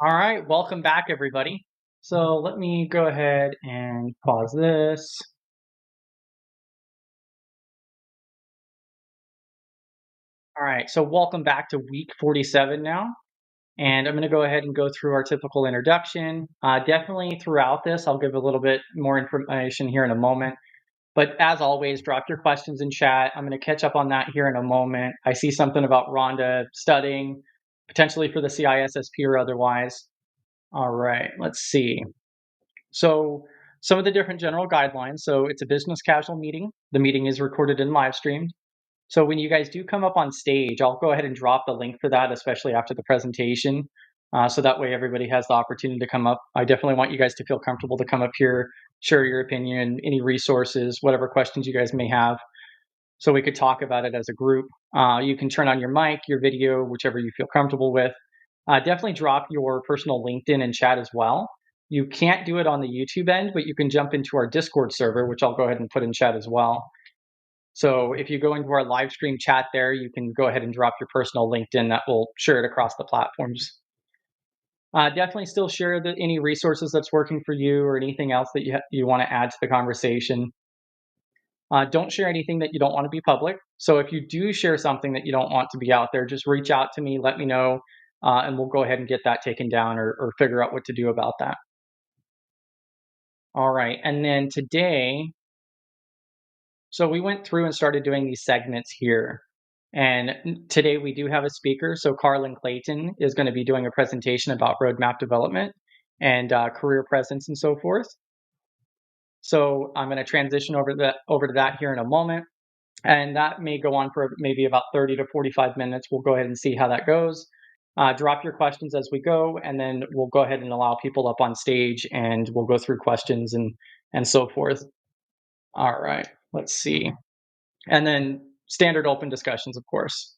All right, welcome back, everybody. So let me go ahead and pause this. All right, so welcome back to week 47 now. And I'm going to go ahead and go through our typical introduction. Definitely throughout this, I'll give a little bit more information here in a moment. But as always, drop your questions in chat. I'm going to catch up on that here in a moment. I see something about Rhonda studying, potentially for the CISSP or otherwise. All right, let's see. So some of the different general guidelines. So it's a business casual meeting. The meeting is recorded and live streamed. So when you guys do come up on stage, I'll go ahead and drop the link for that, especially after the presentation. So that way everybody has the opportunity to come up. I definitely want you guys to feel comfortable to come up here, share your opinion, any resources, whatever questions you guys may have. So we could talk about it as a group. You can turn on your mic, your video, whichever you feel comfortable with. Definitely drop your personal LinkedIn and chat as well. You can't do it on the YouTube end, but you can jump into our Discord server, which I'll go ahead and put in chat as well. So if you go into our live stream chat there, you can go ahead and drop your personal LinkedIn. That will share it across the platforms. Definitely still share any resources that's working for you or anything else that you want to add to the conversation. Don't share anything that you don't want to be public. So if you do share something that you don't want to be out there, just reach out to me, let me know, and we'll go ahead and get that taken down or figure out what to do about that. All right. And then today, so we went through and started doing these segments here. And today we do have a speaker. So Carlin Clayton is going to be doing a presentation about roadmap development and career presence and so forth. So I'm going to transition over to that here in a moment. And that may go on for maybe about 30 to 45 minutes. We'll go ahead and see how that goes. Drop your questions as we go, and then we'll go ahead and allow people up on stage, and we'll go through questions and so forth. All right, let's see. And then standard open discussions, of course.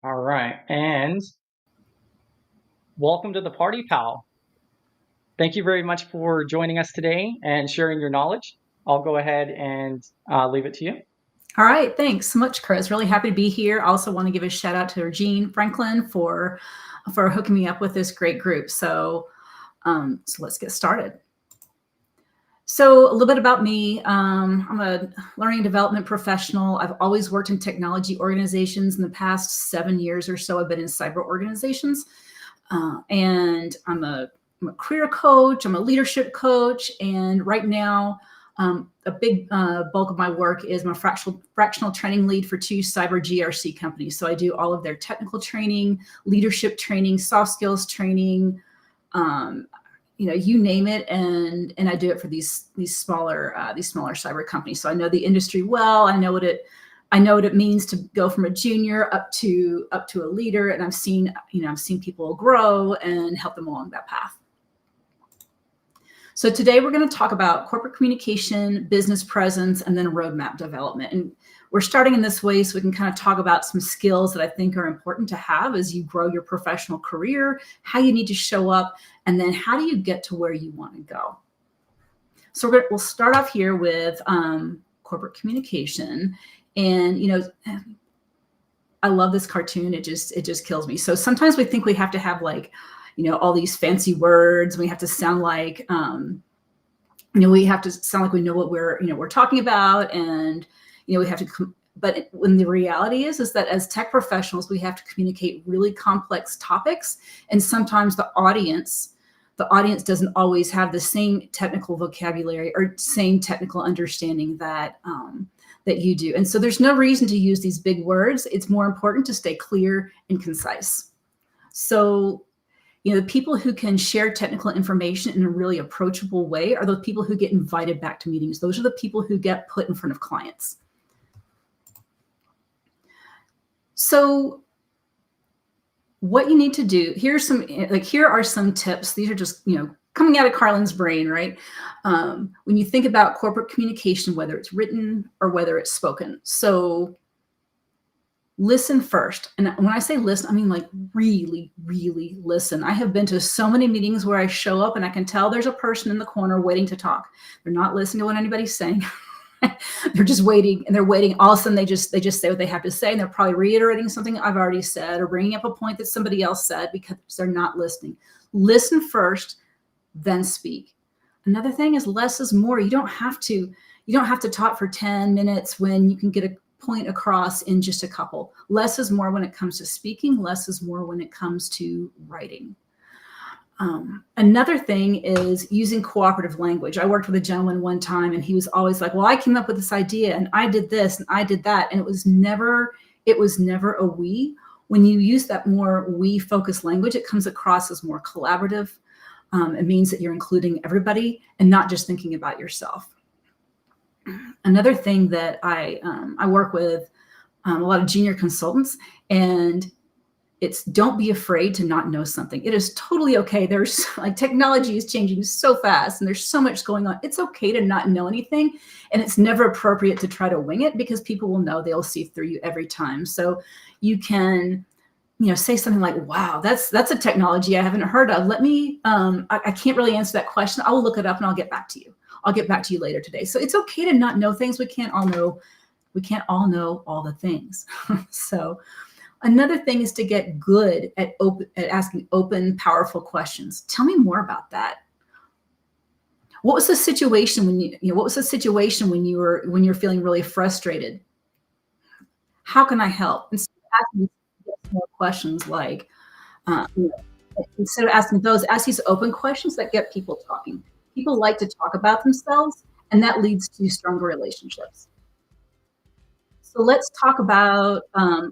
All right, and welcome to the party, pal. Thank you very much for joining us today and sharing your knowledge. I'll go ahead and leave it to you. All right, thanks so much, Chris. Really happy to be here. I also want to give a shout out to Regine Franklin for hooking me up with this great group. So let's get started. So a little bit about me. I'm a learning and development professional. I've always worked in technology organizations. In the past 7 years or so, I've been in cyber organizations. And I'm a career coach. I'm a leadership coach. And right now, a big bulk of my work is I'm a fractional training lead for 2 cyber GRC companies. So I do all of their technical training, leadership training, soft skills training, you name it, and I do it for these smaller cyber companies. So I know the industry well. I know what it means to go from a junior up to a leader, and I've seen people grow and help them along that path. So today we're going to talk about corporate communication, business presence, and then roadmap development. And we're starting in this way so we can kind of talk about some skills that I think are important to have as you grow your professional career, how you need to show up, and then how do you get to where you want to go. So we'll start off here with corporate communication. And, I love this cartoon. It just kills me. So sometimes we think we have to have all these fancy words. We have to sound like, we have to sound like we know what we're talking about, and we have to. But when the reality is that as tech professionals, we have to communicate really complex topics, and sometimes the audience doesn't always have the same technical vocabulary or same technical understanding that you do. And so there's no reason to use these big words. It's more important to stay clear and concise. So the people who can share technical information in a really approachable way are the people who get invited back to meetings. Those are the people who get put in front of clients. So what you need to do, here are some tips. These are just, coming out of Carlin's brain, right? When you think about corporate communication, whether it's written or whether it's spoken. So listen first. And when I say listen, I mean really, really listen. I have been to so many meetings where I show up and I can tell there's a person in the corner waiting to talk. They're not listening to what anybody's saying. They're just waiting, and they're waiting. All of a sudden, they just say what they have to say, and they're probably reiterating something I've already said or bringing up a point that somebody else said because they're not listening. Listen first, then speak. Another thing is less is more. You don't have to talk for 10 minutes when you can get a point across in just a couple. Less is more when it comes to speaking. Less is more when it comes to writing. Another thing is using cooperative language. I worked with a gentleman one time, and he was always like, well, I came up with this idea and I did this and I did that. And it was never a we. When you use that more we focused language, it comes across as more collaborative. It means that you're including everybody and not just thinking about yourself. Another thing that I work with a lot of junior consultants, and it's don't be afraid to not know something. It is totally okay. There's like technology is changing so fast and there's so much going on. It's okay to not know anything. And it's never appropriate to try to wing it because people will know, they'll see through you every time. So you can, say something like, wow, that's a technology I haven't heard of. Let me, I can't really answer that question. I will look it up and I'll get back to you. I'll get back to you later today. So it's okay to not know things. We can't all know all the things. So another thing is to get good at asking open, powerful questions. Tell me more about that. What was the situation when you were feeling really frustrated? How can I help? Instead of asking more questions like, instead of asking those, ask these open questions that get people talking. People like to talk about themselves, and that leads to stronger relationships. So let's talk about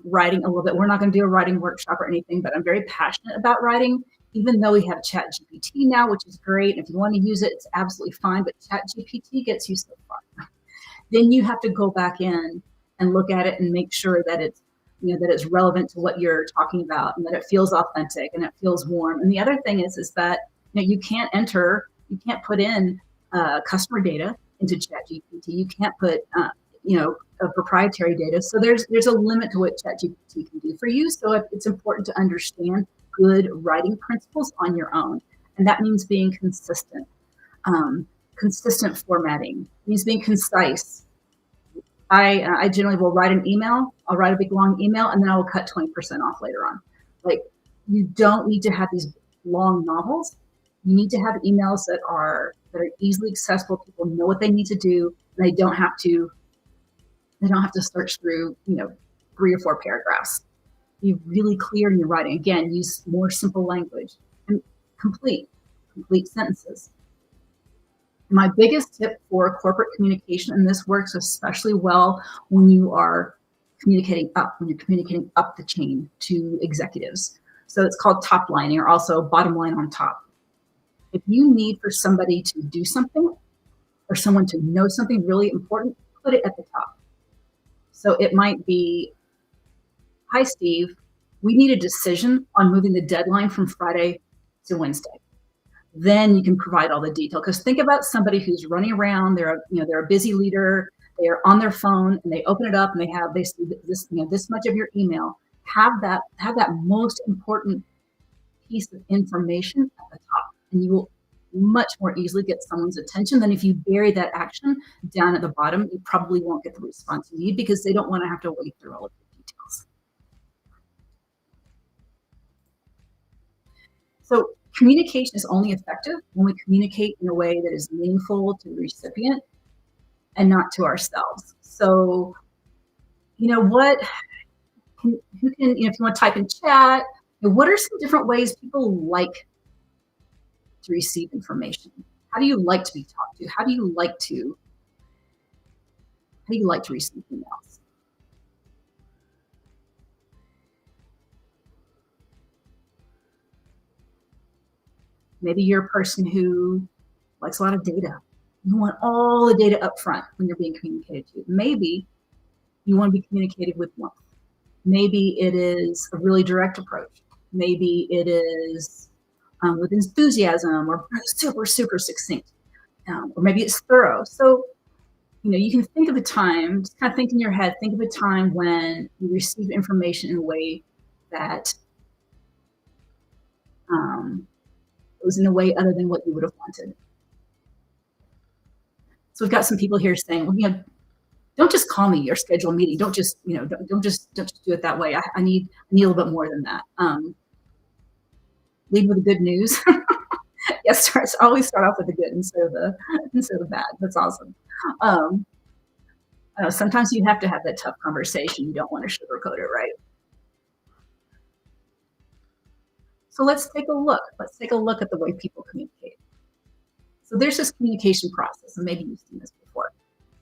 writing a little bit. We're not going to do a writing workshop or anything, but I'm very passionate about writing, even though we have ChatGPT now, which is great. If you want to use it, it's absolutely fine, but ChatGPT gets you so far. Then you have to go back in and look at it and make sure that it's relevant to what you're talking about and that it feels authentic and it feels warm. And the other thing is that you can't put in customer data into ChatGPT. You can't put proprietary data. So there's a limit to what ChatGPT can do for you. So it's important to understand good writing principles on your own. And that means being consistent. Consistent formatting means being concise. I generally will write an email. I'll write a big long email and then I will cut 20% off later on. Like, you don't need to have these long novels. You need to have emails that are easily accessible. People know what they need to do. And they don't have to search through, 3 or 4 paragraphs. Be really clear in your writing. Again, use more simple language and complete sentences. My biggest tip for corporate communication, and this works especially well when you're communicating up the chain to executives. So it's called top lining, or also bottom line on top. If you need for somebody to do something or someone to know something really important, put it at the top. So it might be, hi, Steve, we need a decision on moving the deadline from Friday to Wednesday. Then you can provide all the detail. Because think about somebody who's running around, they're a busy leader, they are on their phone and they open it up and they see this much of your email. Have that most important piece of information at the top, and you will much more easily get someone's attention than if you bury that action down at the bottom. You probably won't get the response you need because they don't want to have to wade through all of the details. So communication is only effective when we communicate in a way that is meaningful to the recipient and not to ourselves. So, if you want to type in chat, what are some different ways people like to receive information? How do you like to be talked to? How do you like to receive emails? Maybe you're a person who likes a lot of data. You want all the data up front when you're being communicated to. Maybe you want to be communicated with warmth. Maybe it is a really direct approach. Maybe it is with enthusiasm or super, super succinct. Or maybe it's thorough. So, you can think of a time, just kind of think in your head, think of a time when you receive information in a way that was in a way other than what you would have wanted. So we've got some people here saying, well, Don't just call me or schedule a meeting. Don't just, don't just do it that way. I need a little bit more than that. Lead with the good news. Yes, always start off with the good instead of the bad. That's awesome. Um, Sometimes you have to have that tough conversation. You don't want to sugarcoat it, right? So let's take a look. Let's take a look at the way people communicate. So there's this communication process, and maybe you've seen this before.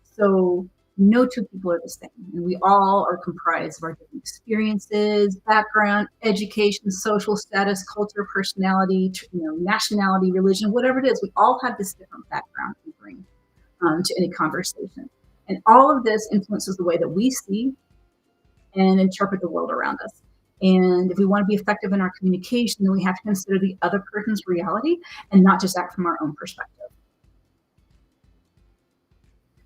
So no two people are the same, and we all are comprised of our different experiences, background, education, social status, culture, personality, nationality, religion, whatever it is. We all have this different background we bring to any conversation, and all of this influences the way that we see and interpret the world around us. And if we want to be effective in our communication, then we have to consider the other person's reality and not just act from our own perspective.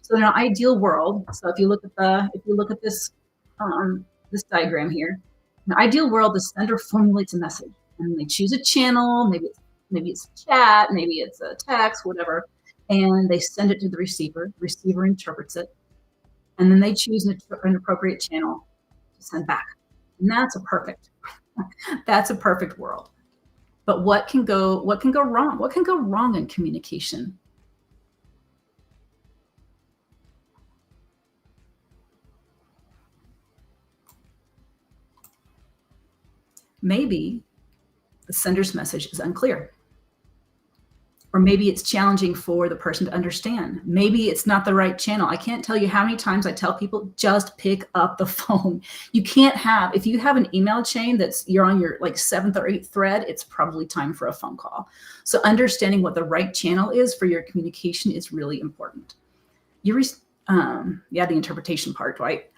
So in an ideal world, so if you look at this this diagram here, in an ideal world, the sender formulates a message, and they choose a channel. Maybe it's a chat, maybe it's a text, whatever, and they send it to the receiver. The receiver interprets it, and then they choose an appropriate channel to send back. And that's a perfect world. But what can go wrong? What can go wrong in communication? Maybe the sender's message is unclear. Or maybe it's challenging for the person to understand. Maybe it's not the right channel. I can't tell you how many times I tell people, just pick up the phone. You can't if you have an email chain you're on your like 7th or 8th thread, it's probably time for a phone call. So understanding what the right channel is for your communication is really important. The interpretation part, right?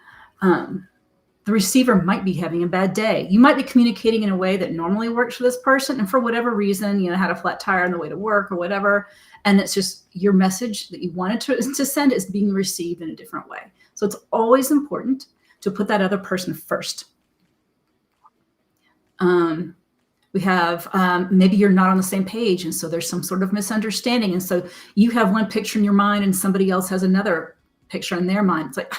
The receiver might be having a bad day. You might be communicating in a way that normally works for this person, and for whatever reason, had a flat tire on the way to work or whatever, and it's just your message that you wanted to send is being received in a different way. So it's always important to put that other person first. We have maybe you're not on the same page, and so there's some sort of misunderstanding, and so you have one picture in your mind and somebody else has another picture in their mind. It's like,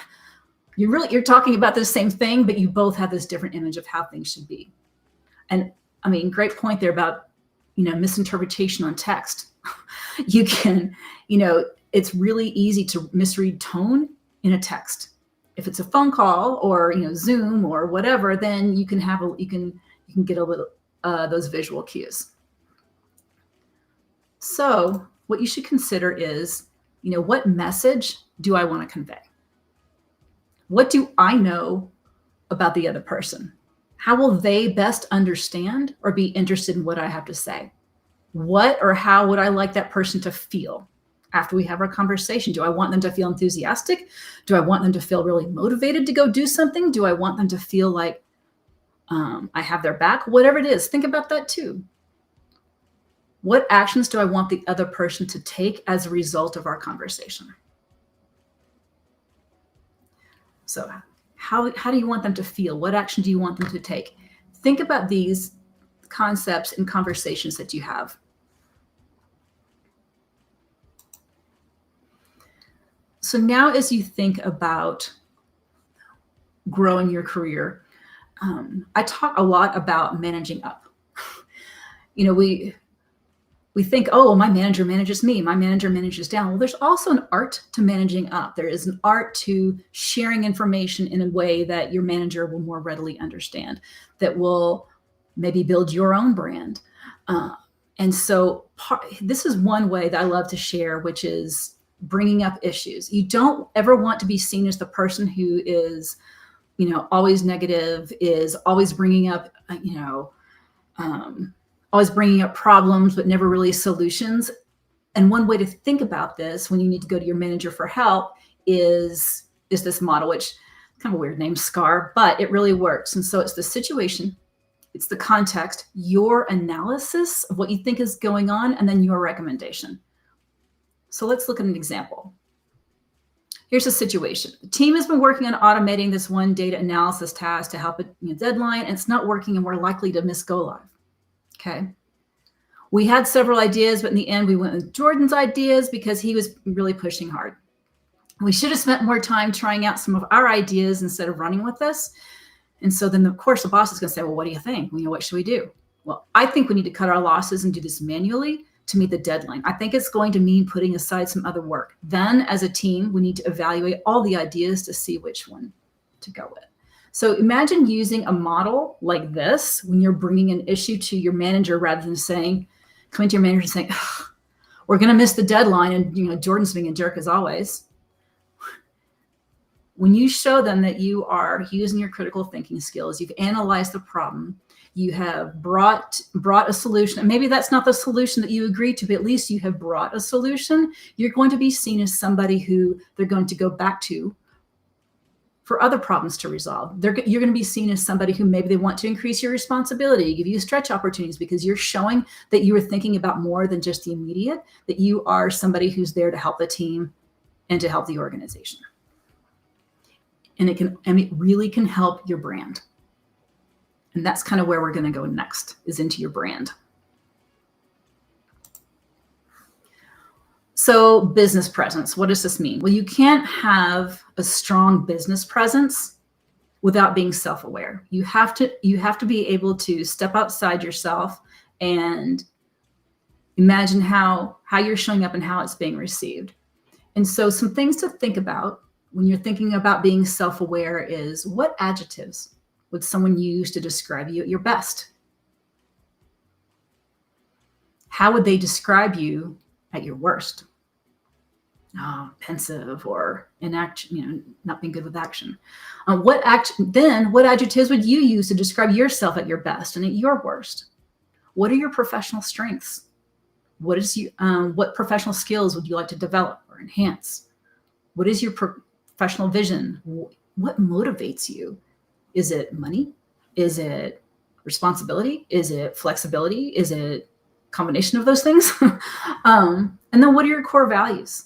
you're talking about the same thing, but you both have this different image of how things should be. And I mean, great point there about, misinterpretation on text. You can, it's really easy to misread tone in a text. If it's a phone call or, Zoom or whatever, then you can get a little, those visual cues. So what you should consider is, what message do I want to convey? What do I know about the other person? How will they best understand or be interested in what I have to say? What or how would I like that person to feel after we have our conversation? Do I want them to feel enthusiastic? Do I want them to feel really motivated to go do something? Do I want them to feel like I have their back? Whatever it is, think about that too. What actions do I want the other person to take as a result of our conversation? So how do you want them to feel? What action do you want them to take? Think about these concepts and conversations that you have. So now as you think about growing your career, I talk a lot about managing up. We think, oh, well, my manager manages me, my manager manages down. Well, there's also an art to managing up. There is an art to sharing information in a way that your manager will more readily understand, that will maybe build your own brand. And so this is one way that I love to share, which is bringing up issues. You don't ever want to be seen as the person who is, always negative, is always bringing up, always bringing up problems, but never really solutions. And one way to think about this when you need to go to your manager for help is this model, which is kind of a weird name, SCAR, but it really works. And so it's the situation, it's the context, your analysis of what you think is going on, and then your recommendation. So let's look at an example. Here's a situation. The team has been working on automating this one data analysis task to help a deadline, and it's not working, and we're likely to miss go live. Okay. We had several ideas, but in the end, we went with Jordan's ideas because he was really pushing hard. We should have spent more time trying out some of our ideas instead of running with this. And so then, of course, the boss is going to say, well, what do you think? What should we do? Well, I think we need to cut our losses and do this manually to meet the deadline. I think it's going to mean putting aside some other work. Then, as a team, we need to evaluate all the ideas to see which one to go with. So imagine using a model like this when you're bringing an issue to your manager, rather than coming to your manager and saying, we're going to miss the deadline, and Jordan's being a jerk as always. When you show them that you are using your critical thinking skills, you've analyzed the problem, you have brought a solution, and maybe that's not the solution that you agreed to, but at least you have brought a solution, you're going to be seen as somebody who they're going to go back to for other problems to resolve. You're going to be seen as somebody who maybe they want to increase your responsibility, give you stretch opportunities, because you're showing that you are thinking about more than just the immediate, that you are somebody who's there to help the team and to help the organization. And it really can help your brand. And that's kind of where we're going to go next, is into your brand. So business presence, what does this mean? Well, you can't have a strong business presence without being self-aware. You have to be able to step outside yourself and imagine how you're showing up and how it's being received. And so some things to think about when you're thinking about being self-aware is, what adjectives would someone use to describe you at your best? How would they describe you at your worst? Pensive or inaction, not being good with action. What adjectives would you use to describe yourself at your best and at your worst? What are your professional strengths? What professional skills would you like to develop or enhance? What is your professional vision? What motivates you? Is it money? Is it responsibility? Is it flexibility? Is it a combination of those things? And then what are your core values?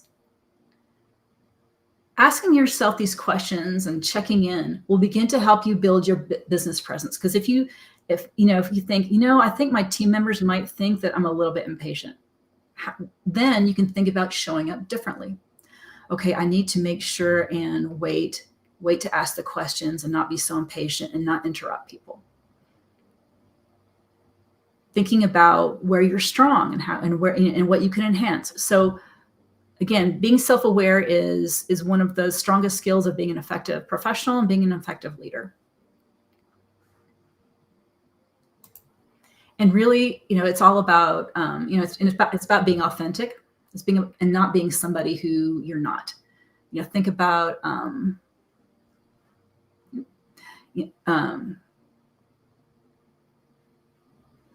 Asking yourself these questions and checking in will begin to help you build your business presence. Because if you think, I think my team members might think that I'm a little bit impatient, then you can think about showing up differently. Okay, I need to make sure and wait to ask the questions and not be so impatient and not interrupt people. Thinking about where you're strong and what you can enhance. So again, being self-aware is one of the strongest skills of being an effective professional and being an effective leader. And really, it's all about, it's about being authentic. And not being somebody who you're not. Think about,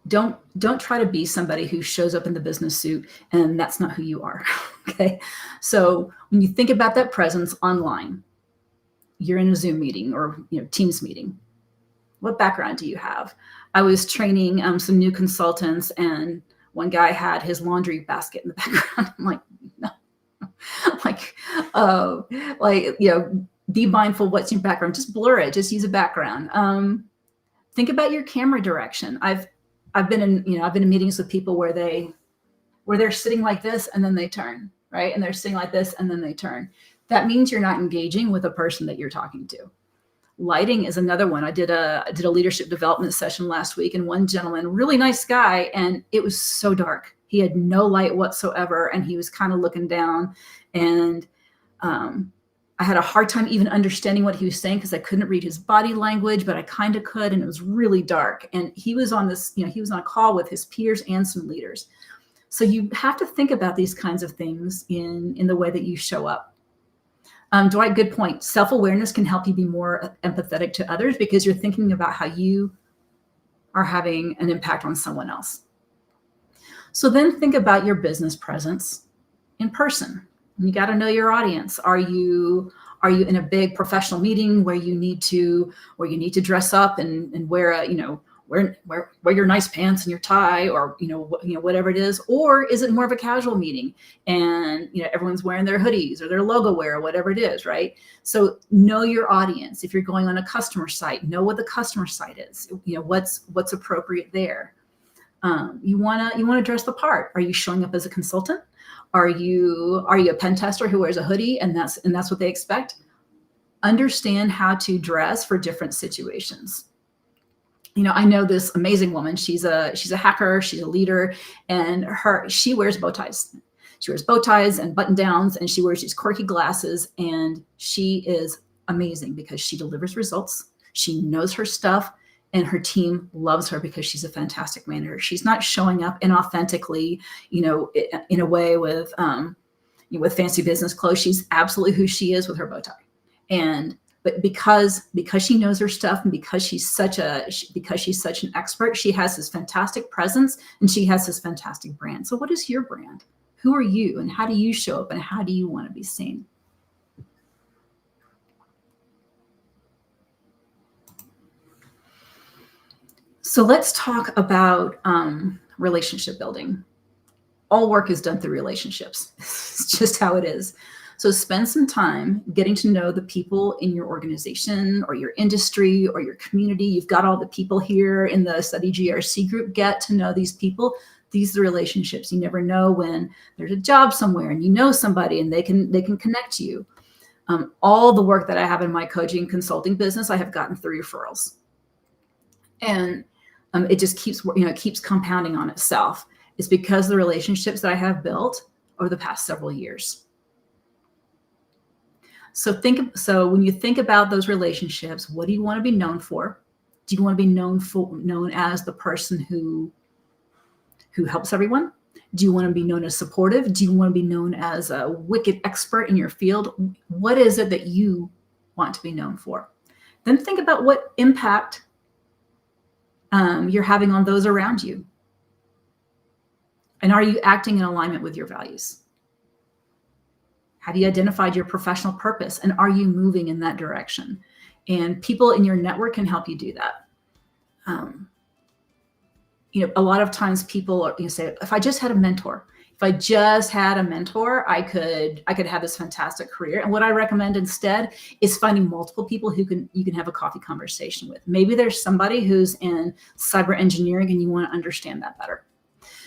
don't try to be somebody who shows up in the business suit and that's not who you are. Okay. So when you think about that presence online, you're in a Zoom meeting or Teams meeting. What background do you have? I was training some new consultants, and one guy had his laundry basket in the background. I'm like, no. Be mindful what's your background. Just blur it. Just use a background. Think about your camera direction. I've been in meetings with people where they're sitting like this and then they turn, right? And they're sitting like this and then they turn. That means you're not engaging with the person that you're talking to. Lighting is another one. I did a leadership development session last week, and one gentleman, really nice guy, and it was so dark. He had no light whatsoever, and he was kind of looking down, and I had a hard time even understanding what he was saying because I couldn't read his body language, but I kind of could, and it was really dark. And he was on a call with his peers and some leaders. So you have to think about these kinds of things in the way that you show up. Dwight, good point. Self-awareness can help you be more empathetic to others because you're thinking about how you are having an impact on someone else. So then think about your business presence in person. You got to know your audience. Are you in a big professional meeting where you need to dress up and wear wear your nice pants and your tie, or whatever it is, or is it more of a casual meeting and everyone's wearing their hoodies or their logo wear or whatever it is, right? So know your audience. If you're going on a customer site, know what the customer site is. What's appropriate there. You want to dress the part. Are you showing up as a consultant? Are you a pen tester who wears a hoodie and that's what they expect? Understand how to dress for different situations. I know this amazing woman. She's a hacker. She's a leader, and she wears bow ties. She wears bow ties and button downs, and she wears these quirky glasses. And she is amazing because she delivers results. She knows her stuff, and her team loves her because she's a fantastic manager. She's not showing up inauthentically, in a way with fancy business clothes. She's absolutely who she is with her bow tie. But because she knows her stuff, and because she's such an expert, she has this fantastic presence and she has this fantastic brand. So what is your brand? Who are you, and how do you show up, and how do you want to be seen? So let's talk about relationship building. All work is done through relationships. It's just how it is. So spend some time getting to know the people in your organization or your industry or your community. You've got all the people here in the Study GRC group. Get to know these people. These are the relationships. You never know when there's a job somewhere and you know somebody and they can connect you. All the work that I have in my coaching consulting business, I have gotten through referrals. And it just keeps compounding on itself. It's because of the relationships that I have built over the past several years. So when you think about those relationships, what do you want to be known for? Do you want to be known as the person who helps everyone? Do you want to be known as supportive? Do you want to be known as a wicked expert in your field? What is it that you want to be known for? Then think about what impact you're having on those around you. And are you acting in alignment with your values? Have you identified your professional purpose, and are you moving in that direction? And people in your network can help you do that. A lot of times people say, if I just had a mentor, I could have this fantastic career. And what I recommend instead is finding multiple people who you can have a coffee conversation with. Maybe there's somebody who's in cyber engineering and you want to understand that better.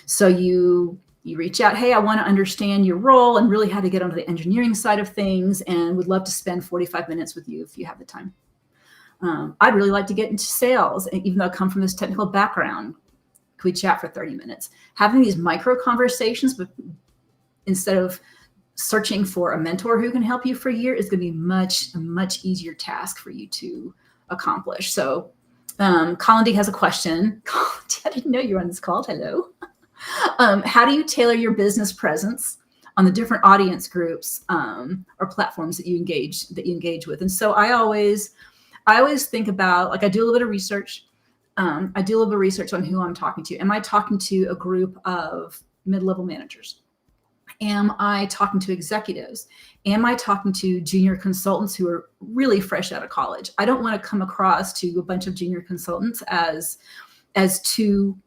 So you reach out, hey, I want to understand your role and really how to get onto the engineering side of things, and would love to spend 45 minutes with you if you have the time. I'd really like to get into sales, and even though I come from this technical background, could we chat for 30 minutes? Having these micro conversations, but instead of searching for a mentor who can help you for a year, is going to be a much easier task for you to accomplish. So Colin D has a question. Colin D, I didn't know you were on this call. Hello. How do you tailor your business presence on the different audience groups or platforms that you engage with? And so I always think about, like, I do a little bit of research. I do a little bit of research on who I'm talking to. Am I talking to a group of mid-level managers? Am I talking to executives? Am I talking to junior consultants who are really fresh out of college? I don't want to come across to a bunch of junior consultants as too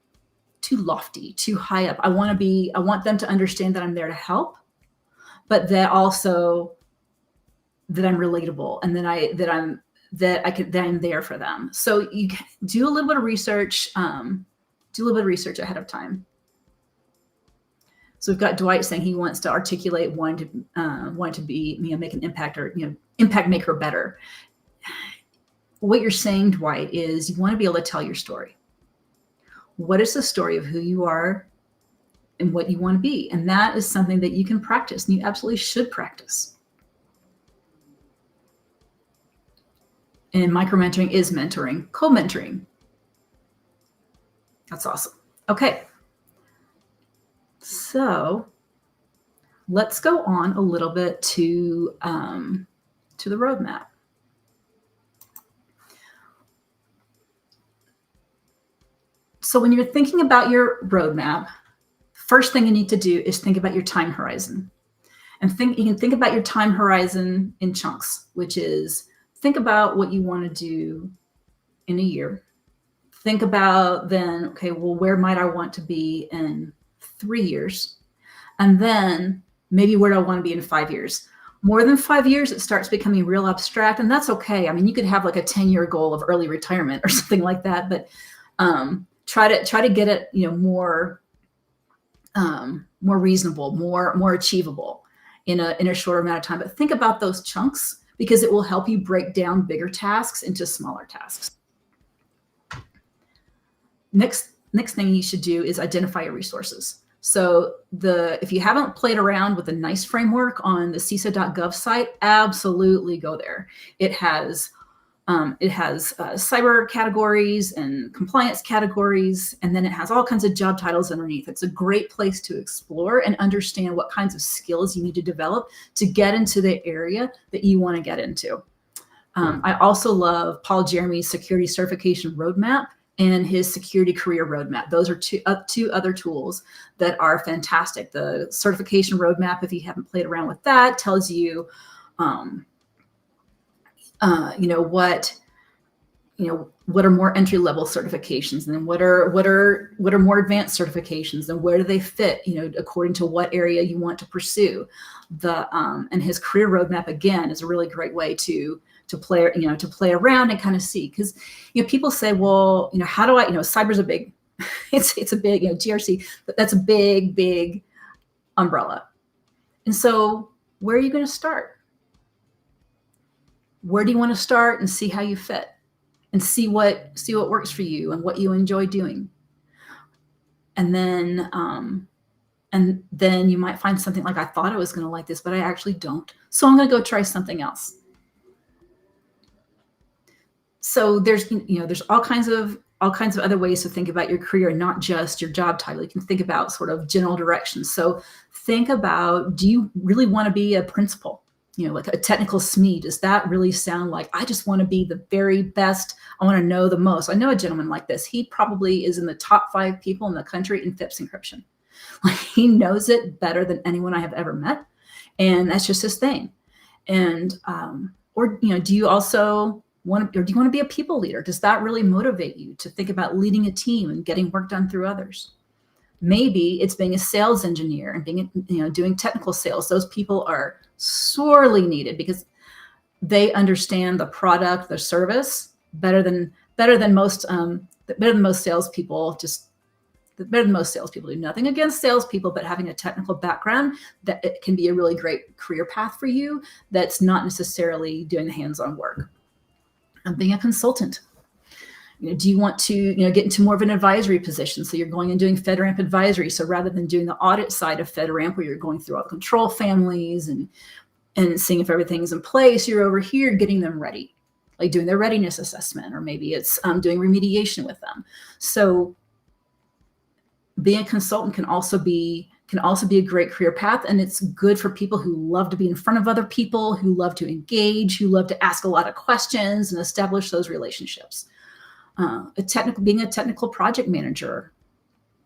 lofty, too high up. I want them to understand that I'm there to help, but that I'm relatable, and that I'm there for them. So you do a little bit of research, ahead of time. So we've got Dwight saying he wants to articulate wanting to be, make an impact, or impact maker better. What you're saying, Dwight, is you want to be able to tell your story. What is the story of who you are and what you want to be? And that is something that you can practice, and you absolutely should practice. And micro-mentoring is mentoring, co-mentoring. That's awesome. Okay. So let's go on a little bit to the roadmap. So when you're thinking about your roadmap, first thing you need to do is think about your time horizon. And you can think about your time horizon in chunks, which is, think about what you want to do in a year. Think about then, okay, well, where might I want to be in 3 years? And then maybe where do I want to be in 5 years? More than 5 years, it starts becoming real abstract, and that's okay. I mean, you could have like a 10-year goal of early retirement or something like that, but try to get it, more more reasonable, more achievable in a shorter amount of time. But think about those chunks because it will help you break down bigger tasks into smaller tasks. Next thing you should do is identify your resources. So if you haven't played around with the NICE framework on the CISA.gov site, absolutely go there. It has cyber categories and compliance categories, and then it has all kinds of job titles underneath. It's a great place to explore and understand what kinds of skills you need to develop to get into the area that you want to get into. I also love Paul Jeremy's security certification roadmap and his security career roadmap. Those are two other tools that are fantastic. The certification roadmap, if you haven't played around with that, tells you, what are more entry level certifications, and then what are more advanced certifications, and where do they fit, according to what area you want to pursue. And his career roadmap again is a really great way to play around and kind of see, because people say, well, how do I, cyber's a big, it's a big, GRC, but that's a big umbrella. And so where are you going to start? Where do you want to start and see how you fit and see what works for you and what you enjoy doing? And then you might find something like, I thought I was going to like this, but I actually don't. So I'm going to go try something else. So there's all kinds of other ways to think about your career, not just your job title. You can think about sort of general directions. So think about, do you really want to be a principal? Like a technical SME, does that really sound like, I just want to be the very best, I want to know the most? I know a gentleman like this. He probably is in the top 5 people in the country in FIPS encryption. Like, he knows it better than anyone I have ever met. And that's just his thing. And, do you also want to, or do you want to be a people leader? Does that really motivate you to think about leading a team and getting work done through others? Maybe it's being a sales engineer and being, doing technical sales. Those people are sorely needed because they understand the product, the service better than most salespeople. Better than most salespeople do. Nothing against salespeople, but having a technical background, that it can be a really great career path for you. That's not necessarily doing the hands-on work. And being a consultant. Do you want to get into more of an advisory position? So you're going and doing FedRAMP advisory. So rather than doing the audit side of FedRAMP, where you're going through all the control families and seeing if everything's in place, you're over here getting them ready, like doing their readiness assessment, or maybe it's doing remediation with them. So being a consultant can also be a great career path, and it's good for people who love to be in front of other people, who love to engage, who love to ask a lot of questions and establish those relationships. Being a technical project manager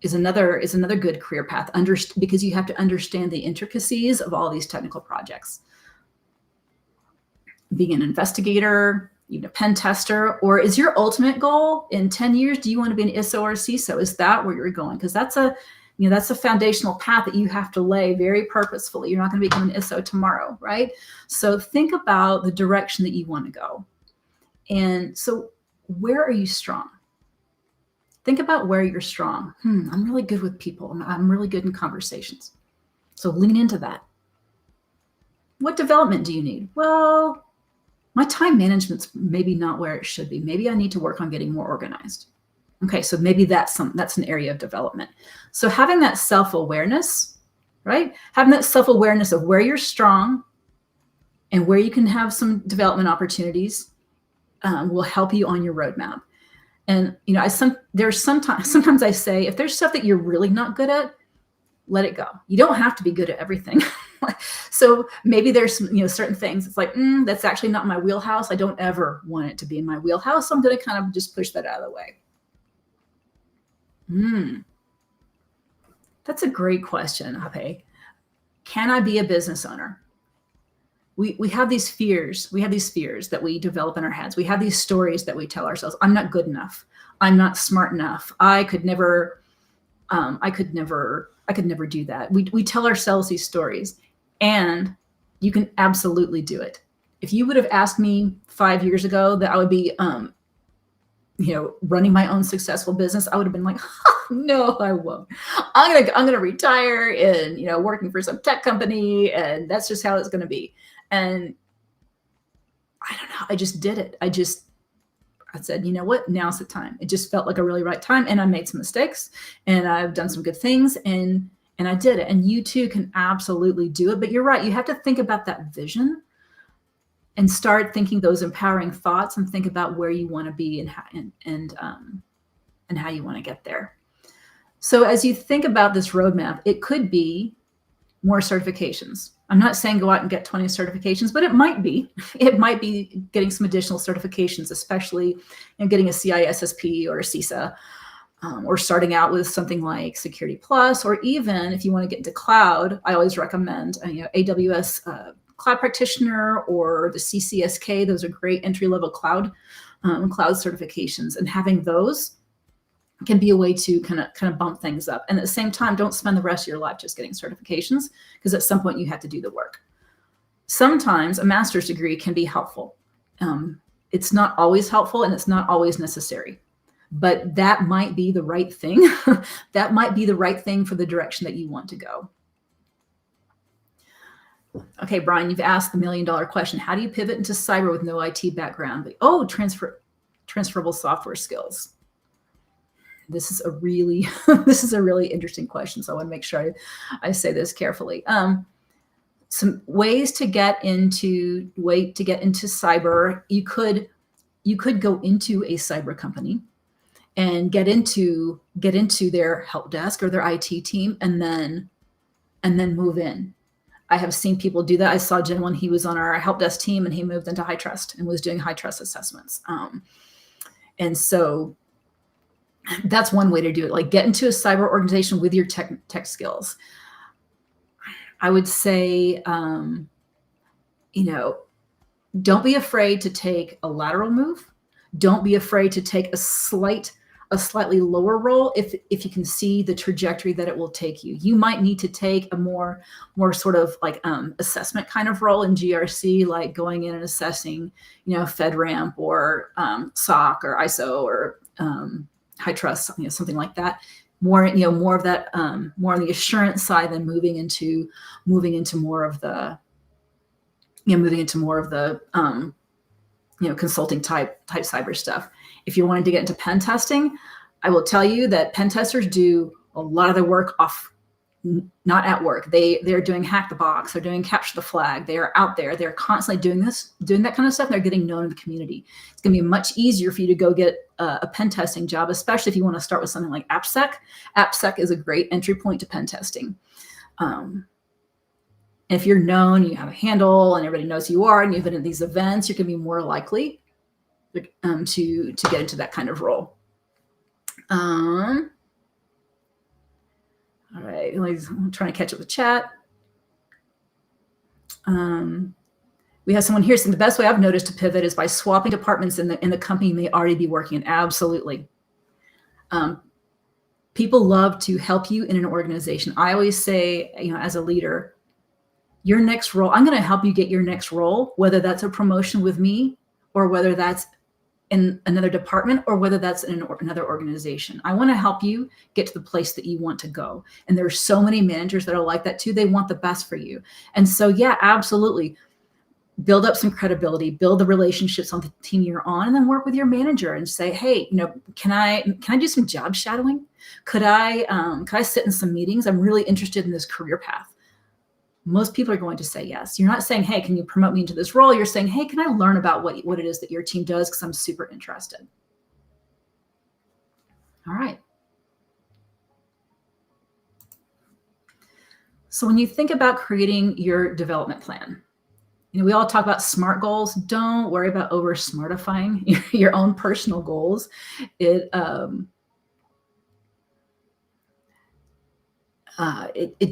is another good career path, because you have to understand the intricacies of all these technical projects. Being an investigator, even a pen tester, or is your ultimate goal in 10 years, do you want to be an ISO or CISO? Is that where you're going? Because that's a foundational path that you have to lay very purposefully. You're not going to become an ISO tomorrow, right? So think about the direction that you want to go. And so where are you strong? Think about where you're strong. I'm really good with people. I'm really good in conversations. So lean into that. What development do you need? Well, my time management's maybe not where it should be. Maybe I need to work on getting more organized. Okay, so maybe that's an area of development. So having that self-awareness, right? Having that self-awareness of where you're strong and where you can have some development opportunities will help you on your roadmap. And sometimes I say, if there's stuff that you're really not good at, let it go. You don't have to be good at everything. So maybe there's certain things. It's like, that's actually not my wheelhouse. I don't ever want it to be in my wheelhouse. So I'm going to kind of just push that out of the way. That's a great question, Ape. Can I be a business owner? We have these fears. We have these fears that we develop in our heads. We have these stories that we tell ourselves. I'm not good enough. I'm not smart enough. I could never do that. We tell ourselves these stories, and you can absolutely do it. If you would have asked me 5 years ago that I would be, running my own successful business, I would have been like, No, I won't. I'm gonna retire and working for some tech company, and that's just how it's gonna be. And I don't know. I just did it. I said, you know what? Now's the time. It just felt like a really right time, and I made some mistakes, and I've done some good things, and I did it. And you too can absolutely do it. But you're right. You have to think about that vision and start thinking those empowering thoughts, and think about where you want to be and how you want to get there. So as you think about this roadmap, it could be more certifications. I'm not saying go out and get 20 certifications, but it might be. It might be getting some additional certifications, especially getting a CISSP or a CISA, or starting out with something like Security Plus, or even if you want to get into cloud, I always recommend AWS Cloud Practitioner or the CCSK. Those are great entry-level cloud certifications, and having those can be a way to kind of bump things up. And at the same time, don't spend the rest of your life just getting certifications, because at some point you have to do the work. Sometimes a master's degree can be helpful. It's not always helpful, and it's not always necessary, but that might be the right thing. That might be the right thing for the direction that you want to go. Okay, Brian, you've asked the $1 million question. How do you pivot into cyber with no IT background? Oh, transferable software skills. This is a really interesting question. So I want to make sure I say this carefully. Some ways to get into cyber. You could go into a cyber company and get into their help desk or their IT team, and then move in. I have seen people do that. I saw a gentleman, he was on our help desk team, and he moved into high trust and was doing high trust assessments. And so that's one way to do it. Like, get into a cyber organization with your tech skills. I would say, don't be afraid to take a lateral move. Don't be afraid to take a slightly lower role if you can see the trajectory that it will take you. You might need to take a more sort of like assessment kind of role in GRC, like going in and assessing, FedRAMP or SOC or ISO or high trust, something like that. More of that, more on the assurance side, than moving into more of the consulting type cyber stuff. If you're wanting to get into pen testing, I will tell you that pen testers do a lot of their work not at work. They're doing hack the box. They're doing capture the flag. They are out there. They're constantly doing that kind of stuff. And they're getting known in the community. It's going to be much easier for you to go get a pen testing job, especially if you want to start with something like AppSec. AppSec is a great entry point to pen testing. If you're known, you have a handle, and everybody knows who you are, and you've been at these events, you're going to be more likely to get into that kind of role. All right, I'm trying to catch up with chat. We have someone here saying the best way I've noticed to pivot is by swapping departments in the company you may already be working in. Absolutely. People love to help you in an organization. I always say, as a leader, your next role, I'm going to help you get your next role, whether that's a promotion with me, or whether that's in another department, or whether that's in another organization. I want to help you get to the place that you want to go. And there are so many managers that are like that too. They want the best for you. And so, yeah, absolutely. Build up some credibility, build the relationships on the team you're on, and then work with your manager and say, hey, can I do some job shadowing? Could I sit in some meetings? I'm really interested in this career path. Most people are going to say yes. You're not saying, hey, can you promote me into this role? You're saying, hey, can I learn about what it is that your team does? Because I'm super interested. All right. So when you think about creating your development plan, we all talk about SMART goals. Don't worry about over smartifying your own personal goals. It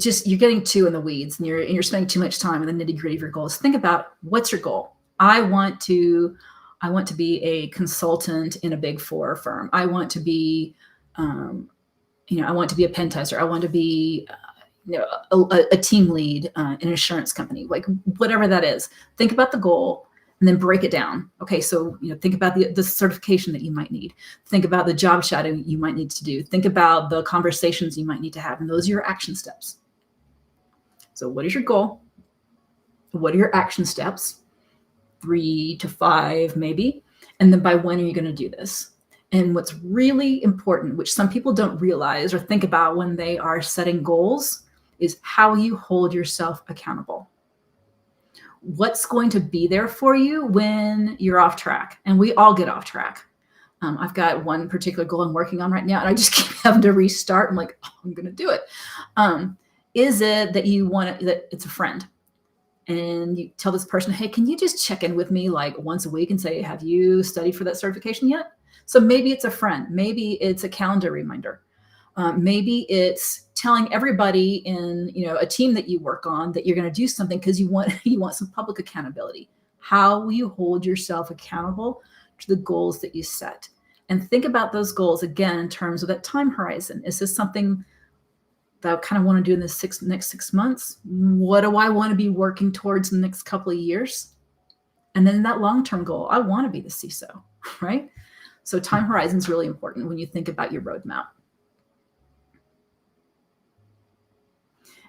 just, you're getting too in the weeds, and you're spending too much time in the nitty gritty of your goals. Think about, what's your goal? I want to be a consultant in a Big Four firm. I want to be, I want to be a pen tester. I want to be, a team lead in an insurance company, like whatever that is. Think about the goal, and then break it down. Okay, so think about the certification that you might need. Think about the job shadowing you might need to do. Think about the conversations you might need to have, and those are your action steps. So what is your goal? What are your action steps? 3 to 5 maybe. And then by when are you going to do this? And what's really important, which some people don't realize or think about when they are setting goals, is how you hold yourself accountable. What's going to be there for you when you're off track? And we all get off track. I've got one particular goal I'm working on right now, and I just keep having to restart. I'm like, oh, I'm going to do it. Is it that you want that it's a friend? And you tell this person, hey, can you just check in with me like once a week and say, have you studied for that certification yet? So maybe it's a friend. Maybe it's a calendar reminder. Maybe it's telling everybody in a team that you work on that you're going to do something because you want some public accountability. How will you hold yourself accountable to the goals that you set? And think about those goals again in terms of that time horizon. Is this something that I kind of want to do in the next 6 months? What do I want to be working towards in the next couple of years? And then that long-term goal, I want to be the CISO, right? So time horizon is really important when you think about your roadmap.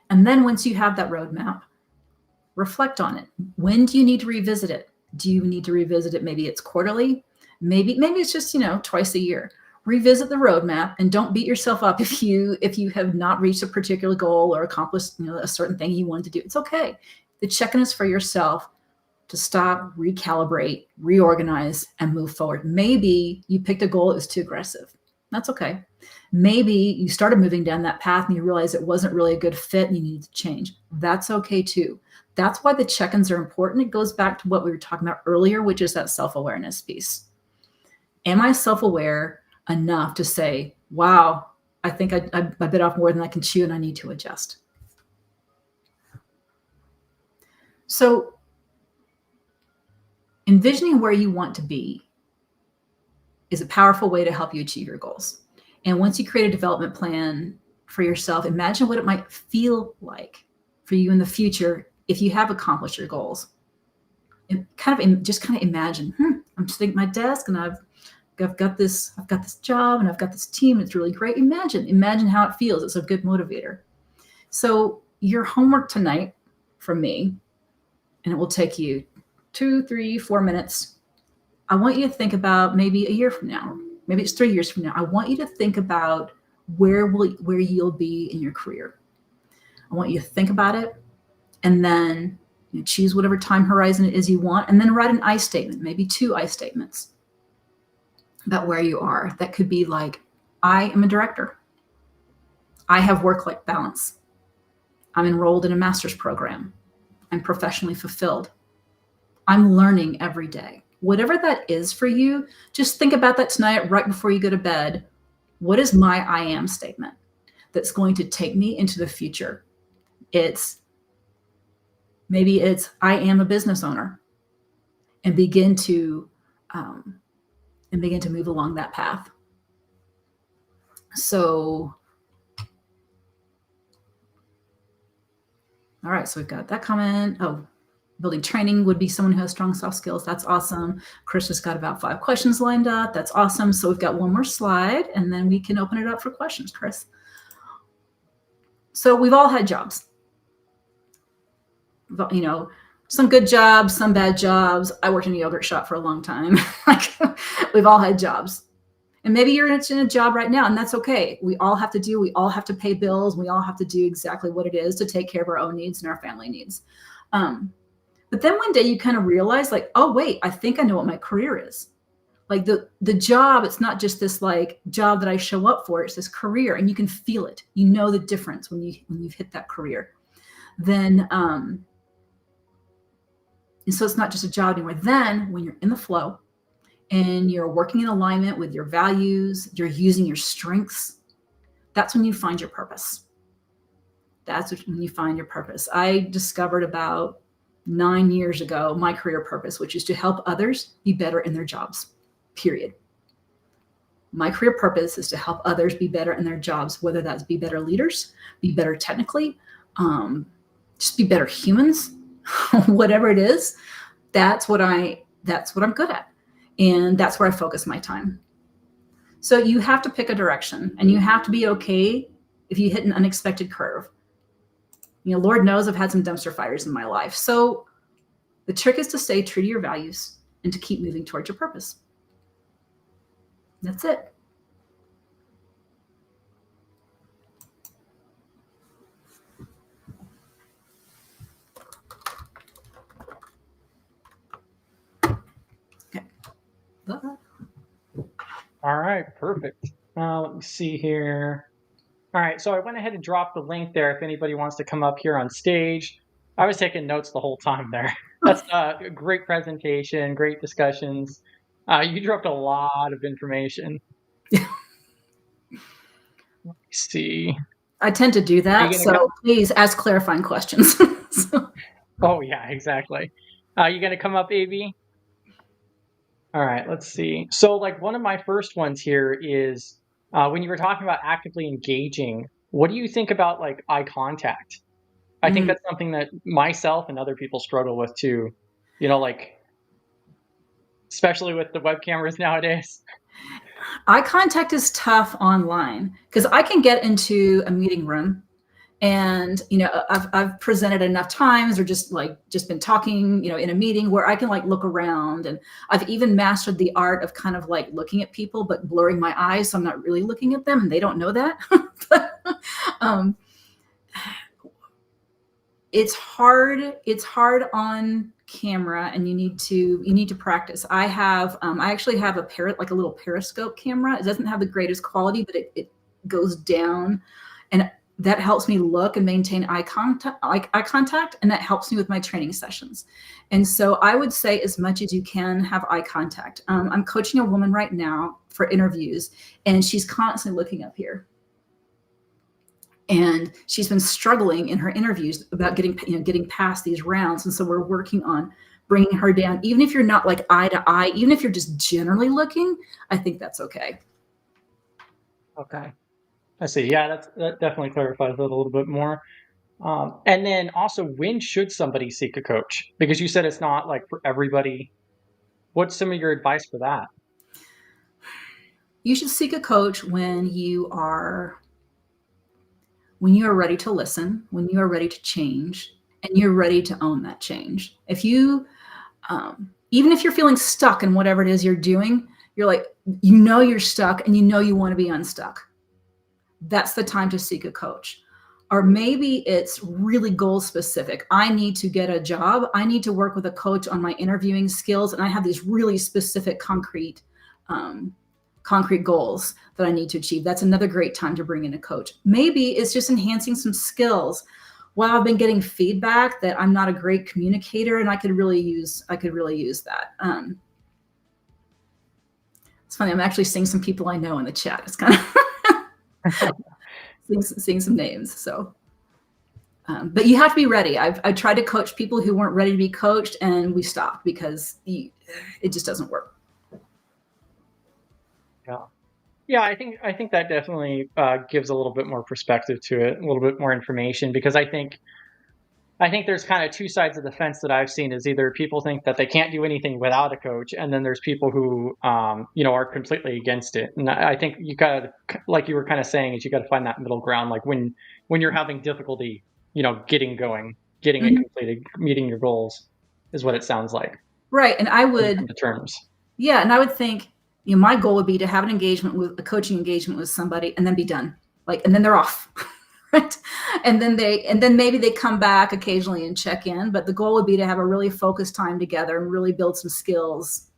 And then once you have that roadmap, reflect on it. When do you need to revisit it? Do you need to revisit it? Maybe it's quarterly. Maybe it's just, twice a year. Revisit the roadmap and don't beat yourself up if you have not reached a particular goal or accomplished a certain thing you wanted to do. It's okay. The check-in is for yourself to stop, recalibrate, reorganize, and move forward. Maybe you picked a goal that was too aggressive. That's okay. Maybe you started moving down that path and you realized it wasn't really a good fit and you needed to change. That's okay too. That's why the check-ins are important. It goes back to what we were talking about earlier, which is that self-awareness piece. Am I self-aware enough to say, wow, I think I bit off more than I can chew and I need to adjust? So envisioning where you want to be is a powerful way to help you achieve your goals. And once you create a development plan for yourself, imagine what it might feel like for you in the future if you have accomplished your goals. And just imagine, I'm sitting at my desk and I've got this job and I've got this team. It's really great. Imagine how it feels. It's a good motivator. So your homework tonight from me, and it will take you 2, 3, 4 minutes. I want you to think about maybe a year from now, maybe it's 3 years from now. I want you to think about where you'll be in your career. I want you to think about it and then choose whatever time horizon it is you want, and then write an I statement, maybe 2 I statements about where you are. That could be like, I am a director. I have work-life balance. I'm enrolled in a master's program. I'm professionally fulfilled. I'm learning every day. Whatever that is for you, just think about that tonight right before you go to bed. What is my I am statement that's going to take me into the future? Maybe it's I am a business owner, and begin to move along that path. So, all right, so we've got that comment. Oh, building training would be someone who has strong soft skills. That's awesome. Chris has got about 5 questions lined up. That's awesome. So we've got one more slide, and then we can open it up for questions, Chris. So we've all had jobs. Some good jobs, some bad jobs. I worked in a yogurt shop for a long time. We've all had jobs. And maybe you're in a job right now, and that's okay. We all have to pay bills. We all have to do exactly what it is to take care of our own needs and our family needs. But then one day you kind of realize, like, oh, wait, I think I know what my career is. Like the job, it's not just this like job that I show up for, it's this career, and you can feel it. You know the difference when you've hit that career. Then, and so it's not just a job anymore. Then when you're in the flow and you're working in alignment with your values, you're using your strengths, that's when you find your purpose. That's when you find your purpose. I discovered about 9 years ago my career purpose, which is to help others be better in their jobs, period. My career purpose is to help others be better in their jobs, whether that's be better leaders, be better technically, just be better humans, whatever it is. that's what I'm good at. And that's where I focus my time. So you have to pick a direction, and you have to be okay if you hit an unexpected curve. Lord knows I've had some dumpster fires in my life. So the trick is to stay true to your values and to keep moving towards your purpose. That's it. Okay. All right, perfect. Let me see here. All right, so I went ahead and dropped the link there if anybody wants to come up here on stage. I was taking notes the whole time there. That's a great presentation, great discussions. You dropped a lot of information. Let me see. I tend to do that, so please ask clarifying questions. Oh, yeah, exactly. You going to come up, AB? All right, let's see. So, like, one of my first ones here is when you were talking about actively engaging, what do you think about, like, eye contact? I think that's something that myself and other people struggle with too. Like, especially with the web cameras nowadays. Eye contact is tough online because I can get into a meeting room and I've presented enough times or just been talking in a meeting where I can look around, and I've even mastered the art of kind of looking at people but blurring my eyes so I'm not really looking at them and they don't know that. It's hard on camera, and you need to practice. I actually have a little periscope camera. It doesn't have the greatest quality, but it goes down, and that helps me look and maintain eye contact, and that helps me with my training sessions. And so I would say, as much as you can, have eye contact. I'm coaching a woman right now for interviews, and she's constantly looking up here. And she's been struggling in her interviews about getting past these rounds. And so we're working on bringing her down. Even if you're not eye to eye, even if you're just generally looking, I think that's okay. Okay. I see. Yeah, that definitely clarifies it a little bit more. And then also, when should somebody seek a coach? Because you said it's not for everybody. What's some of your advice for that? You should seek a coach when you are ready to listen, when you are ready to change, and you're ready to own that change. If you, even if you're feeling stuck in whatever it is you're doing, you're you're stuck and you want to be unstuck. That's the time to seek a coach. Or maybe it's really goal specific. I need to get a job. I need to work with a coach on my interviewing skills. And I have these really specific concrete goals that I need to achieve. That's another great time to bring in a coach. Maybe it's just enhancing some skills. Well, I've been getting feedback that I'm not a great communicator, and I could really use that. It's funny. I'm actually seeing some people I know in the chat. It's kind of seeing some names. So, but you have to be ready. I tried to coach people who weren't ready to be coached, and we stopped because it just doesn't work. Yeah, I think that definitely gives a little bit more perspective to it, a little bit more information, because I think there's kind of two sides of the fence that I've seen. Is either people think that they can't do anything without a coach, and then there's people who are completely against it. And I think you got, like you were kind of saying, is you got to find that middle ground, like when you're having difficulty, getting going, getting it completed, meeting your goals, is what it sounds like. Right, and I would the terms. Yeah, and I would think, my goal would be to have a coaching engagement with somebody and then be done. And then they're off. Right. And then maybe they come back occasionally and check in, but the goal would be to have a really focused time together and really build some skills.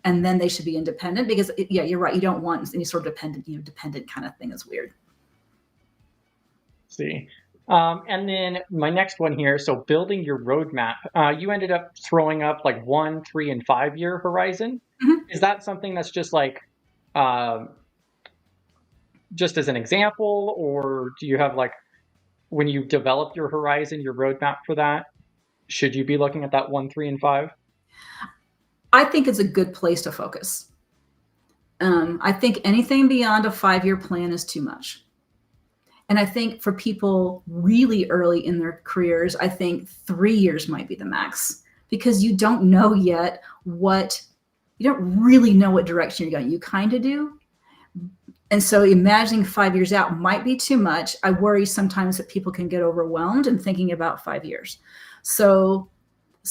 And then they should be independent, because you're right. You don't want any sort of dependent kind of thing. Is weird. See. And then my next one here. So building your roadmap, you ended up throwing up 1, 3, and 5 year horizon. Mm-hmm. Is that something that's just just as an example, or do you have when you develop your horizon, your roadmap for that, should you be looking at that 1, 3, and 5? I think it's a good place to focus. I think anything beyond a 5-year plan is too much. And I think for people really early in their careers, I think 3 years might be the max, because you don't know yet you don't really know what direction you're going. You kind of do. And so imagining 5 years out might be too much. I worry sometimes that people can get overwhelmed in thinking about 5 years. So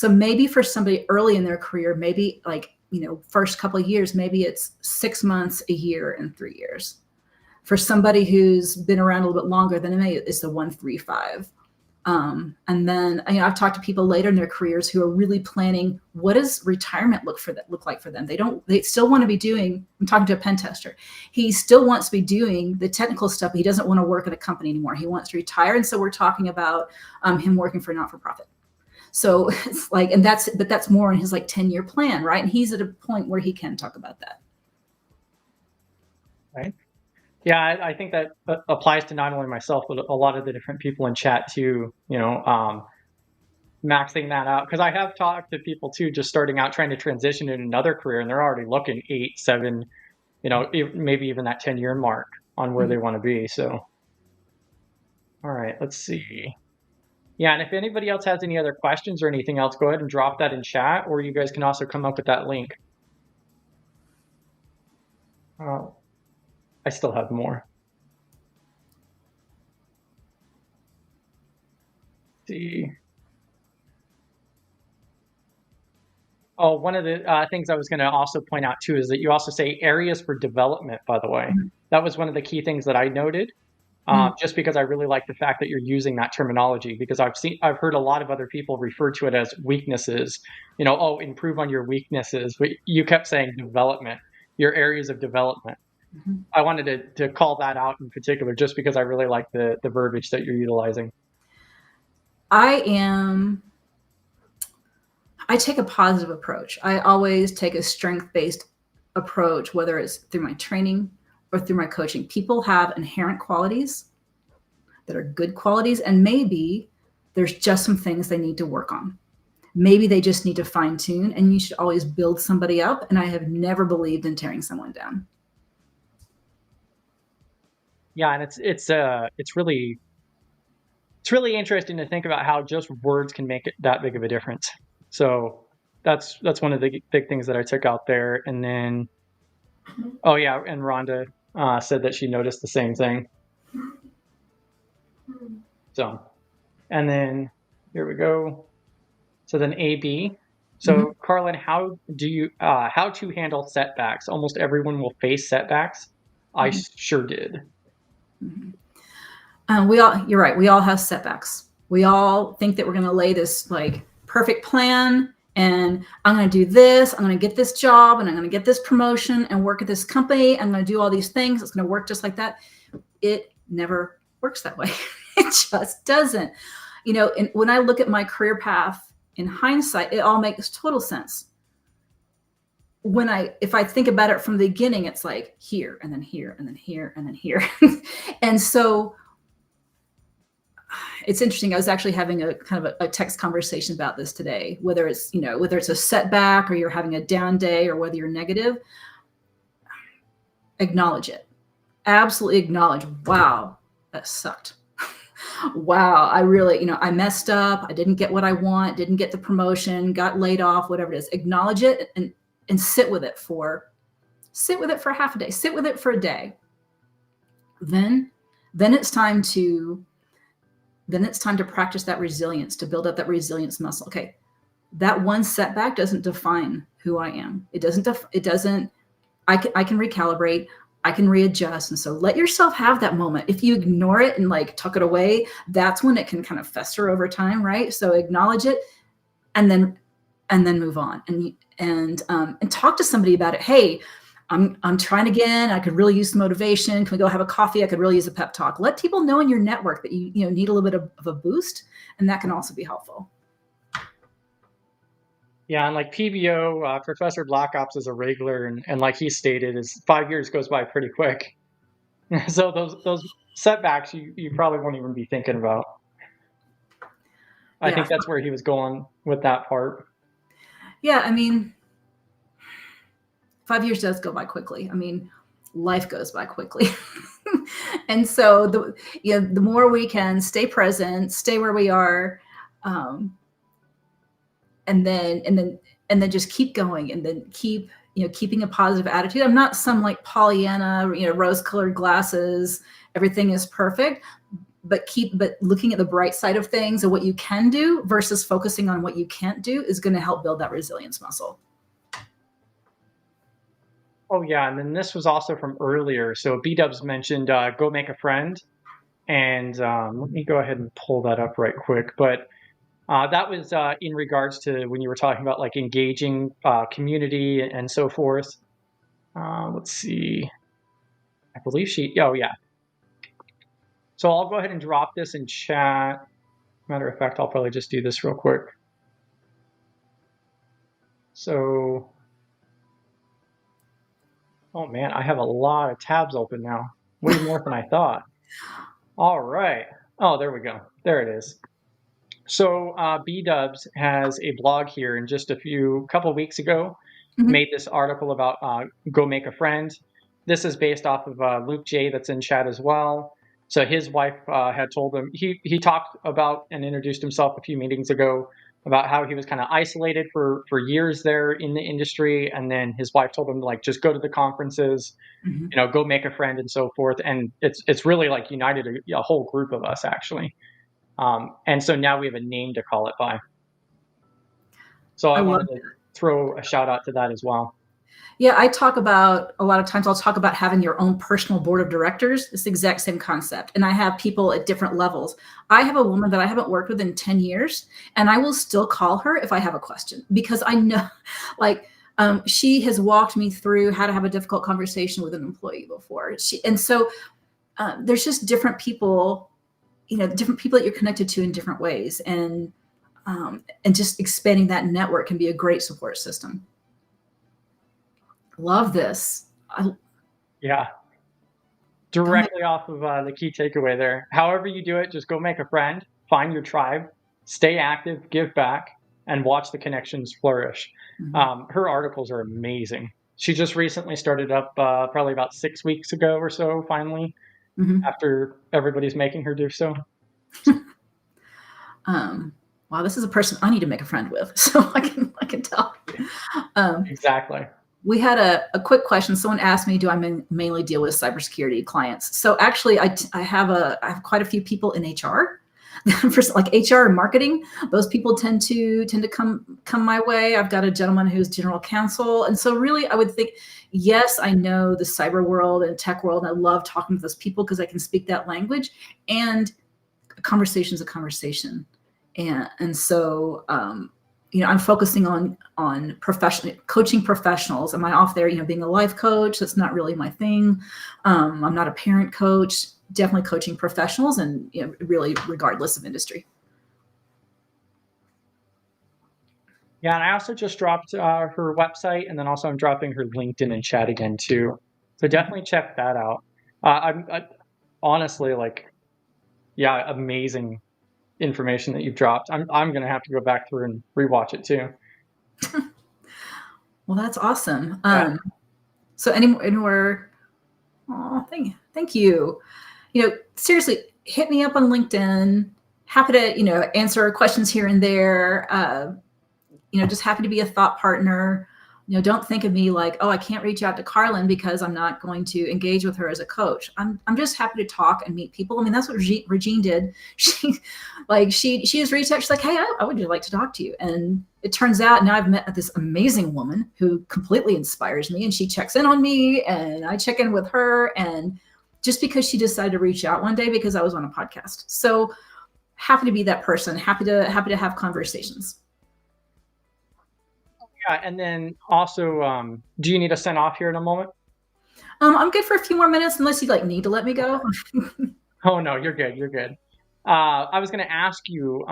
maybe for somebody early in their career, maybe like, first couple of years, maybe it's 6 months, a year, and 3 years. For somebody who's been around a little bit longer, then it's the 1, 3, 5. And then I've talked to people later in their careers who are really planning, what does retirement look like for them? They still want to be doing, I'm talking to a pen tester. He still wants to be doing the technical stuff, but he doesn't want to work at a company anymore. He wants to retire. And so we're talking about him working for a not-for-profit. So it's like, but that's more in his like 10-year plan, right? And he's at a point where he can talk about that. Right. Yeah, I think that applies to not only myself, but a lot of the different people in chat too, maxing that out. Because I have talked to people too, just starting out, trying to transition in another career, and they're already looking 8, 7, maybe even that 10-year mark on where they want to be. So, all right, let's see. Yeah, and if anybody else has any other questions or anything else, go ahead and drop that in chat, or you guys can also come up with that link. I still have more. Let's see. Oh, one of the things I was going to also point out too is that you also say areas for development, by the way. Mm-hmm. That was one of the key things that I noted, just because I really like the fact that you're using that terminology, because I've heard a lot of other people refer to it as weaknesses, improve on your weaknesses. But you kept saying development, your areas of development. Mm-hmm. I wanted to call that out in particular, just because I really like the verbiage that you're utilizing. I take a positive approach. I always take a strength-based approach, whether it's through my training or through my coaching. People have inherent qualities that are good qualities, and maybe there's just some things they need to work on. Maybe they just need to fine-tune, and you should always build somebody up. And I have never believed in tearing someone down. Yeah, and it's really interesting to think about how just words can make it that big of a difference. So that's one of the big things that I took out there. And then, oh yeah, and Rhonda said that she noticed the same thing. So, and then here we go. So then AB. So Carlin, how to handle setbacks? Almost everyone will face setbacks. I sure did. You're right. We all have setbacks. We all think that we're going to lay this like perfect plan, and I'm going to do this. I'm going to get this job, and I'm going to get this promotion and work at this company. I'm going to do all these things. It's going to work just like that. It never works that way. It just doesn't. And when I look at my career path in hindsight, it all makes total sense. If I think about it from the beginning, it's like here and then here and then here and then here. And so it's interesting. I was actually having a kind of a text conversation about this today, whether it's a setback or you're having a down day or whether you're negative, acknowledge it. Absolutely acknowledge, wow, that sucked. Wow, I really, I messed up. I didn't get what I want, didn't get the promotion, got laid off, whatever it is. Acknowledge it and sit with it for half a day, sit with it for a day. Then it's time to practice that resilience, to build up that resilience muscle. Okay, that one setback doesn't define who I am. It doesn't. I can recalibrate. I can readjust. And so let yourself have that moment. If you ignore it and like tuck it away, that's when it can kind of fester over time, right? So acknowledge it, and then move on and talk to somebody about it. Hey, I'm trying again. I could really use some motivation. Can we go have a coffee? I could really use a pep talk. Let people know in your network that you need a little bit of a boost, and that can also be helpful. Yeah, and like PBO, Professor Black Ops is a regular, and like he stated, is 5 years goes by pretty quick. So those setbacks you probably won't even be thinking about. I think that's where he was going with that part. Yeah, I mean, 5 years does go by quickly. I mean, life goes by quickly. And so the more we can stay present, stay where we are, and then just keep going, and then keeping a positive attitude. I'm not some like Pollyanna, rose-colored glasses, everything is perfect, but looking at the bright side of things and what you can do versus focusing on what you can't do is going to help build that resilience muscle. Oh yeah, and then this was also from earlier. So B-Dubs mentioned go make a friend, and let me go ahead and pull that up right quick. But that was in regards to when you were talking about like engaging community and so forth. Let's see. I believe oh yeah. So I'll go ahead and drop this in chat. Matter of fact, I'll probably just do this real quick. So, oh man, I have a lot of tabs open now. Way more than I thought. All right. Oh, there we go. There it is. So B-Dubs has a blog here, and just couple weeks ago, made this article about go make a friend. This is based off of Luke J that's in chat as well. So his wife had told him, he talked about and introduced himself a few meetings ago about how he was kind of isolated for years there in the industry. And then his wife told him, like, just go to the conferences, go make a friend and so forth. And it's really like united a whole group of us, actually. And so now we have a name to call it by. So I wanted to throw a shout out to that as well. Yeah, a lot of times I'll talk about having your own personal board of directors. It's the exact same concept. And I have people at different levels. I have a woman that I haven't worked with in 10 years, and I will still call her if I have a question, because I know, she has walked me through how to have a difficult conversation with an employee before. So there's just different people, different people that you're connected to in different ways. And just expanding that network can be a great support system. Love this. Yeah. Directly off of the key takeaway there. However you do it, just go make a friend, find your tribe, stay active, give back, and watch the connections flourish. Her articles are amazing. She just recently started up probably about 6 weeks ago or so, finally, after everybody's making her do so. Wow, this is a person I need to make a friend with, so I can tell. Exactly. We had a quick question. Someone asked me, do I mainly deal with cybersecurity clients? So actually, I have quite a few people in HR, for like HR and marketing. Those people tend to come my way. I've got a gentleman who's general counsel, and so really, I would think, yes, I know the cyber world and tech world, and I love talking to those people because I can speak that language. And a conversation is a conversation, and so. I'm focusing on coaching professionals. Am I off there, being a life coach? That's not really my thing. I'm not a parent coach, definitely coaching professionals, and really regardless of industry. Yeah, and I also just dropped her website, and then also I'm dropping her LinkedIn and chat again too. So definitely check that out. I honestly, amazing information that you've dropped. I'm gonna have to go back through and rewatch it too. Well, that's awesome. Yeah. So anywhere, thank you. Seriously, hit me up on LinkedIn. Happy to answer questions here and there. Just happy to be a thought partner. Don't think of me like, oh, I can't reach out to Carlin because I'm not going to engage with her as a coach. I'm just happy to talk and meet people. I mean, that's what Regine did. She has reached out. She's like, hey, I would like to talk to you. And it turns out now I've met this amazing woman who completely inspires me, and she checks in on me and I check in with her. And just because she decided to reach out one day because I was on a podcast. So happy to be that person. Happy to have conversations. Yeah, and then also, do you need to send off here in a moment? I'm good for a few more minutes, unless you need to let me go. Oh no, you're good. You're good. I was going to ask you,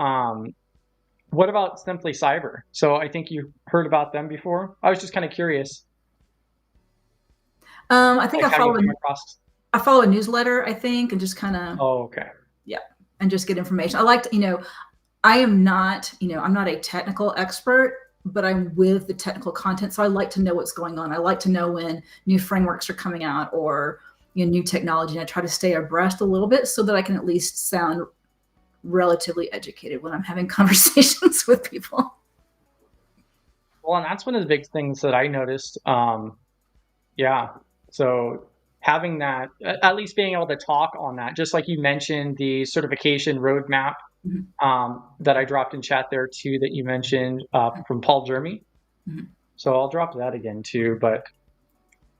what about Simply Cyber? So I think you've heard about them before. I was just kind of curious. I think I follow a newsletter, I think, and just kind of. Oh, okay. Yeah, and just get information. I like to, I am not, I'm not a technical expert, but I'm with the technical content. So I like to know what's going on. I like to know when new frameworks are coming out or new technology. And I try to stay abreast a little bit so that I can at least sound relatively educated when I'm having conversations with people. Well, and that's one of the big things that I noticed. Yeah. So having that, at least being able to talk on that, just like you mentioned, the certification roadmap Mhm. that I dropped in chat there too, that you mentioned from Paul Jeremy. Mhm. So I'll drop that again too. But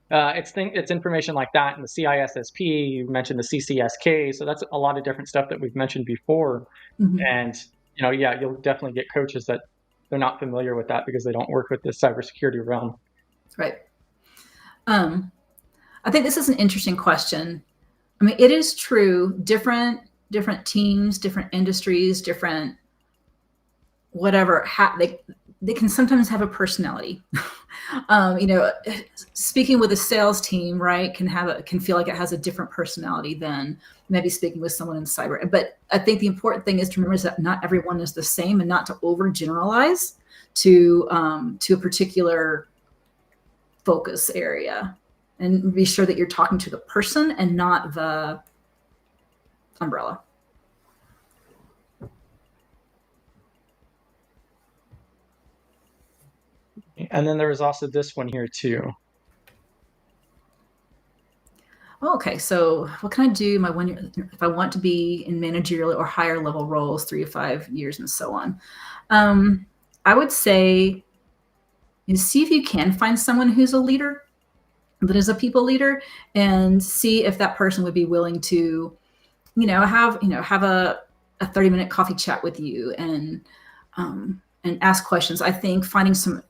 it's information like that in the CISSP. You mentioned the CCSK. So that's a lot of different stuff that we've mentioned before. Mhm. And yeah, you'll definitely get coaches that they're not familiar with that because they don't work with the cybersecurity realm. Right. I think this is an interesting question. I mean, it is true. Different teams, different industries, different whatever. They can sometimes have a personality. You know, speaking with a sales team, right, can feel like it has a different personality than maybe speaking with someone in cyber. But I think the important thing is to remember is that not everyone is the same, and not to overgeneralize to a particular focus area, and be sure that you're talking to the person and not the umbrella. And then there was also this one here too. Okay, so what can I do my 1 year if I want to be in managerial or higher level roles, 3 to 5 years and so on? I would say see if you can find someone who's a leader, that is a people leader, and see if that person would be willing to, have a 30-minute coffee chat with you and ask questions. I think finding some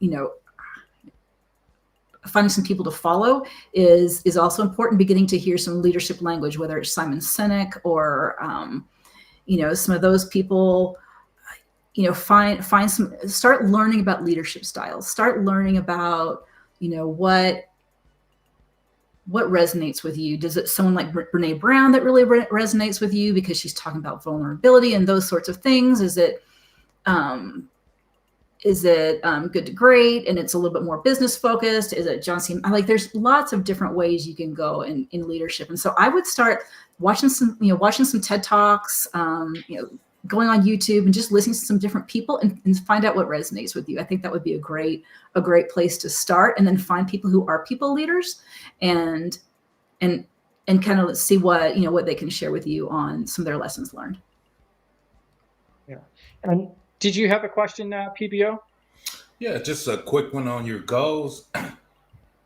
people to follow is also important. Beginning to hear some leadership language, whether it's Simon Sinek or some of those people. Start learning about leadership styles. Start learning about what resonates with you. Does it someone like Brene Brown that really resonates with you because she's talking about vulnerability and those sorts of things? Is it good to great and it's a little bit more business focused? Is it John C. Like there's lots of different ways you can go in leadership. And so I would start watching some TED Talks, going on YouTube and just listening to some different people and find out what resonates with you. I think that would be a great place to start, and then find people who are people leaders and kind of see what they can share with you on some of their lessons learned. Yeah. And did you have a question, PBO? Yeah, just a quick one on your goals.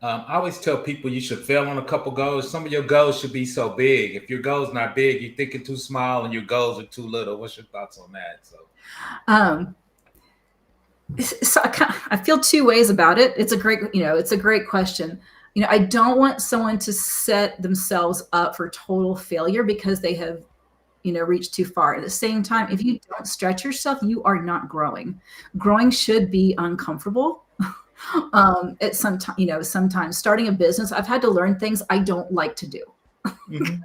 I always tell people you should fail on a couple goals. Some of your goals should be so big. If your goal's not big, you're thinking too small and your goals are too little. What's your thoughts on that? So I feel two ways about it. It's a great question. I don't want someone to set themselves up for total failure because they have, reached too far. At the same time, if you don't stretch yourself, you are not growing. Growing should be uncomfortable. At sometimes starting a business, I've had to learn things I don't like to do. Mm-hmm.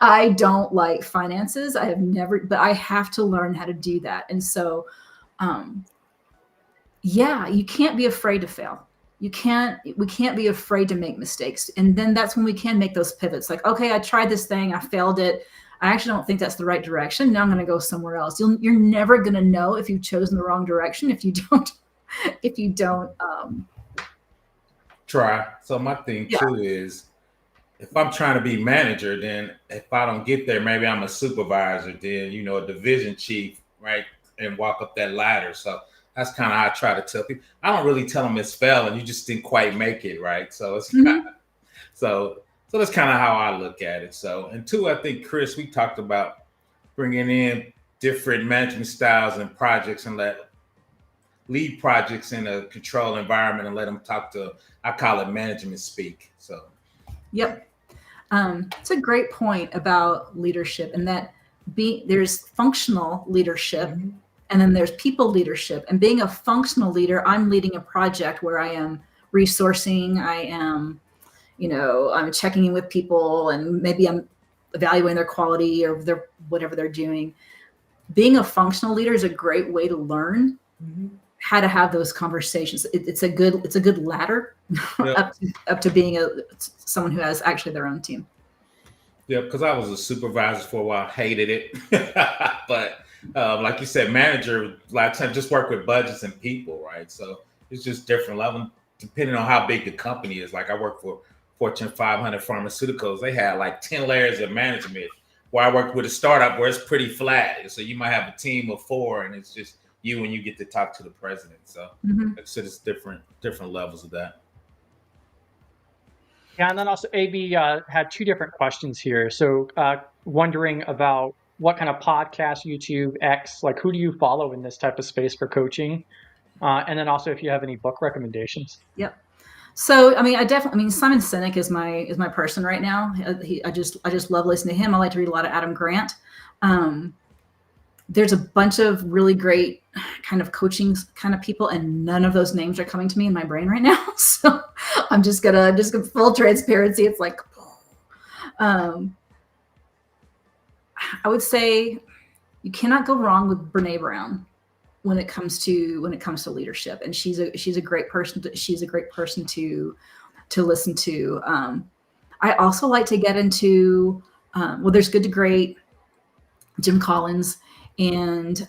I don't like finances. But I have to learn how to do that. And so, you can't be afraid to fail. We can't be afraid to make mistakes. And then that's when we can make those pivots. Like, okay, I tried this thing, I failed it. I actually don't think that's the right direction. Now I'm going to go somewhere else. You're never going to know if you've chosen the wrong direction if you don't try. So my thing too is, if I'm trying to be manager, then if I don't get there, maybe I'm a supervisor, then a division chief, right, and walk up that ladder. So that's kind of how I try to tell people. I don't really tell them it's fail and you just didn't quite make it, right? So it's so that's kind of how I look at it. So, and two, I think, Chris, we talked about bringing in different management styles and projects and lead projects in a controlled environment and let them talk to, I call it management speak. So, yep. It's a great point about leadership, and that there's functional leadership, mm-hmm. and then there's people leadership. And being a functional leader, I'm leading a project where I am resourcing, I am I'm checking in with people, and maybe I'm evaluating their quality or their whatever they're doing. Being a functional leader is a great way to learn mm-hmm. how to have those conversations. It's a good ladder yep. up to being someone who has actually their own team. Yeah, because I was a supervisor for a while, hated it, but like you said, manager, a lot of times just work with budgets and people, right? So It's just different level depending on how big the company is. Like I work for Fortune 500 pharmaceuticals. They had like 10 layers of management. Where I worked with a startup where it's pretty flat. So you might have a team of 4 and it's just you and you get to talk to the president. So like I said, it's different levels of that. Yeah, and then also AB had 2 different questions here. So wondering about what kind of podcast, YouTube, X, like who do you follow in this type of space for coaching? And then also if you have any book recommendations. Yep. So, I mean, Simon Sinek is my person right now. I just love listening to him. I like to read a lot of Adam Grant. There's a bunch of really great kind of coaching kind of people, and none of those names are coming to me in my brain right now. So I'm just gonna full transparency. It's like, I would say you cannot go wrong with Brene Brown when it comes to leadership, and she's a great person. She's a great person to listen to. I also like to get into there's Good to Great, Jim Collins, and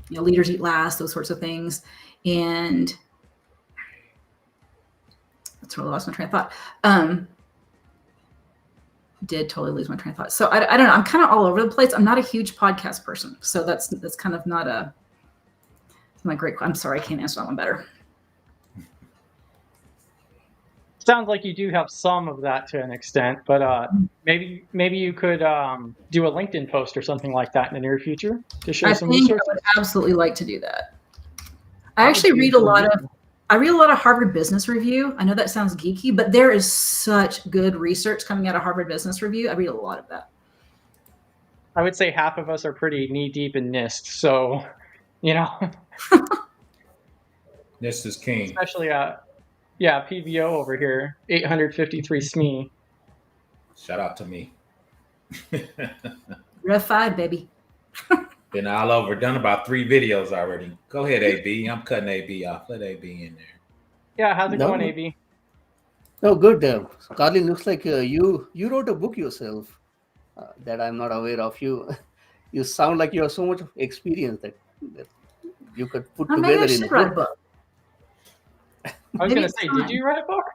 Leaders Eat Last, those sorts of things. And that's really lost my train of thought. Did totally lose my train of thought. So I don't know. I'm kind of all over the place. I'm not a huge podcast person, so that's kind of not my great. I'm sorry, I can't answer that one better. Sounds like you do have some of that to an extent, but maybe you could do a LinkedIn post or something like that in the near future to share some resources. I would absolutely like to do that. I actually read a lot of Harvard Business Review. I know that sounds geeky, but there is such good research coming out of Harvard Business Review. I read a lot of that. I would say half of us are pretty knee deep in NIST, so NIST is king. Especially PVO over here, 853 SME. Shout out to me. Rev 5, baby. Been all over, done about 3 videos already. Go ahead, AB. I'm cutting AB off. Let AB in there. Yeah, how's it going, AB? No, good. Carlin, looks like you wrote a book yourself that I'm not aware of. You sound like you have so much experience that you could put together in a book. I was going to say, did you write a book?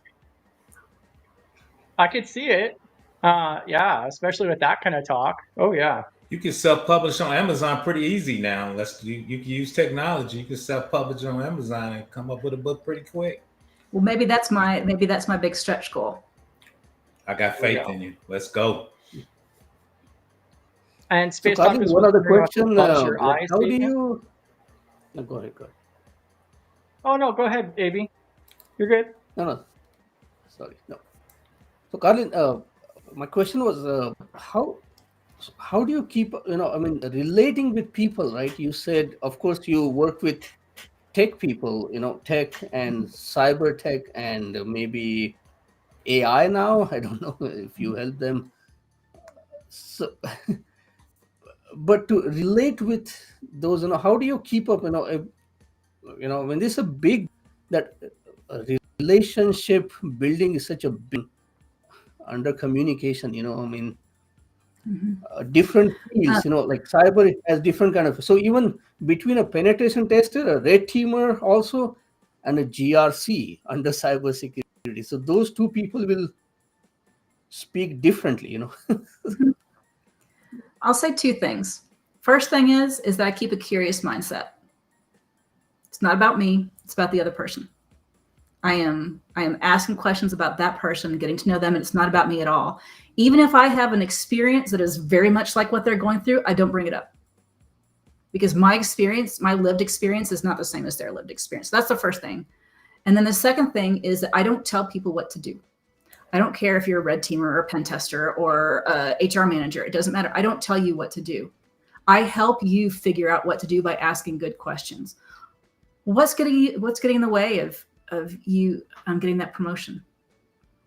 I could see it. Yeah, especially with that kind of talk. Oh, yeah. You can self-publish on Amazon pretty easy now. You can use technology. You can self-publish on Amazon and come up with a book pretty quick. Well, maybe that's my big stretch goal. I got faith in you. Let's go. And Space Talk is one other question. How do you? No, go ahead. Oh no, go ahead, AB. You're good. No. Sorry, no. So, Carlin, my question was how do you keep relating with people, right? You said, of course, you work with tech people, tech and cyber tech and maybe AI now. I don't know if you help them. So, but to relate with those, how do you keep up? When there's a big relationship building is such a big under communication. Different fields. Like cyber has different kind of. So even between a penetration tester, a red teamer, also, and a GRC under cybersecurity. So those two people will speak differently. I'll say 2 things. First thing is that I keep a curious mindset. It's not about me. It's about the other person. I am asking questions about that person, getting to know them, and it's not about me at all. Even if I have an experience that is very much like what they're going through, I don't bring it up. Because my lived experience is not the same as their lived experience. That's the first thing. And then the second thing is that I don't tell people what to do. I don't care if you're a red teamer or a pen tester or a HR manager. It doesn't matter. I don't tell you what to do. I help you figure out what to do by asking good questions. What's getting in the way of you getting that promotion?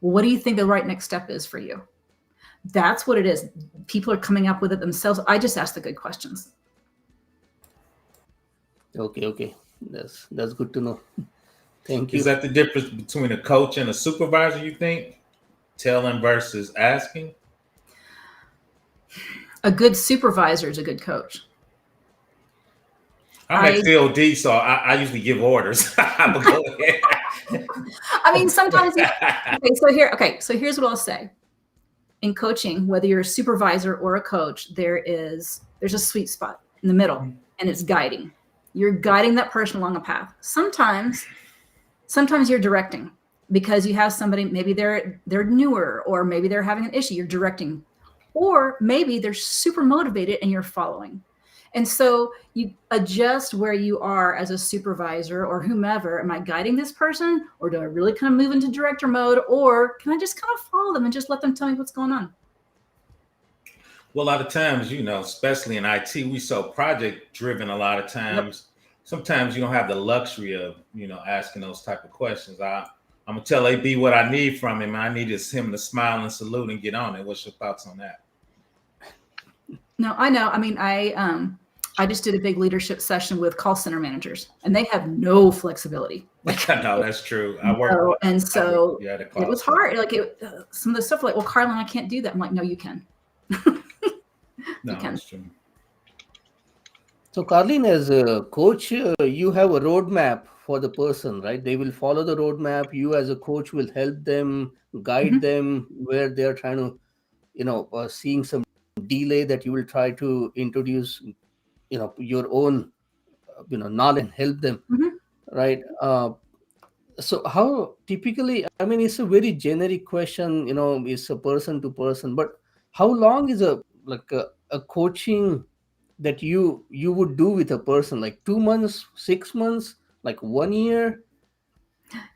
What do you think the right next step is for you? That's what it is. People are coming up with it themselves. I just ask the good questions. Okay. That's good to know. Thank you. Is that the difference between a coach and a supervisor, you think? Telling versus asking? A good supervisor is a good coach. I'm at COD, so I usually give orders. But go ahead. I mean, sometimes, so here's what I'll say. In coaching, whether you're a supervisor or a coach, there's a sweet spot in the middle, and it's guiding. You're guiding that person along a path. Sometimes you're directing because you have somebody, maybe they're newer, or maybe they're having an issue, you're directing, or maybe they're super motivated and you're following. And so you adjust where you are as a supervisor or whomever. Am I guiding this person, or do I really kind of move into director mode, or can I just kind of follow them and just let them tell me what's going on? Well, a lot of times, especially in IT, we so project driven. A lot of times, sometimes you don't have the luxury of, asking those type of questions. I'm gonna tell AB what I need from him. I need is him to smile and salute and get on it. What's your thoughts on that? No, I know. I mean, I just did a big leadership session with call center managers, and they have no flexibility. No, that's true. I work. It was hard. Like some of the stuff, like, well, Carlin, I can't do that. I'm like, no, you can. No, that's true. So, Carlin, as a coach, you have a roadmap for the person, right? They will follow the roadmap. You, as a coach, will help them, guide them where they are trying to, seeing some delay, that you will try to introduce, your own, knowledge and help them, right? So how typically, I mean, it's a very generic question, it's a person to person, but how long is a coaching that you would do with a person? Like 2 months, 6 months, like 1 year?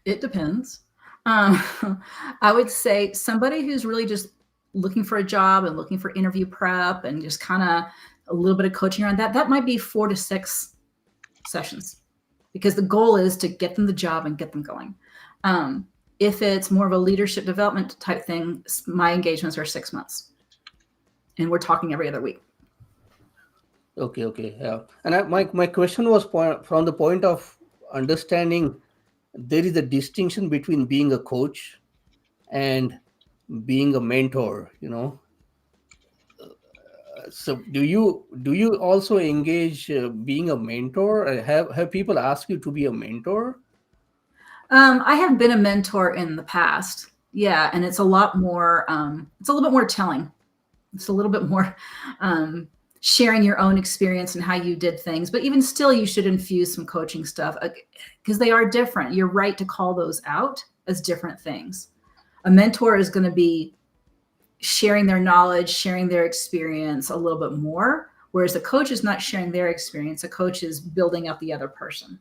It depends. I would say somebody who's really just looking for a job and looking for interview prep and just kind of a little bit of coaching around that might be 4 to 6 sessions, because the goal is to get them the job and get them going. If it's more of a leadership development type thing, my engagements are 6 months, and we're talking every other week. Okay, yeah. And my question was from the point of understanding there is a distinction between being a coach and being a mentor, So do you also engage being a mentor? Have people asked you to be a mentor? I have been a mentor in the past. Yeah. And it's a lot more, it's a little bit more telling. It's a little bit more sharing your own experience and how you did things. But even still, you should infuse some coaching stuff, because they are different. You're right to call those out as different things. A mentor is going to be sharing their knowledge, sharing their experience a little bit more, whereas a coach is not sharing their experience. A coach is building up the other person.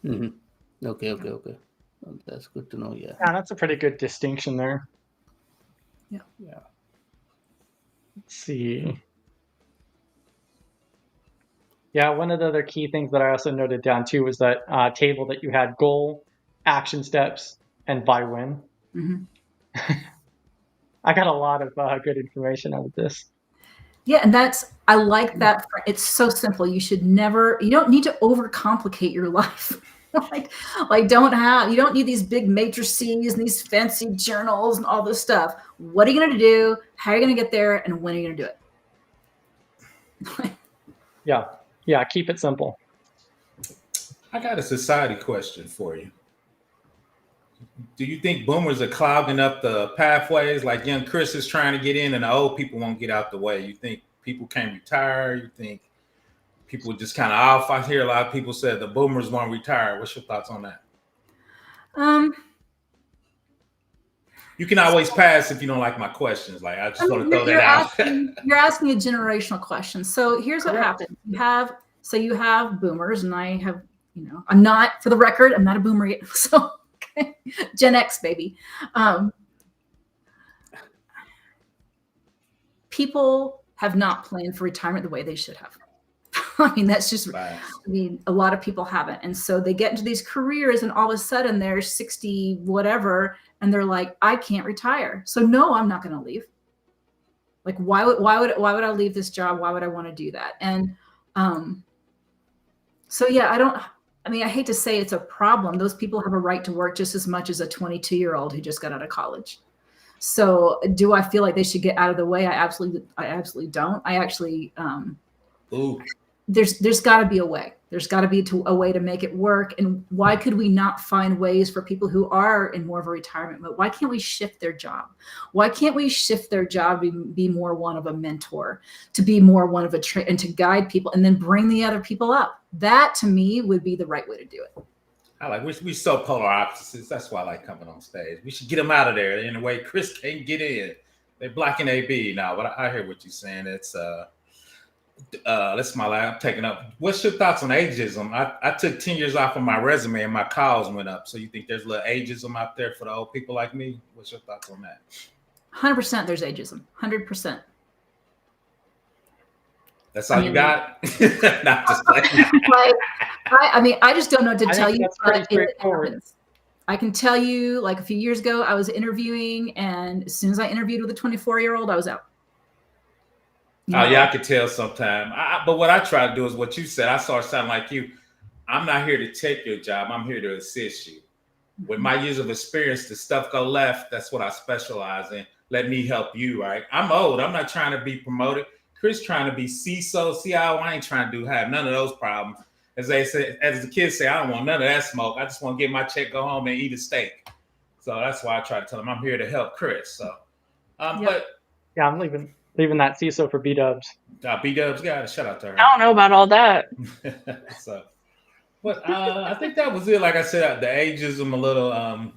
Okay. Well, that's good to know. Yeah, that's a pretty good distinction there. Yeah. Let's see. Yeah, one of the other key things that I also noted down too was that table that you had: goal, action steps, and by when. I got a lot of good information out of this. Yeah, and I like that. It's so simple. You don't need to overcomplicate your life. you don't need these big matrices and these fancy journals and all this stuff. What are you going to do? How are you going to get there? And when are you going to do it? Yeah, keep it simple. I got a society question for you. Do you think boomers are clogging up the pathways? Like young Chris is trying to get in and the old people won't get out the way. You think people can't retire? You think people just kind of off? I hear a lot of people say the boomers won't retire. What's your thoughts on that? You can always pass if you don't like my questions. Like, I just want to throw that out. You're asking a generational question. So here's what happens. You have boomers, and I have, I'm not, for the record, I'm not a boomer yet. So Gen X, baby. People have not planned for retirement the way they should have. I mean, that's just, right. A lot of people haven't. And so they get into these careers and all of a sudden they're 60, whatever. And they're like, I can't retire. So no, I'm not going to leave. Like, why would I leave this job? Why would I want to do that? And so, yeah, I hate to say it's a problem. Those people have a right to work just as much as a 22-year-old who just got out of college. So do I feel like they should get out of the way? I absolutely don't. I actually, Ooh. there's got to be a way. There's got to be a way to make it work. And why could we not find ways for people who are in more of a retirement mode? Why can't we shift their job? Why can't we shift their job to be more one of a mentor, to be more one of a and to guide people, and then bring the other people up? That to me would be the right way to do it. I like we so polar opposites. That's why I like coming on stage. We should get them out of there in a way Chris can't get in. They're blocking AB now, but I hear what you're saying. It's that's my lab. I'm taking up. What's your thoughts on ageism? I took 10 years off of my resume and my calls went up. So you think there's a little ageism out there for the old people like me? What's your thoughts on that? 100% there's ageism. 100%. That's all you got? Not just like I mean, I just don't know what to tell you. That's pretty straightforward. I can tell you, like a few years ago, I was interviewing, and as soon as I interviewed with a 24-year-old, I was out. Oh, yeah, I could tell sometime. But what I try to do is what you said. I saw it sound like you. I'm not here to take your job. I'm here to assist you. With my years of experience, the stuff go left. That's what I specialize in. Let me help you, right? I'm old. I'm not trying to be promoted. Chris trying to be CISO, CIO. I ain't trying to have none of those problems. As they say, as the kids say, I don't want none of that smoke. I just want to get my check, go home, and eat a steak. So that's why I try to tell them I'm here to help Chris. So, but yeah, I'm leaving that CISO for B-Dubs. B-Dubs got it. Shout out to her. I don't know about all that. So, but I think that was it. Like I said, the ageism, a little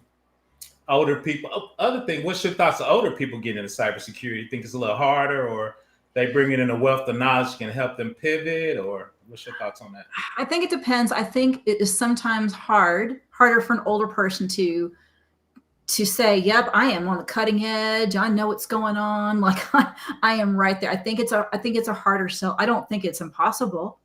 older people. Other thing, what's your thoughts of older people getting into cybersecurity? You think it's a little harder, or they bring in a wealth of knowledge can help them pivot, or what's your thoughts on that? I think it depends. I think it is sometimes harder for an older person to say, yep, I am on the cutting edge. I know what's going on. Like I am right there. I think it's a harder sell. I don't think it's impossible,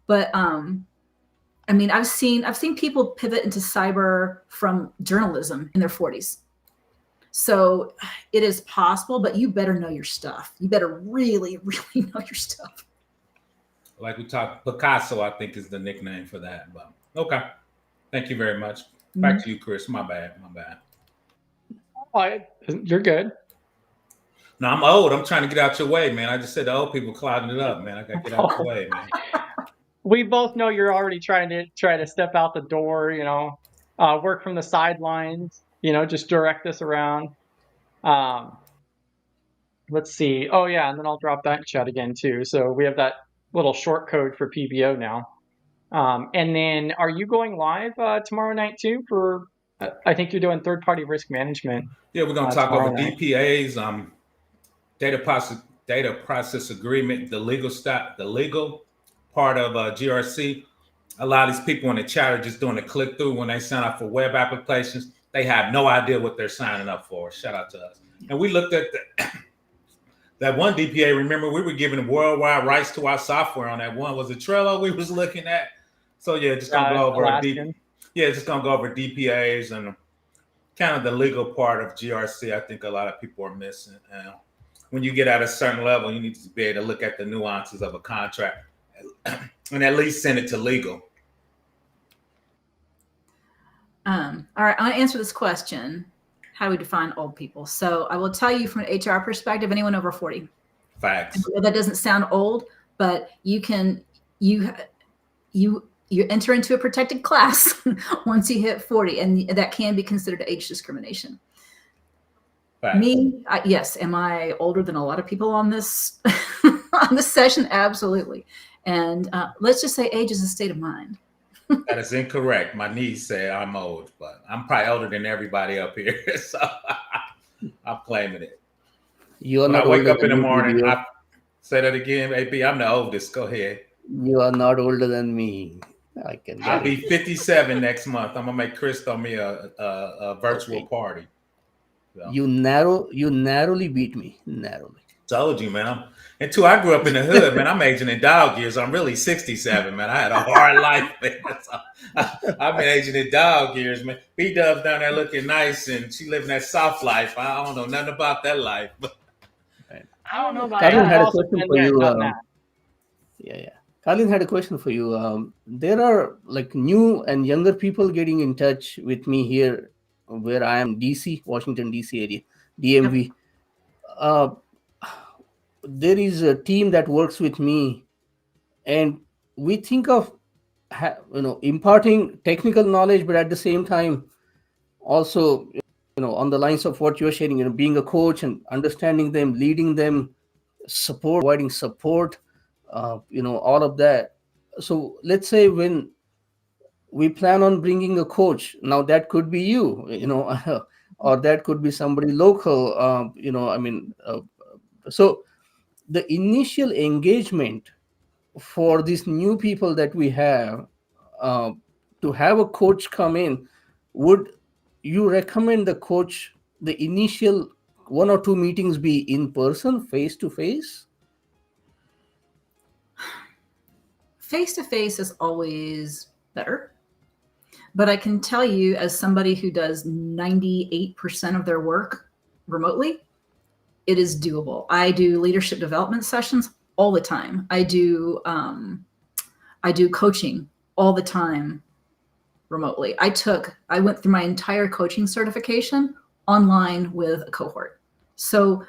but I mean, I've seen people pivot into cyber from journalism in their 40s. So it is possible, but you better know your stuff. You better really, really know your stuff. Like we talked, Picasso, I think is the nickname for that. But okay. Thank you very much. Back to you, Chris. My bad. Oh, you're good. No, I'm old. I'm trying to get out your way, man. I just said the old people clouding it up, man. I got to get out your way, man. We both know you're already trying to step out the door, work from the sidelines, just direct this around. Let's see. Oh, yeah, and then I'll drop that in chat again, too. So we have that little short code for PBO now. And then are you going live tomorrow night, too, for I think you're doing third-party risk management. Yeah, we're going to talk about DPAs, data process agreement, the legal part of GRC. A lot of these people in the chat are just doing a click through when they sign up for web applications. They have no idea what they're signing up for. Shout out to us. And we looked at that one DPA. Remember, we were giving worldwide rights to our software on that one. Was it Trello we was looking at? So yeah, just gonna go over just gonna go over DPAs and kind of the legal part of GRC. I think a lot of people are missing. When you get at a certain level, you need to be able to look at the nuances of a contract and at least send it to legal. All right, I'm going to answer this question. How do we define old people? So I will tell you from an HR perspective, anyone over 40. Facts. That doesn't sound old, but you enter into a protected class once you hit 40, and that can be considered age discrimination. Facts. Me, yes. Am I older than a lot of people on this on this session? Absolutely. And let's just say age is a state of mind. That is incorrect. My niece said I'm old, but I'm probably older than everybody up here. So I'm claiming it. When I wake up in the morning, I say that again, AB. I'm the oldest. Go ahead. You are not older than me. I'll be 57 next month. I'm gonna make Chris throw me a virtual party. So. You narrowly beat me. Narrowly. Told you, man. And two, I grew up in the hood, man. I'm aging in dog years. I'm really 67, man. I had a hard life, man. So I've been aging in dog years, man. B-Dub's down there looking nice, and she living that soft life. I don't know nothing about that life. But I don't know about Carlin that. had a question for you. Yeah. Carlin had a question for you. There are like new and younger people getting in touch with me here where I am, DC, Washington, DC area, DMV. There is a team that works with me, and we think of imparting technical knowledge, but at the same time also on the lines of what you're sharing, being a coach and understanding them, leading them, support, providing support, all of that. So let's say when we plan on bringing a coach, now that could be you, or that could be somebody local, so the initial engagement for these new people that we have, uh, to have a coach come in, would you recommend the coach, the initial 1 or 2 meetings be in person, face to face? Face to face is always better. But I can tell you, as somebody who does 98% of their work remotely, it is doable. I do leadership development sessions all the time. I do coaching all the time remotely. I went through my entire coaching certification online with a cohort. So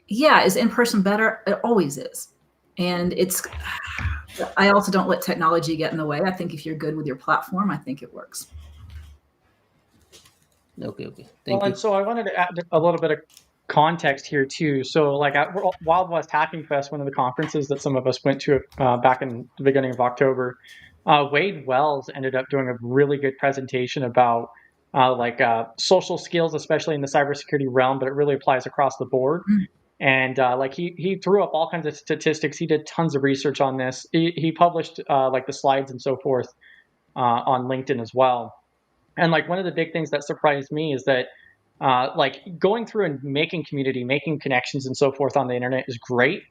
yeah, is in person better? It always is. And I also don't let technology get in the way. I think if you're good with your platform, I think it works. Okay. Thank you. And so I wanted to add a little bit of context here too. So like at Wild West Hacking Fest, one of the conferences that some of us went to back in the beginning of October, Wade Wells ended up doing a really good presentation about social skills, especially in the cybersecurity realm, but it really applies across the board. And he threw up all kinds of statistics. He did tons of research on this. He published the slides and so forth on LinkedIn as well. And like one of the big things that surprised me is that going through and making community, making connections and so forth on the internet is great,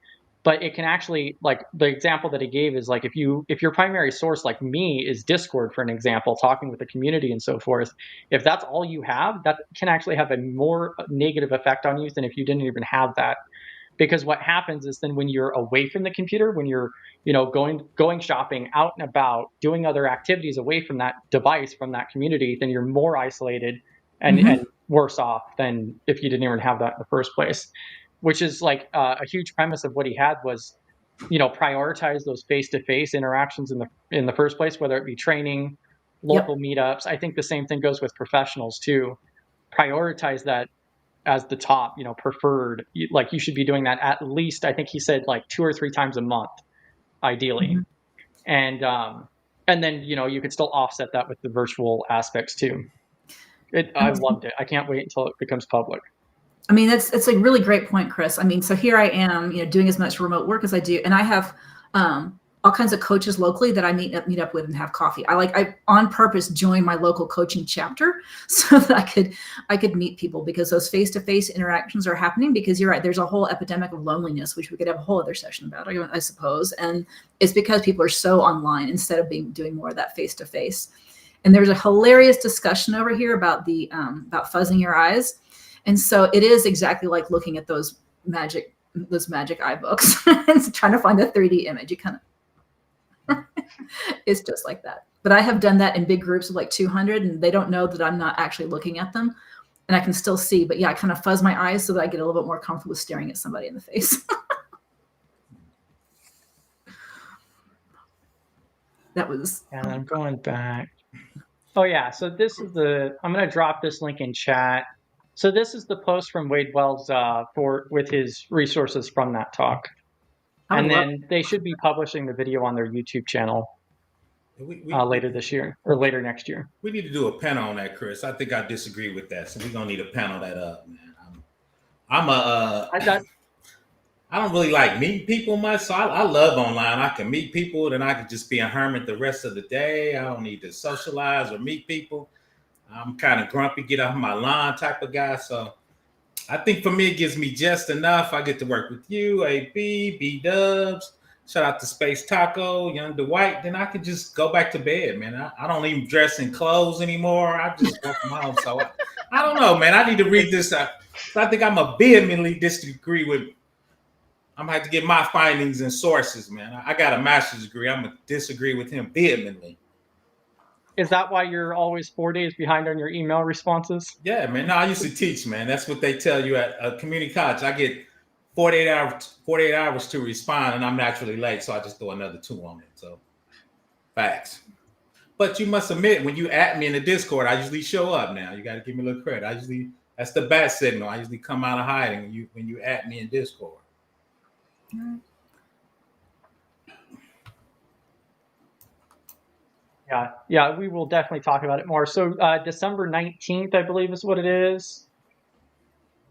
but it can actually, like the example that he gave is like if your primary source like me is Discord, for an example, talking with the community and so forth, if that's all you have, that can actually have a more negative effect on you than if you didn't even have that. Because what happens is then when you're away from the computer, when you're going shopping, out and about, doing other activities away from that device, from that community, then you're more isolated and worse off than if you didn't even have that in the first place. Which is like a huge premise of what he had was, prioritize those face-to-face interactions in the first place, whether it be training, local meetups. I think the same thing goes with professionals too. Prioritize that as the top, preferred. Like you should be doing that at least, I think he said like 2 or 3 times a month, ideally. And then, you could still offset that with the virtual aspects too. I loved it. I can't wait until it becomes public. I mean, it's a really great point, Chris. I mean, so here I am, doing as much remote work as I do, and I have all kinds of coaches locally that I meet up with and have coffee. I on purpose joined my local coaching chapter so that I could meet people, because those face-to-face interactions are happening. Because you're right, there's a whole epidemic of loneliness, which we could have a whole other session about, I suppose. And it's because people are so online instead of doing more of that face-to-face. And there's a hilarious discussion over here about about fuzzing your eyes. And so it is exactly like looking at those magic eye books and trying to find the 3D image. You kind of it's just like that. But I have done that in big groups of like 200, and they don't know that I'm not actually looking at them, and I can still see. But yeah, I kind of fuzz my eyes so that I get a little bit more comfortable with staring at somebody in the face. That was. And I'm going back. Oh yeah, so this is I'm going to drop this link in chat. So this is the post from Wade Wells with his resources from that talk. And then they should be publishing the video on their YouTube channel later this year or later next year. We need to do a panel on that, Chris. I think I disagree with that. So we're going to need to panel that up, man. I don't really like meeting people much. So I love online. I can meet people, then I can just be a hermit the rest of the day. I don't need to socialize or meet people. I'm kind of grumpy, get off my lawn type of guy. So I think for me, it gives me just enough. I get to work with you, AB, B-Dubs. Shout out to Space Taco, Young Dwight. Then I can just go back to bed, man. I don't even dress in clothes anymore. I just work from home. So I don't know, man. I need to read this. I think I'm a vehemently disagree with. I'm gonna have to get my findings and sources, man. I got a master's degree. I'm gonna disagree with him vehemently. Is that why you're always 4 days behind on your email responses? Yeah, man. No, I used to teach, man. That's what they tell you at a community college. I get 48 hours to respond, and I'm naturally late, so I just throw another 2 on it. So facts. But you must admit, when you at me in the Discord, I usually show up now. You got to give me a little credit. That's the bat signal. I usually come out of hiding when you at me in Discord. Yeah, we will definitely talk about it more. So December 19th, I believe is what it is.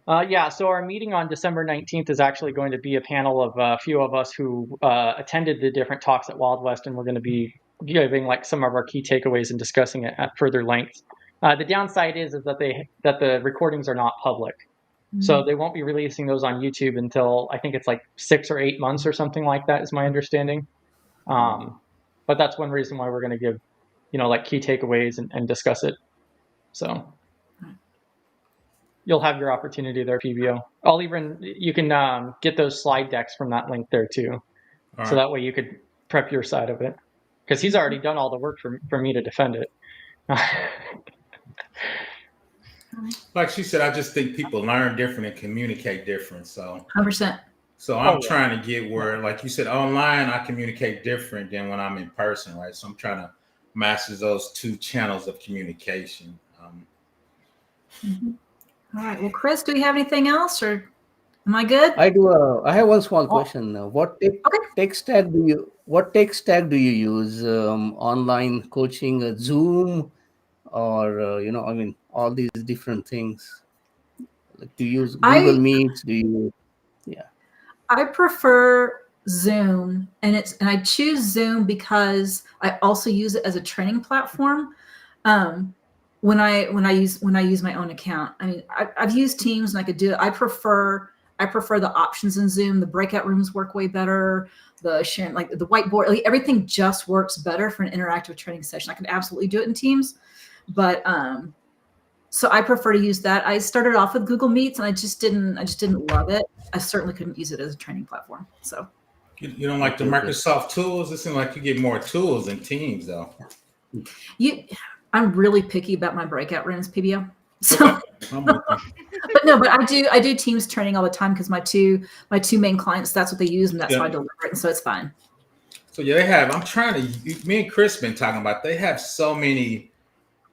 So our meeting on December 19th is actually going to be a panel of a few of us who attended the different talks at Wild West, and we're going to be giving like some of our key takeaways and discussing it at further length. The downside is that the recordings are not public, so they won't be releasing those on YouTube until I think it's like 6 or 8 months or something like that is my understanding. But that's one reason why we're going to give, like key takeaways and discuss it. So you'll have your opportunity there, PBO. You can get those slide decks from that link there too. All so that way you could prep your side of it, because he's already done all the work for me to defend it. Like she said, I just think people learn different and communicate different. So 100%. So I'm trying to get where, like you said, online I communicate different than when I'm in person, right? So I'm trying to master those 2 channels of communication. All right. Well, Chris, do we have anything else, or am I good? I do. I have one small question. What tech stack do you use? Online coaching, Zoom, or all these different things. Like, do you use Google Meet? Do you? Yeah. I prefer Zoom, and I choose Zoom because I also use it as a training platform. When I use my own account, I mean, I've used Teams and I could do it. I prefer the options in Zoom. The breakout rooms work way better. The sharing, like the whiteboard, like everything just works better for an interactive training session. I can absolutely do it in Teams, but so I prefer to use that. I started off with Google Meets and I just didn't love it. I certainly couldn't use it as a training platform. So you don't like the Microsoft tools? It seems like you get more tools in Teams though. I'm really picky about my breakout rooms, PBO. So, but I do Teams training all the time because my two main clients, that's what they use, and that's how I deliver it, and so it's fine. So they have. I'm trying to. Me and Chris been talking about. They have so many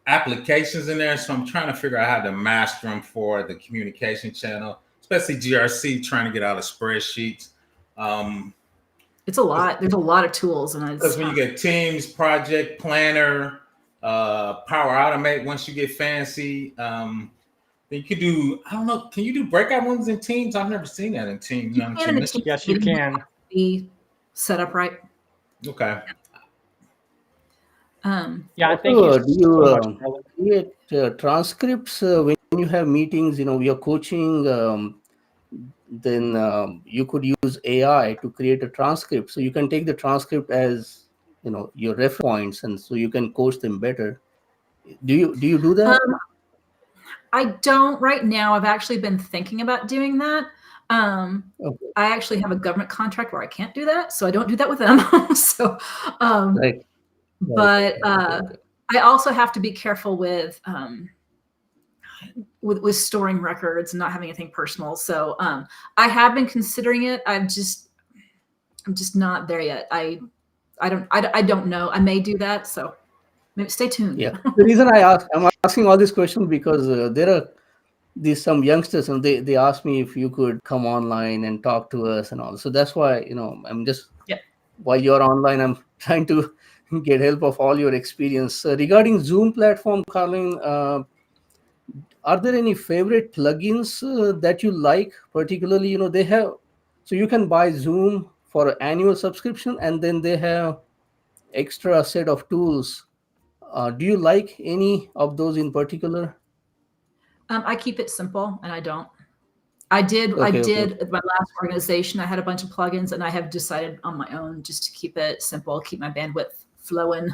applications in there, so I'm trying to figure out how to master them for the communication channel, especially GRC. Trying to get out of spreadsheets. It's a lot. There's a lot of tools, and because when you get Teams, Project Planner. Power Automate. Once you get fancy, then you could do. I don't know. Can you do breakout rooms in Teams? I've never seen that in Teams. Yes, you can. Be set up right. Okay. I think do you create transcripts when you have meetings? You're coaching. Then you could use AI to create a transcript, so you can take the transcript as your reference points, and so you can coach them better. Do you do that? I don't right now. I've actually been thinking about doing that. I actually have a government contract where I can't do that, so I don't do that with them. So, but I also have to be careful with storing records and not having anything personal. So I have been considering it. I'm just not there yet. I don't know. I may do that. So maybe stay tuned. Yeah. The reason I'm asking all these questions because there are some youngsters and they asked me if you could come online and talk to us and all. So that's why, I'm just, while you're online, I'm trying to get help of all your experience. Regarding Zoom platform, Carlin, are there any favorite plugins that you like? Particularly, they have, so you can buy Zoom for an annual subscription, and then they have extra set of tools. Do you like any of those in particular? I keep it simple, and I don't. I did at my last organization. I had a bunch of plugins, and I have decided on my own just to keep it simple, keep my bandwidth flowing,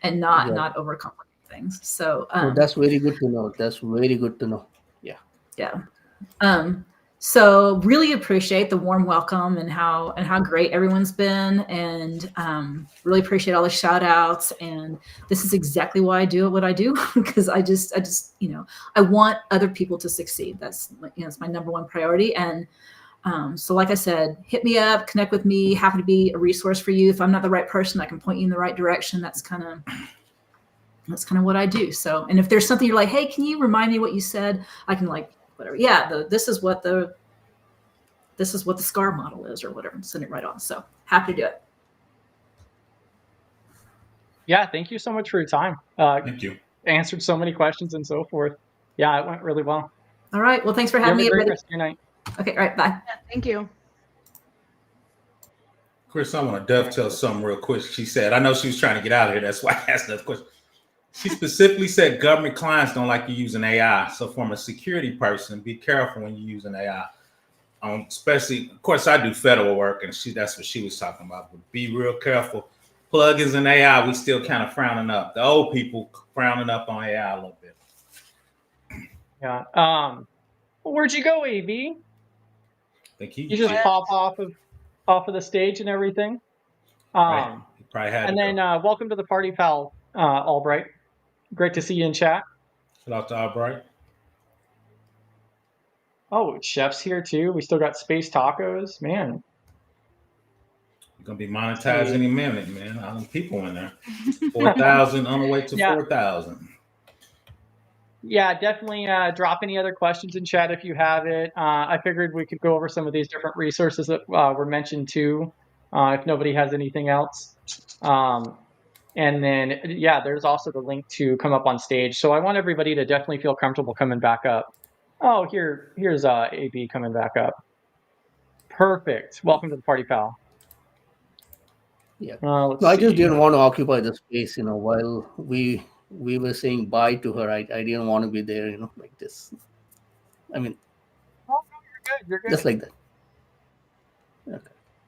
and not overcomplicate things. So that's very good to know. That's very good to know. Yeah. So really appreciate the warm welcome and how great everyone's been, and really appreciate all the shout outs. And this is exactly why I do what I do, because I just I want other people to succeed. That's it's my number one priority. And So like I said, hit me up, connect with me. Happy to be a resource for you. If I'm not the right person, I can point you in the right direction. That's kind of what I do. So, and if there's something you're like, hey, can you remind me what you said? I can like, whatever. Yeah, this is what the SCAR model is or whatever. Send it right on. So happy to do it. Yeah, thank you so much for your time. Thank you. Answered so many questions and so forth. Yeah, it went really well. All right. Well, thanks for You having have me. a great Everybody. rest of your night. Okay. All right. Bye. Yeah, thank you. Chris, I want to dovetail something real quick. She said, I know she was trying to get out of here. That's why I asked that question. She specifically said government clients don't like you using AI. So from a security person, be careful when you're using AI. Especially, of course, I do federal work, and that's what she was talking about. But be real careful. Plugins and AI, we still kind of frowning up. The old people frowning up on AI a little bit. Yeah. Well, where'd you go, AV? I think he You just pop off of the stage and everything. right. He probably had and to then go. welcome to the party, pal, Albright. Great to see you in chat. Shout out to Albright. Oh, Chef's here too. We still got Space Tacos, man. You're gonna be monetized any minute, man. All them people in there. 4,000 on the way to 4,000. Yeah, definitely drop any other questions in chat if you have it. I figured we could go over some of these different resources that were mentioned too, if nobody has anything else. And then, yeah, there's also the link to come up on stage. So I want everybody to definitely feel comfortable coming back up. Oh, here's AB coming back up. Perfect. Welcome to the party, pal. Yeah. No, I just didn't want to occupy the space, while we were saying bye to her. I didn't want to be there, like this. I mean, oh, no, you're good. Just like that. Okay.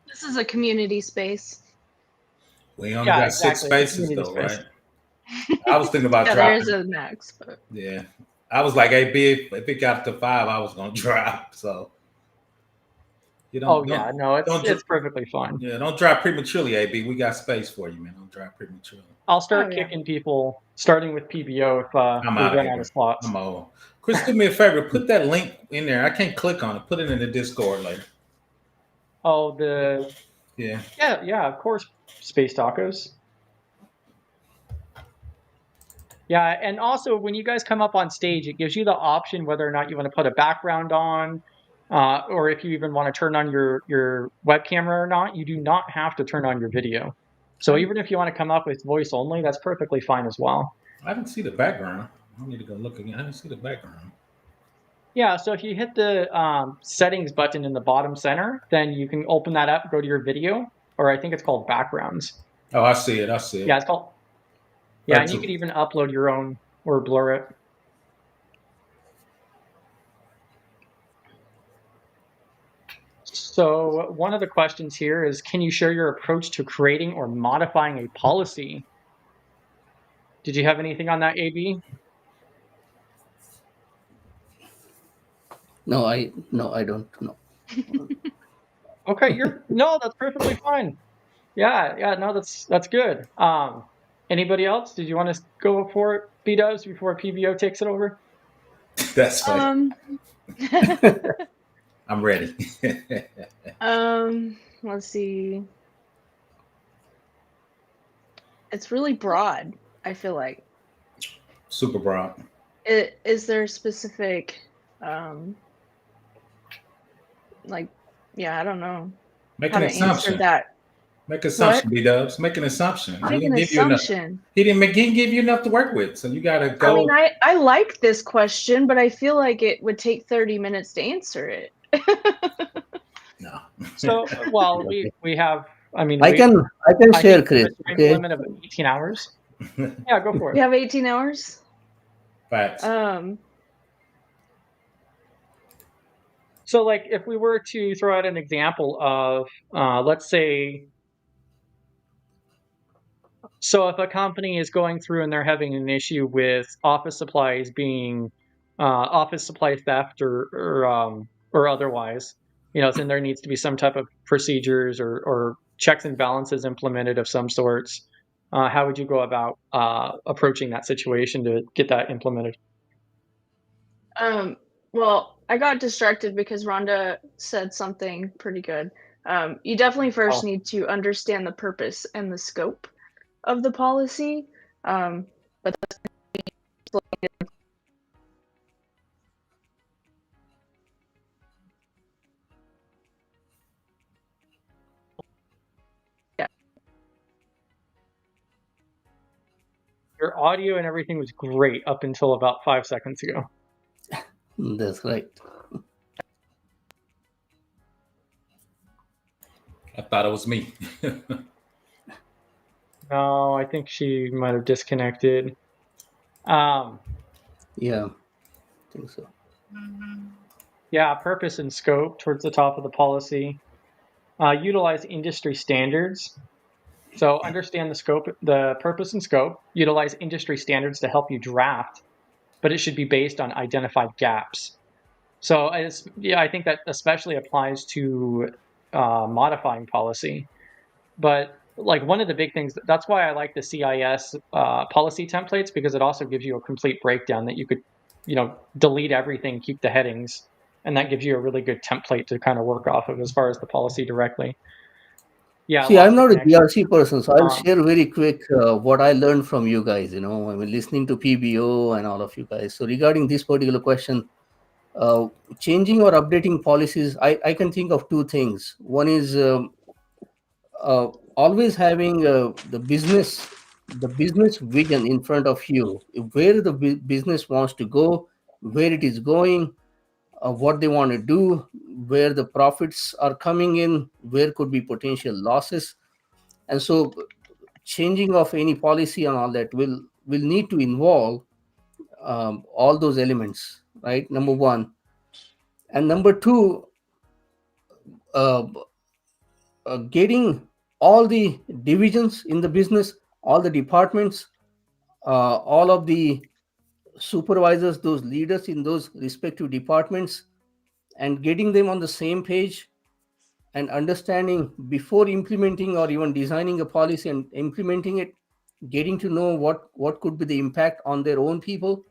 This is a community space. We only got exactly. 6 spaces though, space. Right? I was thinking about dropping. There's a max, but yeah, I was like, hey, B, if it got to 5, I was gonna drop. So you don't. Oh yeah, no, it's perfectly fine. Yeah, don't drop prematurely, AB. We got space for you, man. Don't drop prematurely. I'll start kicking people, starting with PBO if we run out of slots. I'm old. Chris, do me a favor. Put that link in there. I can't click on it. Put it in the Discord later. Oh, yeah, of course, Space Tacos. Yeah, and also when you guys come up on stage, it gives you the option whether or not you want to put a background on, or if you even want to turn on your web camera or not. You do not have to turn on your video. So even if you want to come up with voice only, that's perfectly fine as well. I didn't see the background. I need to go look again. I didn't see the background. Yeah, so if you hit the settings button in the bottom center, then you can open that up, go to your video, or I think it's called backgrounds. Oh, I see it. Yeah, it's called. Yeah, and you could even upload your own or blur it. So one of the questions here is, can you share your approach to creating or modifying a policy? Did you have anything on that, AB? No, I don't know. Okay, no, that's perfectly fine. Yeah, no, that's good. Anybody else? Did you want to go for it, B-Dubs, before PBO takes it over? That's fine. I'm ready. Let's see. It's really broad, I feel like. Super broad. Is there specific I don't know. Make an assumption. Make an assumption, B-Dubs. Make an assumption. Make an assumption. He didn't give you enough to work with, so you got to go. I mean, I like this question, but I feel like it would take 30 minutes to answer it. No. So, well, we have. I mean, I can share, Chris. Okay. Limit of 18 hours. Yeah, go for it. You have 18 hours. Facts. So, like, if we were to throw out an example of, let's say, so if a company is going through and they're having an issue with office supplies being office supply theft or otherwise, then there needs to be some type of procedures or checks and balances implemented of some sorts. How would you go about approaching that situation to get that implemented? Well, I got distracted because Rhonda said something pretty good. You definitely first need to understand the purpose and the scope of the policy. But that's yeah. Your audio and everything was great up until about 5 seconds ago. That's right. I thought it was me. No, I think she might have disconnected. Yeah, I think so. Yeah, purpose and scope towards the top of the policy. Utilize industry standards. So understand the scope, the purpose and scope. Utilize industry standards to help you draft, but it should be based on identified gaps. So I think that especially applies to modifying policy. But like one of the big things, that's why I like the CIS policy templates, because it also gives you a complete breakdown that you could, delete everything, keep the headings, and that gives you a really good template to kind of work off of as far as the policy directly. Yeah, See, I'm lost the not a connection. GRC person, so I'll share very quick what I learned from you guys. I mean, listening to PBO and all of you guys. So regarding this particular question, changing or updating policies, I can think of two things. One is always having the business vision in front of you, where the business wants to go, where it is going, what they want to do, where the profits are coming in, where could be potential losses. And so changing of any policy and all that will need to involve all those elements, right? Number one. And number two, uh, getting all the divisions in the business, all the departments, all of the supervisors, those leaders in those respective departments, and getting them on the same page and understanding before implementing or even designing a policy and implementing it, getting to know what could be the impact on their own people.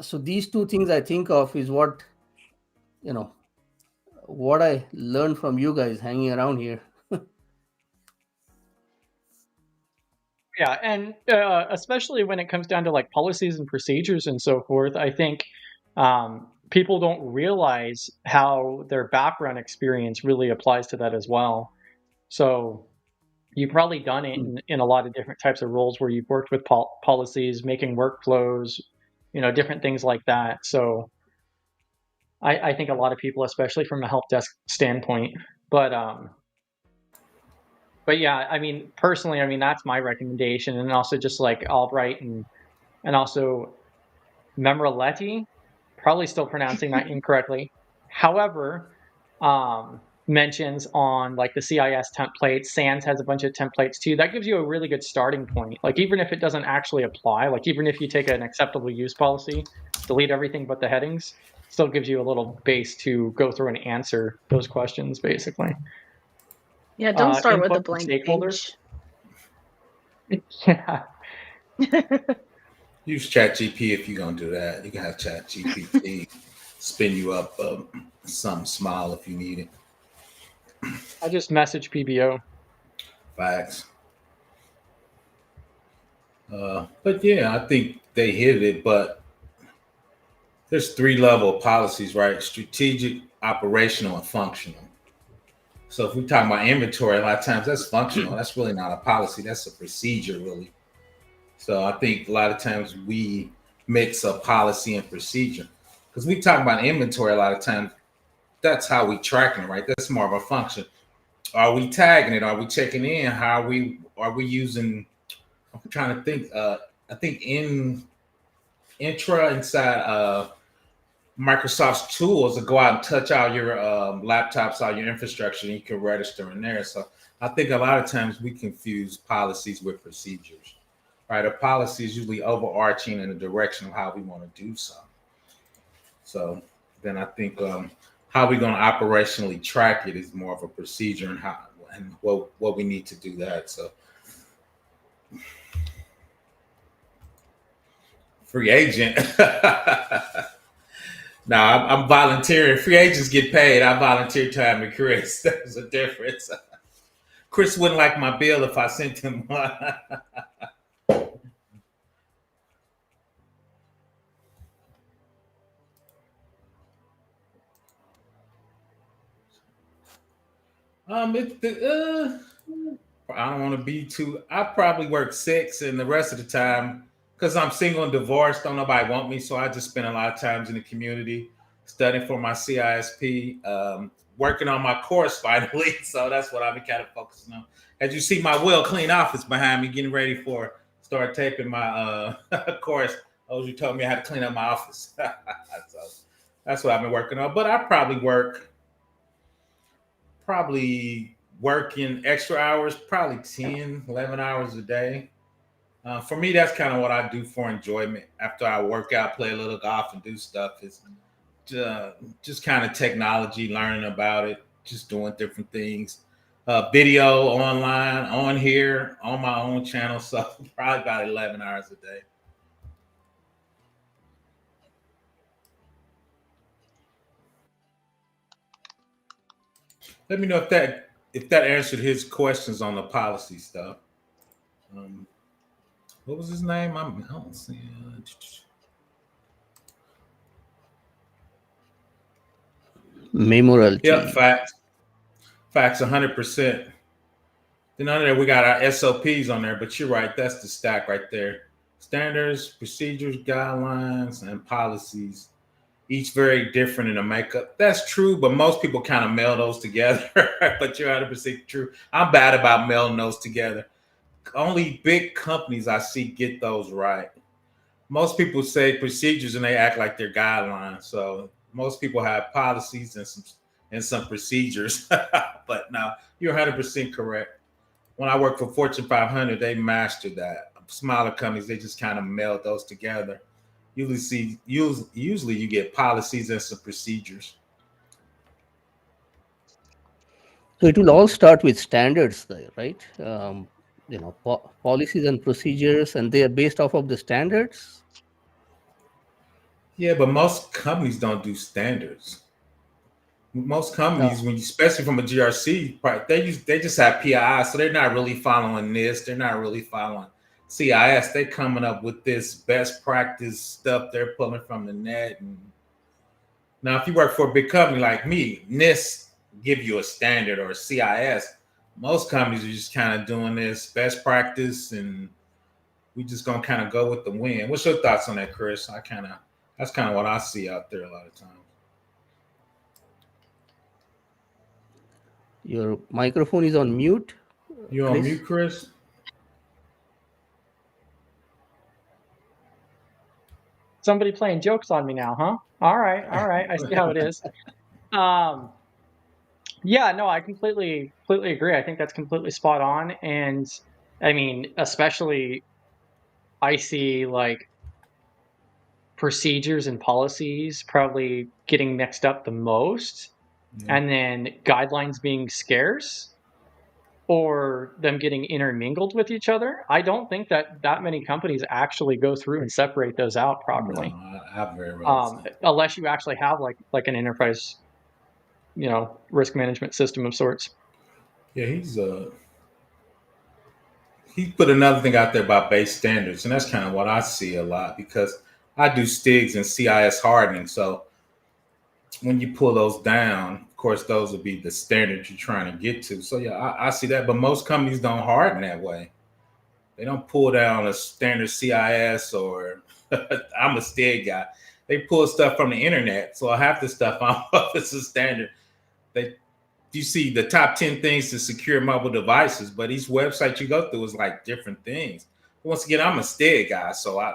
So these two things I think of is what what I learned from you guys hanging around here. Yeah, and especially when it comes down to like policies and procedures and so forth, I think people don't realize how their background experience really applies to that as well. So you've probably done it in a lot of different types of roles where you've worked with policies, making workflows, different things like that. So I think a lot of people, especially from a help desk standpoint, but yeah, I mean, personally, I mean, that's my recommendation. And also just like Albright and also Memraletti, probably still pronouncing that incorrectly. However, mentions on like the CIS template, SANS has a bunch of templates too. That gives you a really good starting point. Like even if it doesn't actually apply, like even if you take an acceptable use policy, delete everything but the headings, still gives you a little base to go through and answer those questions basically. Yeah, don't start with a Input from blank stakeholders. page. Yeah. Use ChatGPT if you're gonna do that. You can have ChatGPT spin you up something small if you need it. I just message PBO. Facts. But yeah, I think they hit it. But there's 3 level policies, right? Strategic, operational, and functional. So if we talk about inventory, a lot of times that's functional. That's really not a policy. That's a procedure, really. So I think a lot of times we mix up policy and procedure because we talk about inventory a lot of times. That's how we tracking it, right? That's more of a function. Are we tagging it? Are we checking in? How are we using? I'm trying to think. I think intra inside Microsoft's tools to go out and touch all your laptops, all your infrastructure, and you can register in there. So I think a lot of times we confuse policies with procedures, right? A policy is usually overarching in the direction of how we want to do something. So then I think how we're going to operationally track it is more of a procedure and how and what we need to do that. So free agent. No, I'm volunteering. Free agents get paid. I volunteer time to Chris. There's a difference. Chris wouldn't like my bill if I sent him one. I don't want to be too. I probably work 6, and the rest of the time, because I'm single and divorced, don't nobody want me. So I just spend a lot of times in the community, studying for my CISSP, working on my course finally. So that's what I've been kind of focusing on. As you see, my well clean office behind me, getting ready for start taping my course. Oh, you told me I had to clean up my office. So that's what I've been working on. But I probably working extra hours, probably 10, 11 hours a day. For me, that's kind of what I do for enjoyment. After I work out, play a little golf, and do stuff, is just kind of technology, learning about it, just doing different things. Video online, on here, on my own channel. So probably about 11 hours a day. Let me know if that answered his questions on the policy stuff. What was his name? I don't see it. Memorality. Yep, facts, 100%. Then under there we got our SOPs on there, but you're right, that's the stack right there. Standards, procedures, guidelines, and policies. Each very different in the makeup. That's true, but most people kind of meld those together. But you're 100% true. I'm bad about melding those together. Only big companies I see get those right. Most people say procedures and they act like they're guidelines. So most people have policies and some procedures. But no, you're 100% correct. When I worked for Fortune 500, they mastered that. Smaller companies, they just kind of meld those together. Usually you get policies and some procedures. So it will all start with standards there, right? Policies and procedures, and they are based off of the standards. Yeah, but most companies don't do standards. Most companies, especially from a GRC, they just have PII, so they're not really following this. They're not really following CIS. They're coming up with this best practice stuff they're pulling from the net. And now, if you work for a big company like me, NIST give you a standard, or a CIS. Most companies are just kind of doing this best practice, and we just gonna kind of go with the wind. What's your thoughts on that, Chris? That's kind of what I see out there a lot of times. Your microphone is on mute. You on mute, Chris? Somebody playing jokes on me now, huh? All right. I see how it is. Yeah, no, I completely agree. I think that's completely spot on. And I mean, especially I see like procedures and policies probably getting mixed up the most, and then guidelines being scarce, or them getting intermingled with each other. I don't think that many companies actually go through and separate those out properly. No, I very well unless you actually have like an enterprise, risk management system of sorts. Yeah, he put another thing out there about base standards, and that's kind of what I see a lot, because I do STIGs and CIS hardening. So when you pull those down, of course, those will be the standards you're trying to get to. So yeah, I see that, but most companies don't harden that way. They don't pull down a standard CIS, or I'm a STIG guy. They pull stuff from the internet. So half the stuff is a standard. You see the top 10 things to secure mobile devices, but each website you go through is like different things. Once again, I'm a STIG guy, so I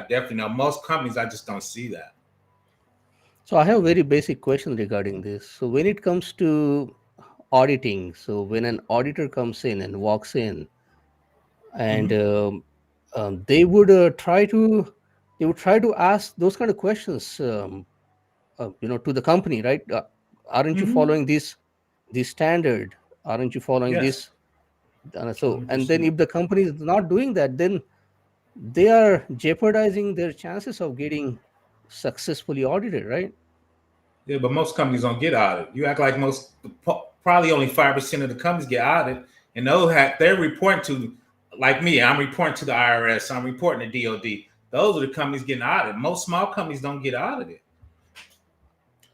definitely know most companies, I just don't see that. So I have a very basic question regarding this. So when it comes to auditing, so when an auditor comes in and walks in, and they would try to ask those kind of questions, to the company, right? Aren't you following this standard? Aren't you following this? So, 100%. And then if the company is not doing that, then they are jeopardizing their chances of getting successfully audited, right? Yeah, but most companies don't get audited. You act like probably only 5% of the companies get audited, and they're reporting to, like me, I'm reporting to the IRS, I'm reporting to DOD. Those are the companies getting audited. Most small companies don't get audited.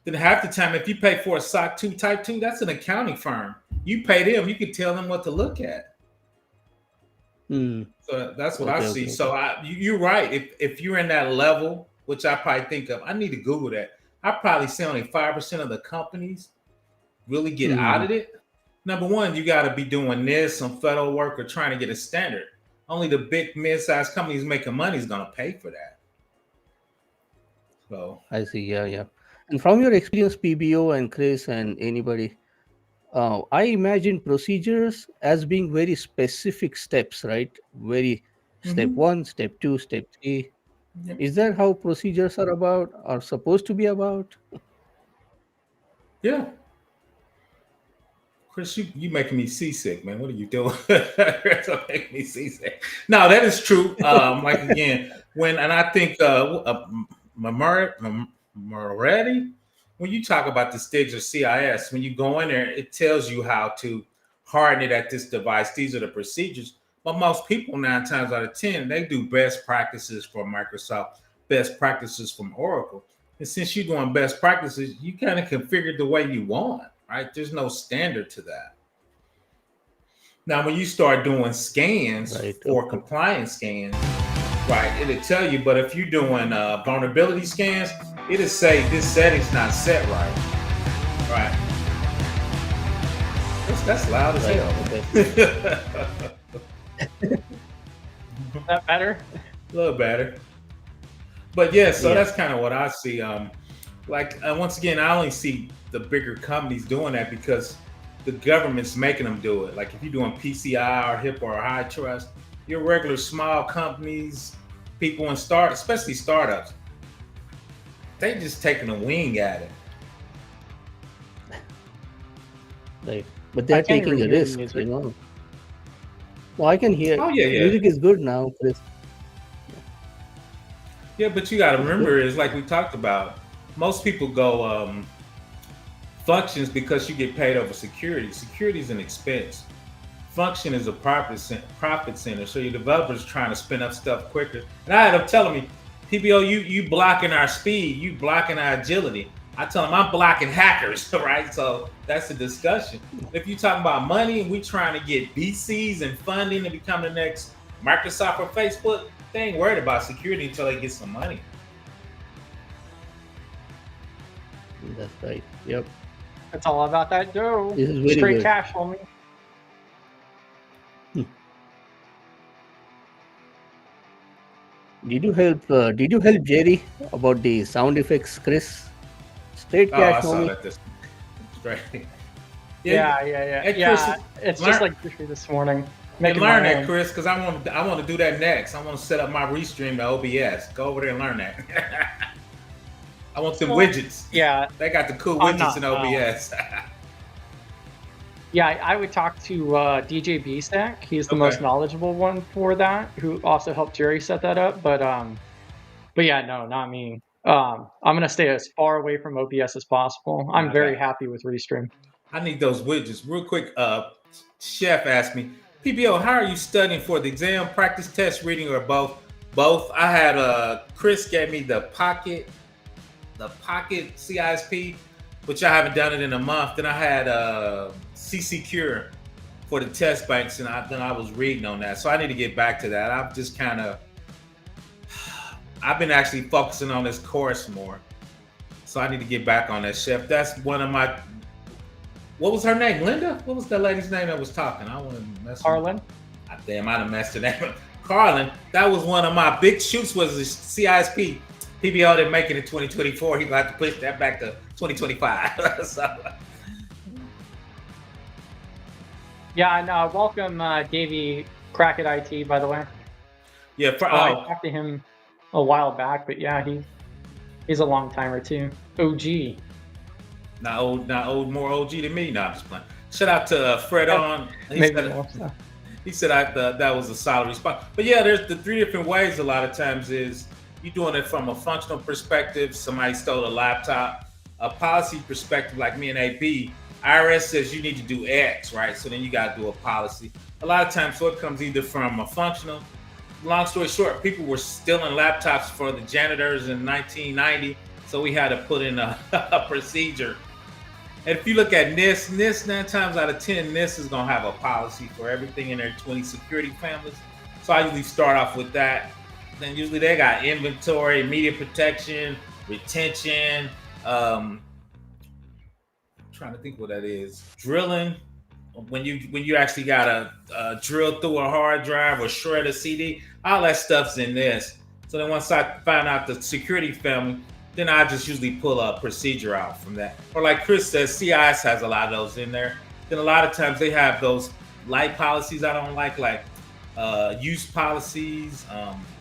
Then half the time, if you pay for a SOC 2 Type 2, that's an accounting firm. You pay them, you can tell them what to look at. So that's what I see. So you're right. If you're in that level, which I probably think of, I need to Google that. I probably say only 5% of the companies really get audited. Number one, you got to be doing this, some federal work, or trying to get a standard. Only the big mid-sized companies making money is going to pay for that. So I see. Yeah. And from your experience, PBO and Chris and anybody, I imagine procedures as being very specific steps, right? Very step 1, step 2, step 3. Yep. Is that how procedures are about, are supposed to be about? Yeah. Chris, you making me seasick, man. What are you doing? That's making me seasick. No, that is true. Like again, and I think Moretti, when you talk about the STIGs or CIS, when you go in there, it tells you how to harden it at this device. These are the procedures. But most people 9 times out of 10, they do best practices for Microsoft, best practices from Oracle. And since you're doing best practices, you kind of configure the way you want. Right? There's no standard to that. Now, when you start doing scans for compliance scans, right, it'll tell you, but if you're doing vulnerability scans, it'll say this setting's not set right. Right. That's loud as hell. Is that better? A little better. But yeah, so that's kind of what I see. Once again, I only see the bigger companies doing that because the government's making them do it. Like if you're doing PCI or HIPAA or high trust, your regular small companies, people especially startups, they just taking a wing at it. Right. But they're taking a risk, you know. Well, I can hear. Oh, yeah. Music is good now, Chris. Yeah, but you got to remember, is like we talked about, most people go functions because you get paid over security. Security is an expense. Function is a profit center. So your developers trying to spin up stuff quicker. And I had them telling me, PBO, you blocking our speed, you blocking our agility. I tell them I'm blocking hackers, right? So that's the discussion. If you're talking about money and we trying to get VCs and funding to become the next Microsoft or Facebook, they ain't worried about security until they get some money. That's right. Yep. That's all about that dough. This is very straight good. cash for me. Did you help Jerry about the sound effects, Chris? Straight cash, I saw homie. that straight. Yeah. Hey, Yeah, it's just like this morning. Learn that, Chris, because I want to do that next. I want to set up my Restream to OBS. Go over there and learn that. I want some widgets. Yeah, they got the cool widgets in OBS. Yeah, I would talk to DJ B-Stack. He's the most knowledgeable one for that, who also helped Jerry set that up. But yeah, no, not me. I'm gonna stay as far away from OBS as possible. I'm very happy with Restream. I need those widgets. Real quick, Chef asked me, PBO, how are you studying for the exam, practice, test, reading, or both? Both. I had Chris gave me the Pocket CISSP, which I haven't done it in a month. Then I had C-Secure for the test banks, and then I was reading on that. So I need to get back to that. I've been actually focusing on this course more. So I need to get back on that, Chef. That's one of my, what was her name? Linda? What was that lady's name that was talking? I want to mess Carlin. Damn, I done messed her name. Carlin. That was one of my big shoots, was the CISSP. PBO didn't make it in 2024. He got to push that back to 2025. So. Yeah, and welcome Davey Crackett IT, by the way. Yeah, I talked to him a while back, but yeah, he's a long timer too. OG. Not old, more OG than me. No, I'm just playing. Shout out to Fred on. He said that was a solid response. But yeah, there's the 3 different ways a lot of times is you're doing it from a functional perspective. Somebody stole a laptop. A policy perspective, like me and AB, IRS says you need to do X, right? So then you got to do a policy. A lot of times, so it comes either from a functional. Long story short, people were stealing laptops for the janitors in 1990, so we had to put in a, a procedure. And if you look at NIST 9 times out of 10, NIST is going to have a policy for everything in their 20 security families. So I usually start off with that. Then usually they got inventory, media protection, retention, trying to think what that is. Drilling, when you actually gotta drill through a hard drive or shred a CD, all that stuff's in this. So then once I find out the security family, then I just usually pull a procedure out from that. Or like Chris says, CIS has a lot of those in there. Then a lot of times they have those light policies I don't like use policies.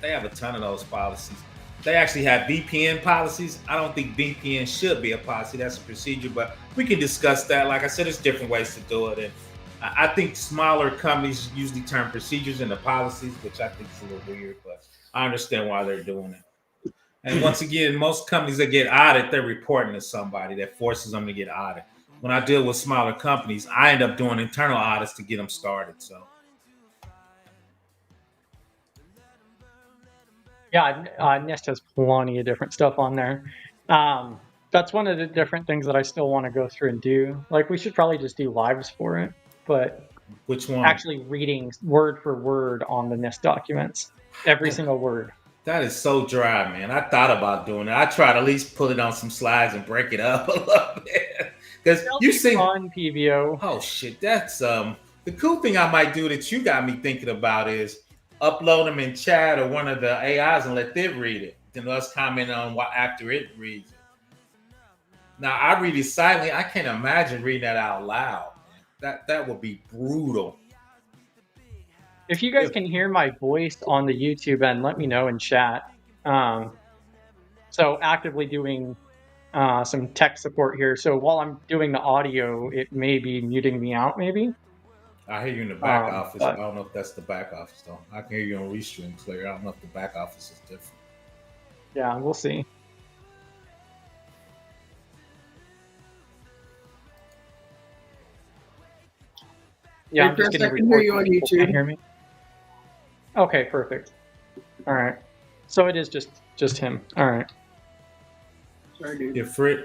They have a ton of those policies. They actually have VPN policies. I don't think VPN should be a policy. That's a procedure, but we can discuss that. Like I said, there's different ways to do it. And I think smaller companies usually turn procedures into policies, which I think is a little weird, but I understand why they're doing it. And once again, most companies that get audited, they're reporting to somebody that forces them to get audited. When I deal with smaller companies, I end up doing internal audits to get them started. So. Yeah, NIST has plenty of different stuff on there. That's one of the different things that I still want to go through and do. Like, we should probably just do lives for it, but which one? Actually reading word for word on the NIST documents, every single word. That is so dry, man. I thought about doing it. I tried to at least put it on some slides and break it up a little bit. Because you see, fun, PBO. Oh shit, that's the cool thing I might do that you got me thinking about is upload them in chat or one of the AIs and let them read it. Then us comment on what after it reads it. Now I read it silently. I can't imagine reading that out loud. That would be brutal. If you guys can hear my voice on the YouTube end, let me know in chat. So actively doing some tech support here. So while I'm doing the audio, it may be muting me out, maybe. I hear you in the back office. I don't know if that's the back office though. I can hear you on Restream clear. I don't know if the back office is different. Yeah, we'll see. Yeah, I'm just going to hear you on YouTube. Can hear me? Okay, perfect. All right. So it is just him. All right. Sorry, dude. Yeah,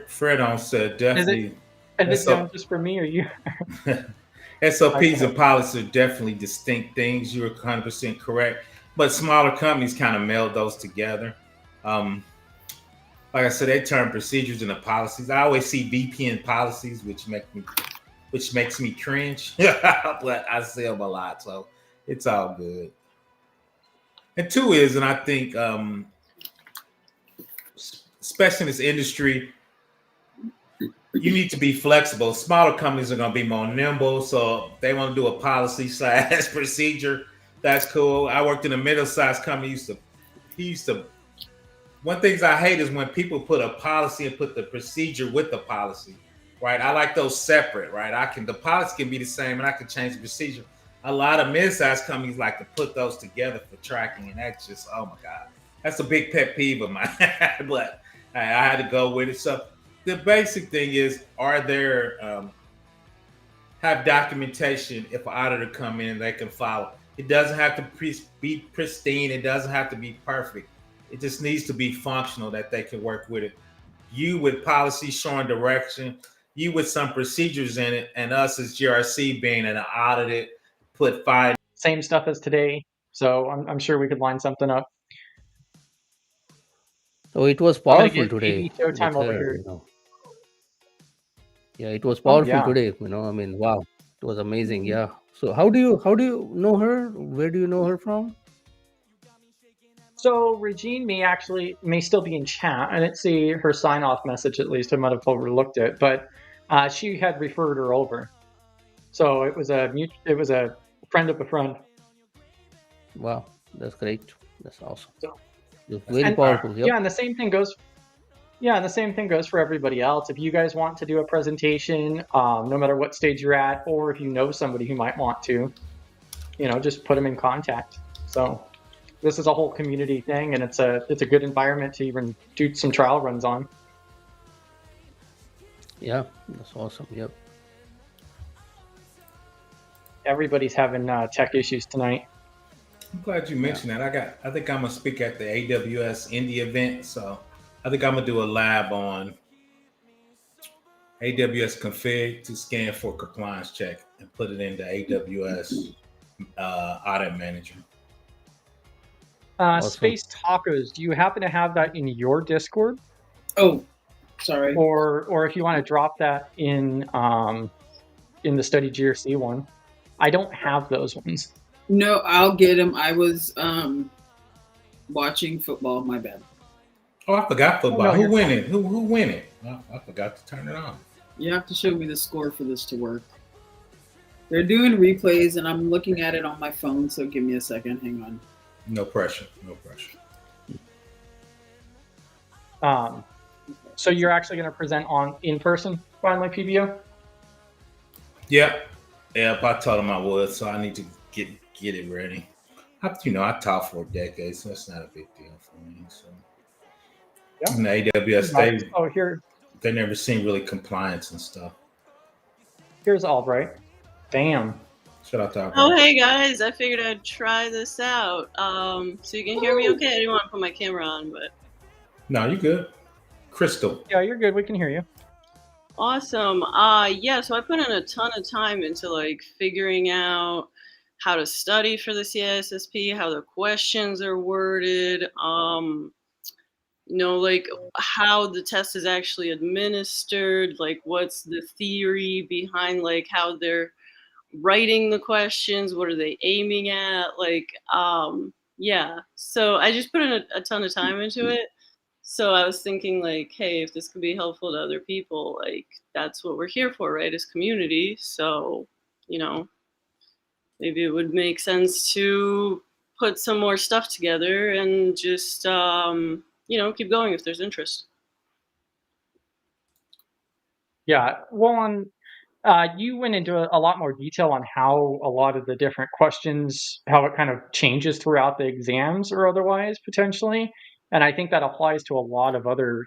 Fred on said definitely. Is it done just for me or you? SOPs and policies are definitely distinct things. You're 100% correct. But smaller companies kind of meld those together. Like I said, they turn procedures into policies. I always see VPN policies, which makes me cringe. But I see them a lot, so it's all good. And two is, and I think, especially in this industry, you need to be flexible. Smaller companies are going to be more nimble, so if they want to do a policy / procedure, that's cool. I worked in a middle-sized company. He used to. One thing I hate is when people put a policy and put the procedure with the policy, right? I like those separate, right? The policy can be the same, and I can change the procedure. A lot of mid-sized companies like to put those together for tracking, and that's just, oh my God, that's a big pet peeve of mine. But I had to go with it. So the basic thing is, are there have documentation if an auditor come in they can follow. It doesn't have to be pristine. It doesn't have to be perfect. It just needs to be functional that they can work with it. You with policy showing direction, you with some procedures in it, and us as GRC being an audited, put fine. Same stuff as today. So I'm sure we could line something up. So it was powerful today. Showtime over here. You know. Yeah, it was powerful today. You know, I mean, wow, it was amazing. Mm-hmm. Yeah. So how do you know her? Where do you know her from? So Regine may still be in chat. I didn't see her sign-off message, at least. I might have overlooked it, but she had referred her over. So it was a friend of a friend. Wow, that's great. That's awesome. So, it's very powerful. Yep. Yeah, and the same thing goes. Yeah, and the same thing goes for everybody else. If you guys want to do a presentation, no matter what stage you're at, or if you know somebody who might want to, just put them in contact. So. this is a whole community thing, and it's a good environment to even do some trial runs on. Yeah, that's awesome. Yep. Everybody's having tech issues tonight. I'm glad you mentioned that. I think I'm gonna speak at the AWS Indy event, so I think I'm gonna do a lab on AWS config to scan for compliance check and put it into AWS Audit Manager. Awesome. Space Tacos, do you happen to have that in your Discord? Oh, sorry. Or if you want to drop that in the Study GRC one. I don't have those ones. No, I'll get him. I was watching football. My bad. Oh, I forgot football. Oh, no, Who you're win it? Who win it? I forgot to turn it on. You have to show me the score for this to work. They're doing replays, and I'm looking at it on my phone. So give me a second. Hang on. No pressure. No pressure. So you're actually going to present in person finally, PBO? Yep. Yep. I told him I would, so I need to get it ready. I taught for a decade, so it's not a big deal for me. So, Yeah. And the AWS, they never seen really compliance and stuff. Here's Albright. Damn. Shout out to Albright. Oh, hey guys! I figured I'd try this out. So you can hear me okay? I didn't want to put my camera on, but no, you good. Crystal. Yeah, you're good. We can hear you. Awesome. Yeah. So I put in a ton of time into like figuring out how to study for the CISSP, how the questions are worded. Like how the test is actually administered. Like what's the theory behind like how they're writing the questions, what are they aiming at, like yeah, so I just put in a ton of time into it. So I was thinking like, hey, if this could be helpful to other people, like that's what we're here for, right, as community. So maybe it would make sense to put some more stuff together and just keep going if there's interest. Yeah, well, you went into a lot more detail on how a lot of the different questions, how it kind of changes throughout the exams or otherwise, potentially. And I think that applies to a lot of other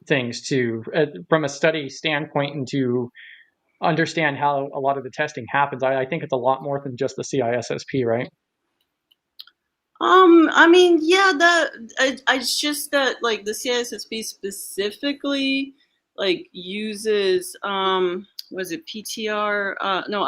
things too, from a study standpoint, and to understand how a lot of the testing happens. I think it's a lot more than just the CISSP, right? I mean, yeah, it's just that like the CISSP specifically like uses was it PTR? No,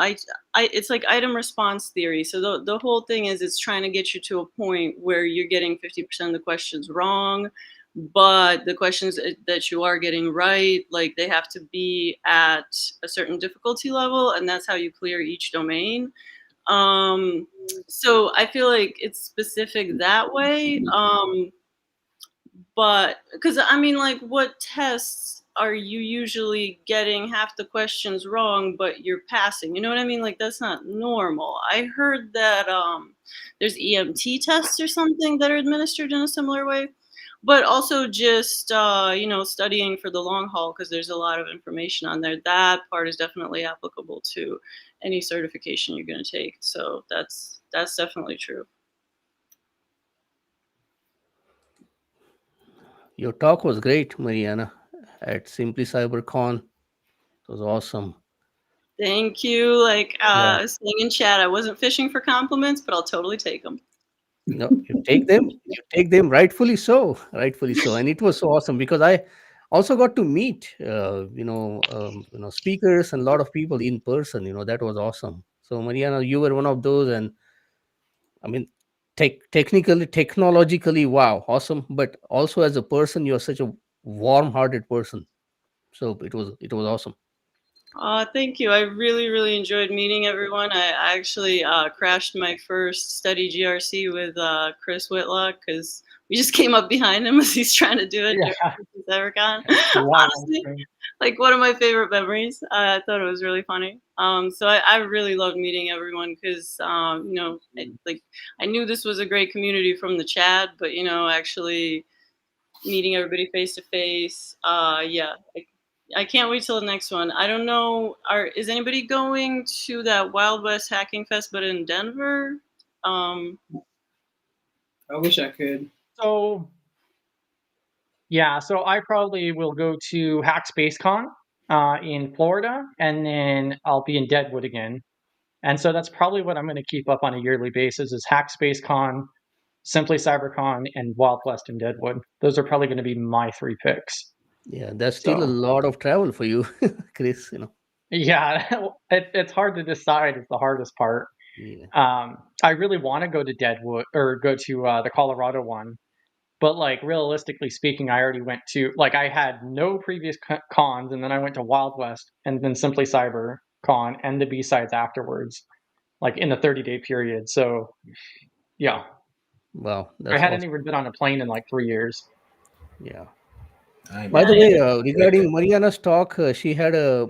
it's like item response theory. So the whole thing is it's trying to get you to a point where you're getting 50% of the questions wrong, but the questions that you are getting right, like they have to be at a certain difficulty level, and that's how you clear each domain. So I feel like it's specific that way. But because I mean, like, what tests are you usually getting half the questions wrong, but you're passing? You know what I mean? Like, that's not normal. I heard that there's EMT tests or something that are administered in a similar way, but also just studying for the long haul, because there's a lot of information on there. That part is definitely applicable to any certification you're going to take. So that's definitely true. Your talk was great, Mariana, at Simply CyberCon. It was awesome. Thank you. Like saying in chat, I wasn't fishing for compliments, but I'll totally take them. No, you take them. You take them, rightfully so. Rightfully so. And it was so awesome because I also got to meet speakers and a lot of people in person. That was awesome. So Mariana, you were one of those, and I mean, technologically, wow, awesome. But also as a person, you're such a warm-hearted person. So it was awesome. Thank you. I really, really enjoyed meeting everyone. I actually crashed my first study GRC with Chris Whitlock because we just came up behind him as he's trying to do it during CyberCon. Honestly, like one of my favorite memories. I thought it was really funny. So I really loved meeting everyone because, I knew this was a great community from the chat, but, actually meeting everybody face to face. Yeah. I can't wait till the next one. I don't know. Is anybody going to that Wild West Hacking Fest, but in Denver? I wish I could. So yeah, so I probably will go to HackSpaceCon in Florida, and then I'll be in Deadwood again. And so that's probably what I'm going to keep up on a yearly basis is HackSpaceCon, Simply CyberCon, and Wild West and Deadwood. Those are probably going to be my 3 picks. Yeah, that's still a So lot of travel for you, Chris. yeah, it's hard to decide. It's the hardest part. Yeah. I really want to go to Deadwood or go to the Colorado one, but like realistically speaking, I already went to like I had no previous cons, and then I went to Wild West and then Simply Cyber Con and the B sides afterwards, like in the 30-day period. So yeah, Wow, I that's hadn't awesome. even been on a plane in like 3 years. Yeah. I ain't By the been way, there. regarding Mariana's talk, she had a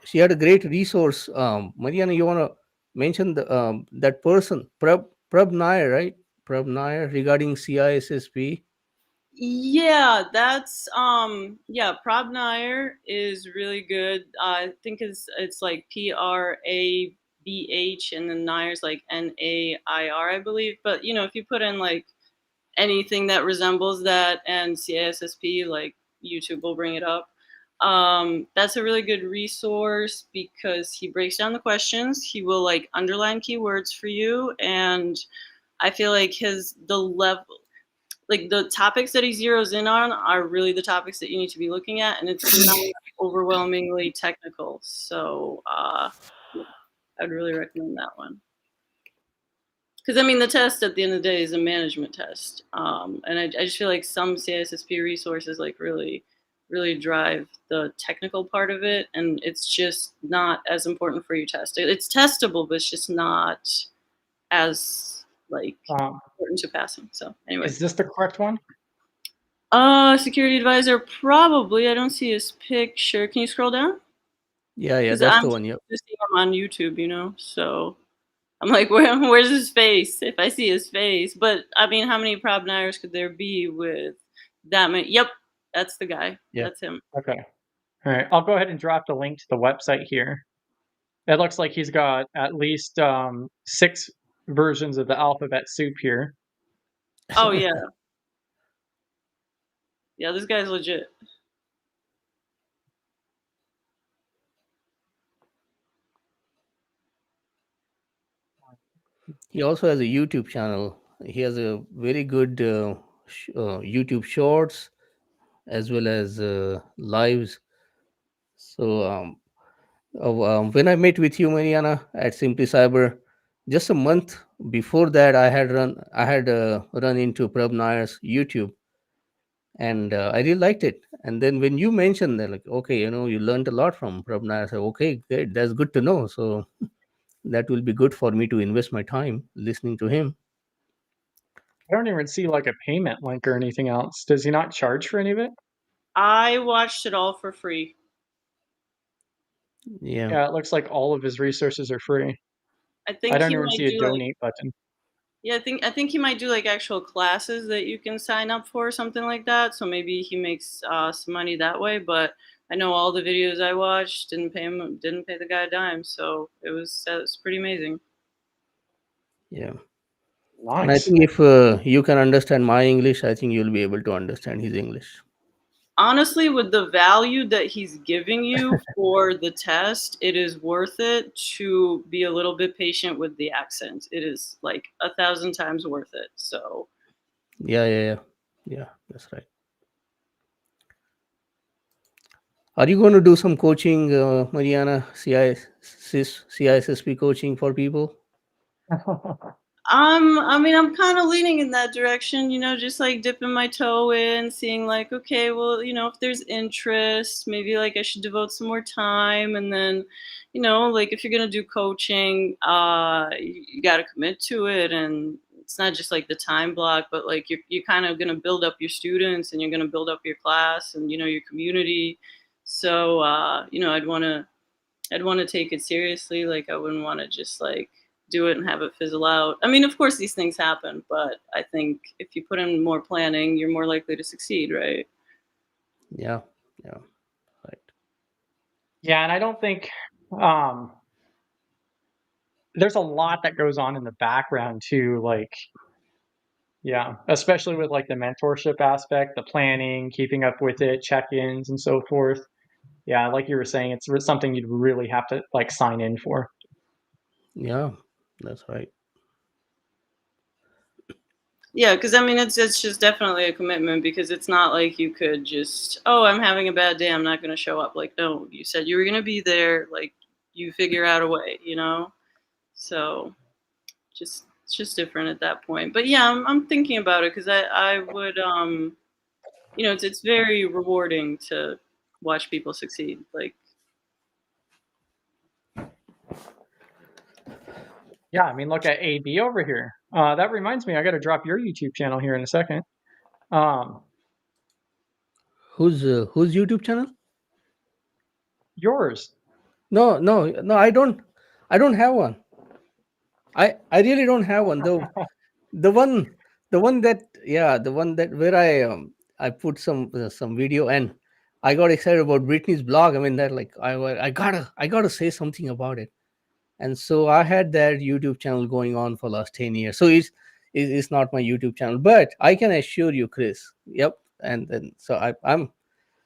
she had a great resource. Mariana, you want to mention that person, Prab Nair, right? Prab Nair regarding CISSP. Yeah, that's yeah, Prob Nair is really good. I think it's like PRABH and then Nair's like NAIR, I believe. But you know, if you put in like anything that resembles that and CISSP, like YouTube will bring it up. That's a really good resource because he breaks down the questions. He will like underline keywords for you, and I feel like the level, like the topics that he zeroes in on are really the topics that you need to be looking at, and it's not overwhelmingly technical. So yeah, I'd really recommend that one. Because I mean, the test at the end of the day is a management test, and I just feel like some CISSP resources like really drive the technical part of it, and it's just not as important for your test. It's testable, but it's just not as like Um, important to passing. So anyway. is this the correct one? Security advisor, probably. I don't see his picture. Can you scroll down? Yeah, Because that's I'm the one. Yep. just seeing him on YouTube, you know. So I'm like, where's his face? If I see his face, but I mean, how many prob deniers could there be with that many? Yep, that's the guy. Yeah. That's him. Okay. All right. I'll go ahead and drop the link to the website here. It looks like he's got at least 6 versions of the alphabet soup here. Oh yeah, yeah. This guy's legit. He also has a YouTube channel. He has a very good YouTube shorts as well as lives. So when I met with you, Mariana, at Simply Cyber, just a month before that, I had run into Prab Nair's YouTube, and I really liked it. And then when you mentioned that, like, okay, you learned a lot from Prab Nair, I said, okay, great, that's good to know. So that will be good for me to invest my time listening to him. I don't even see like a payment link or anything else. Does he not charge for any of it? I watched it all for free. Yeah. Yeah, it looks like all of his resources are free. I I think don't he even might see a do like donate button. yeah, I think he might do like actual classes that you can sign up for or something like that. So maybe he makes some money that way. But I know all the videos I watched didn't pay the guy a dime. So it was pretty amazing. Yeah. Nice. And I think if you can understand my English, I think you'll be able to understand his English. Honestly, with the value that he's giving you for the test, it is worth it to be a little bit patient with the accent. It is like 1,000 times worth it. So Yeah, that's right. Are you going to do some coaching, Mariana, CISSP coaching for people? I mean, I'm kind of leaning in that direction, you know, just like dipping my toe in, seeing like, okay, well, you know, if there's interest, maybe like I should devote some more time. And then, you know, like if you're going to do coaching, you got to commit to it. And it's not just like the time block, but like you're kind of going to build up your students and you're going to build up your class and, you know, your community. So, you know, I'd want to take it seriously. Like I wouldn't want to just like do it and have it fizzle out. I mean, of course these things happen, but I think if you put in more planning, you're more likely to succeed, right? Yeah, right. Yeah, and I don't think um there's a lot that goes on in the background too, like, yeah, especially with like the mentorship aspect, the planning, keeping up with it, check-ins and so forth. Yeah, like you were saying, it's something you'd really have to like sign in for. Yeah, that's right. Yeah, because I mean, it's just definitely a commitment, because it's not like you could just, oh, I'm having a bad day, I'm not going to show up. Like, no, you said you were going to be there. Like, you figure out a way, you know. So, it's just different at that point. But yeah, I'm thinking about it, because I would you know, it's very rewarding to watch people succeed. Like, Yeah, I mean, look at AB over here. That reminds me, I got to drop your YouTube channel here in a second. Whose YouTube channel? Yours. No, I don't have one. I really don't have one. The one that, yeah, the one that where I put some video, and I got excited about Brittany's blog. I mean, that like I gotta say something about it. And so I had that YouTube channel going on for last 10 years. So it's not my YouTube channel, but I can assure you, Chris. Yep. And then so I'm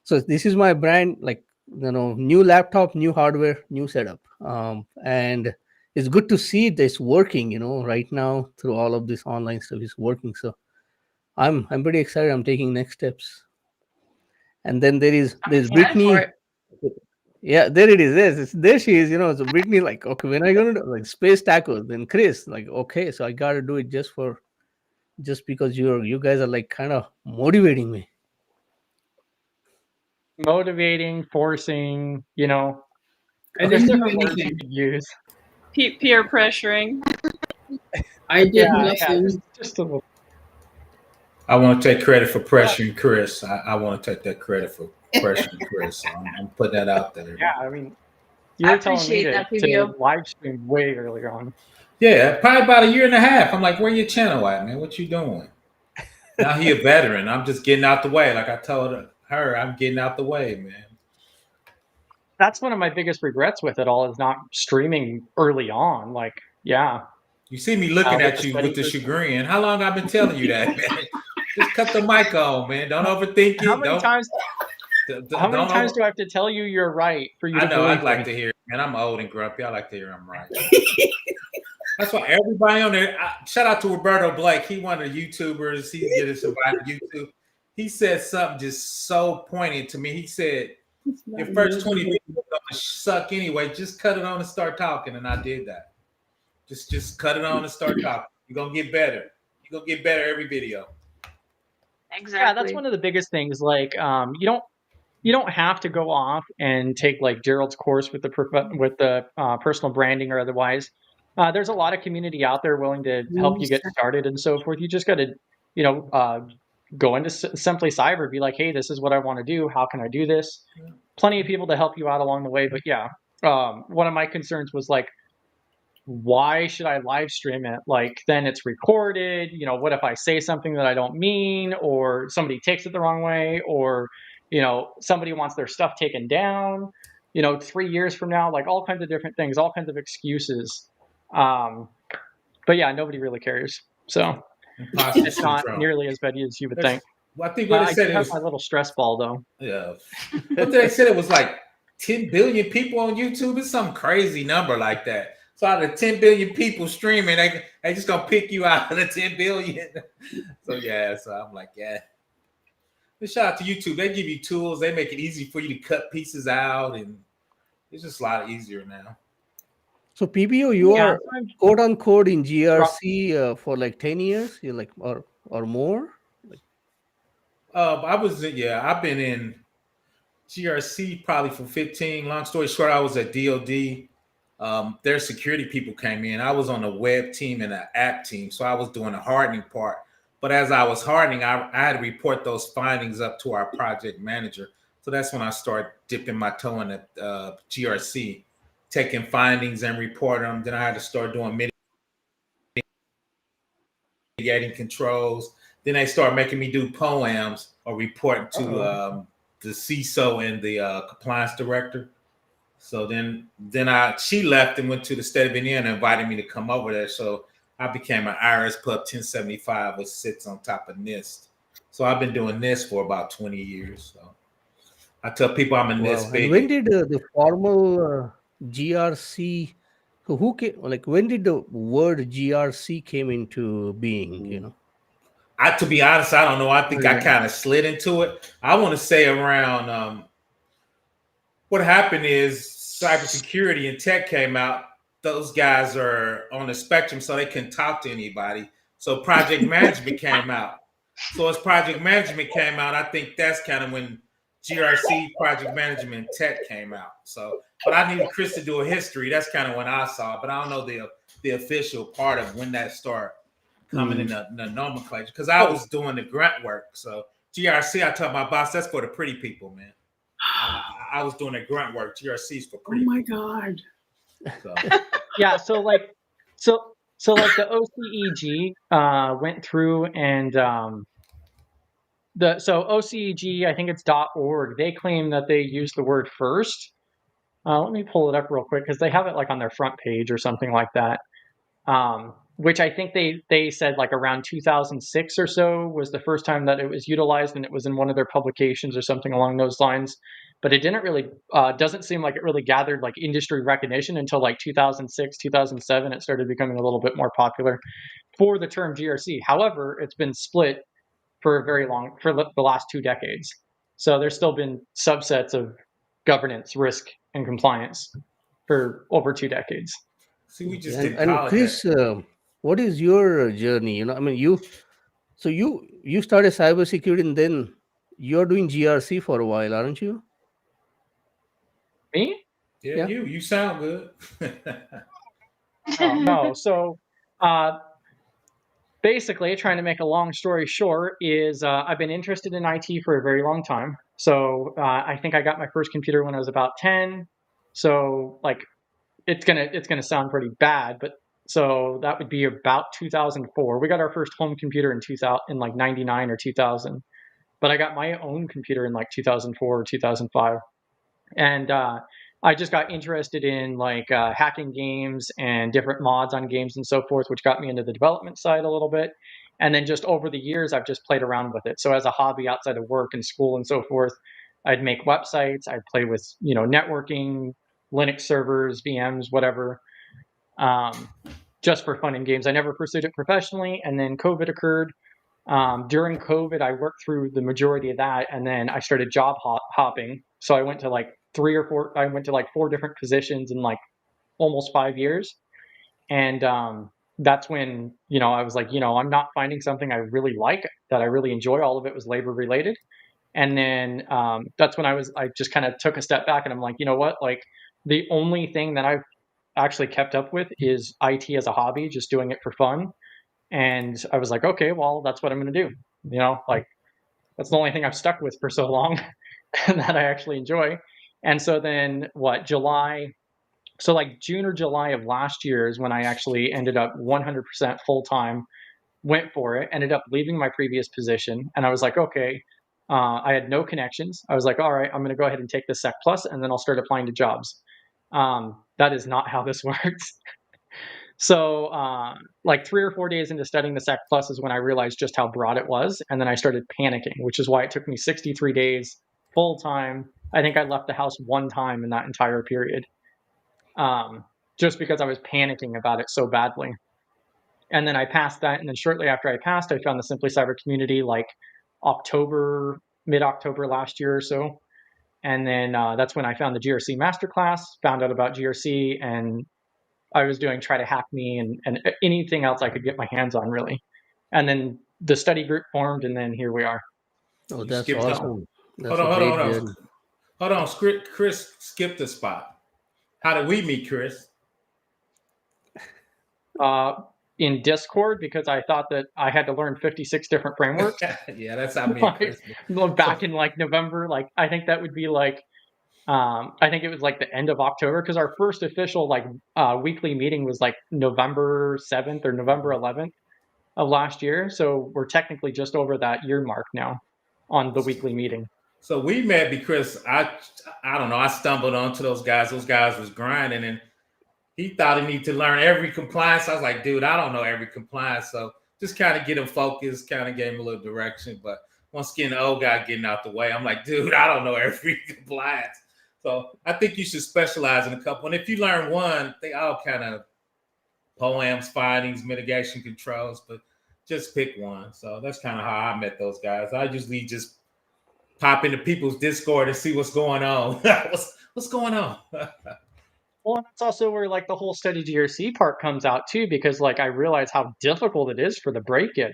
so this is my brand, like, new laptop, new hardware, new setup. And it's good to see that it's working, right now through all of this online stuff is working. So I'm pretty excited. I'm taking next steps. And then there's Brittany. Yeah, there it is. There she is. So Brittany, like, okay, when are you gonna do like space tacos? Then Chris, like, okay, so I gotta do it just because you guys are like kind of motivating me. Motivating, forcing, I there's didn't do different words you anything. could use. peer pressuring. I did Yeah, nothing. just a little. I want to take credit for pressuring Chris. I want to take that credit for pressuring Chris. So I'm putting that out there. Yeah, I mean, you were telling me to live stream way earlier on. Yeah, probably about a year and a half. I'm like, where your channel at, man? What you doing? Now he a veteran. I'm just getting out the way. Like I told her, I'm getting out the way, man. That's one of my biggest regrets with it all, is not streaming early on. Like, yeah. You see me looking at you with the chagrin. How long I've been telling you that, man? Just cut the mic on, man. Don't overthink it. How many times do I have to tell you you're right for you to believe I'd like to hear it, man. I'm old and grumpy. I like to hear I'm right. That's why everybody on there, shout out to Roberto Blake. He one of the YouTubers. He did us about YouTube. He said something just so poignant to me. He said, your first 20 videos are gonna suck anyway. Just cut it on and start talking. And I did that. Just cut it on and start talking. You're gonna get better. You're gonna get better every video. Exactly. Yeah, that's one of the biggest things. Like, you don't have to go off and take like Gerald's course with the personal branding or otherwise. There's a lot of community out there willing to help you get started and so forth. You just got to, go into Simply Cyber, be like, hey, this is what I want to do. How can I do this? Plenty of people to help you out along the way. But yeah, one of my concerns was like, why should I live stream it? Like, then it's recorded. What if I say something that I don't mean, or somebody takes it the wrong way, or, somebody wants their stuff taken down, 3 years from now, like all kinds of different things, all kinds of excuses. But yeah, nobody really cares. So it's not nearly as bad as you would think. Well, I think what they said it was my little stress ball though. Yeah. But they said it was like 10 billion people on YouTube. It's some crazy number like that. So out of 10 billion people streaming, they just gonna pick you out of the 10 billion. So yeah, so I'm like, yeah. But shout out to YouTube. They give you tools. They make it easy for you to cut pieces out, and it's just a lot easier now. So PBO, you are quote unquote in GRC for like 10 years, you like or more? Like, I've been in GRC probably for 15. Long story short, I was at DOD. Their security people came in. I was on the web team and the app team, so I was doing the hardening part. But as I was hardening, I had to report those findings up to our project manager. So that's when I started dipping my toe in the GRC, taking findings and reporting them. Then I had to start doing mitigating controls. Then they started making me do poems or reporting to the CISO and the compliance director. So then she left and went to the state of Indiana and invited me to come over there. So I became an IRS Pub 1075, which sits on top of NIST. So I've been doing this for about 20 years. So I tell people I'm a NIST And when did the formal GRC, who came, like when did the word GRC came into being, you know? To be honest, I don't know. I think I kind of slid into it. I want to say around what happened is cybersecurity and tech came out. Those guys are on the spectrum, so they can talk to anybody. So project management came out. So as project management came out, I think that's kind of when GRC, project management, tech came out. So, but I needed Chris to do a history. That's kind of when I saw it, but I don't know the official part of when that started coming in the nomenclature, because I was doing the grunt work. So GRC, I told my boss, that's for the pretty people, man. I was doing the grunt work. GRC's for pretty. Oh my God. So. Yeah. So like the OCEG went through and so OCEG, I think it's .org. They claim that they used the word first. Let me pull it up real quick because they have it like on their front page or something like that. Which I think they said like around 2006 or so was the first time that it was utilized, and it was in one of their publications or something along those lines. But it didn't really, doesn't seem like it really gathered like industry recognition until like 2006, 2007. It started becoming a little bit more popular for the term GRC. However, it's been split for the last 2 decades. So there's still been subsets of governance, risk, and compliance for over 2 decades. See, we just and Chris, what is your journey? You know, I mean, you started cybersecurity, and then you're doing GRC for a while, aren't you? Me? Yeah. You sound good. No. So basically, trying to make a long story short, is I've been interested in IT for a very long time. So I think I got my first computer when I was about 10. So like, it's gonna sound pretty bad, but so that would be about 2004. We got our first home computer in like 99 or 2000, but I got my own computer in like 2004 or 2005, and I just got interested in like hacking games and different mods on games and so forth, which got me into the development side a little bit. And then just over the years, I've just played around with it. So as a hobby outside of work and school and so forth, I'd make websites, I'd play with, networking, Linux servers, VMs, whatever, just for fun and games. I never pursued it professionally. And then COVID occurred. During COVID, I worked through the majority of that, and then I started job hopping. So I went to like 4 different positions in like almost 5 years. And that's when, I was like, I'm not finding something I really like, that I really enjoy. All of it was labor related. And then that's when I just kind of took a step back, and I'm like, you know what? Like, the only thing that I've actually kept up with is IT as a hobby, just doing it for fun. And I was like, okay, well, that's what I'm going to do. Like, that's the only thing I've stuck with for so long that I actually enjoy. And so then June or July of last year is when I actually ended up 100% full time, went for it, ended up leaving my previous position. And I was like, okay, I had no connections. I was like, all right, I'm going to go ahead and take the Sec Plus, and then I'll start applying to jobs. That is not how this works. So like 3 or 4 days into studying the Sec Plus is when I realized just how broad it was. And then I started panicking, which is why it took me 63 days full time. I think I left the house 1 time in that entire period, just because I was panicking about it so badly. And then I passed that. And then shortly after I passed, I found the Simply Cyber community like mid-October last year or so. And then that's when I found the GRC masterclass, found out about GRC, and I was doing Try to Hack Me and anything else I could get my hands on, really. And then the study group formed, and then here we are. Oh, that's awesome. Hold on. Chris skipped a spot. How did we meet, Chris? In Discord, because I thought that I had to learn 56 different frameworks. Yeah, that's how me and Chris. Back in like November, like I think that would be like, I think it was like the end of October, because our first official like weekly meeting was like November 7th or November 11th of last year. So we're technically just over that year mark now on the weekly meeting. So we met because I don't know, I stumbled onto those guys. Those guys was grinding, and he thought he needed to learn every compliance. I was like, dude, I don't know every compliance. So just kind of get him focused, kind of gave him a little direction. But once again, the old guy getting out the way, I'm like, dude, I don't know every compliance. So I think you should specialize in a couple. And if you learn one, they all kind of poems, findings, mitigation controls, but just pick one. So that's kind of how I met those guys. I usually just pop into people's Discord and see what's going on. what's going on? Well, and that's also where like the whole study GRC part comes out too, because like I realize how difficult it is for the break-in.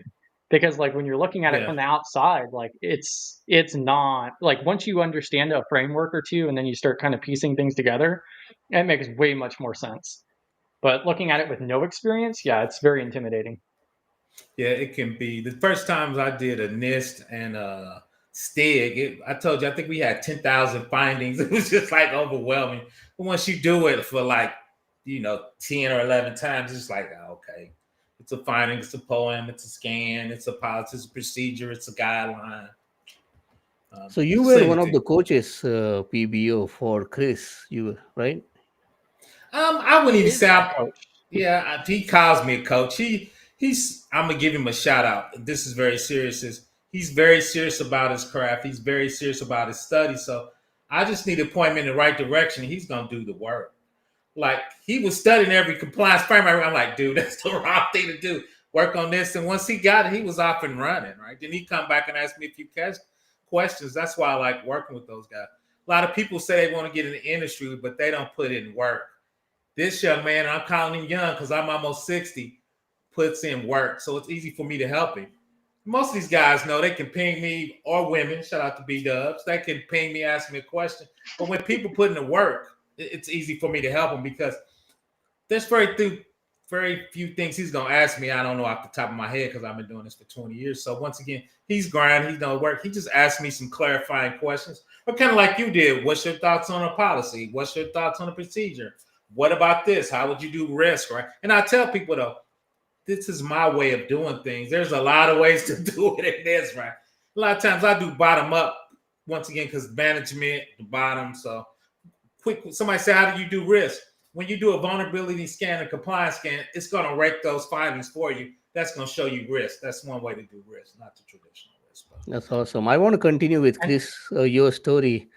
Because like when you're looking at it from the outside, like it's not like once you understand a framework or two and then you start kind of piecing things together, it makes way much more sense. But looking at it with no experience, yeah, it's very intimidating. Yeah, it can be. The first times I did a NIST and STIG, I told you, I think we had 10,000 findings. It was just like overwhelming. But once you do it for like, 10 or 11 times, it's like, okay, it's a finding, it's a poem, it's a scan, it's a policy, it's a procedure, it's a guideline. So you were one of the coaches, PBO for Chris, right? I wouldn't even say coach. Yeah, he calls me a coach. He's. I'm gonna give him a shout out. This is very serious. He's very serious about his craft. He's very serious about his study. So I just need to point him in the right direction. He's gonna do the work. Like he was studying every compliance framework. I'm like, dude, that's the wrong thing to do. Work on this. And once he got it, he was off and running. Right. Then he come back and ask me a few questions. That's why I like working with those guys. A lot of people say they want to get in the industry, but they don't put in work. This young man, I'm calling him young because I'm almost 60, puts in work. So it's easy for me to help him. Most of these guys know they can ping me, or women, shout out to B-Dubs, they can ping me, ask me a question. But when people put in the work, it's easy for me to help them because there's very few things he's going to ask me. I don't know off the top of my head because I've been doing this for 20 years. So once again, he's grinding, he's done work. He just asked me some clarifying questions, or kind of like you did. What's your thoughts on a policy? What's your thoughts on a procedure? What about this? How would you do risk, right? And I tell people, though, this is my way of doing things. There's a lot of ways to do it in this, right? A lot of times I do bottom up, once again, because management, the bottom. So quick, somebody say, how do you do risk? When you do a vulnerability scan and compliance scan, it's going to rate those findings for you. That's going to show you risk. That's one way to do risk, not the traditional risk. That's awesome. I want to continue with Chris, your story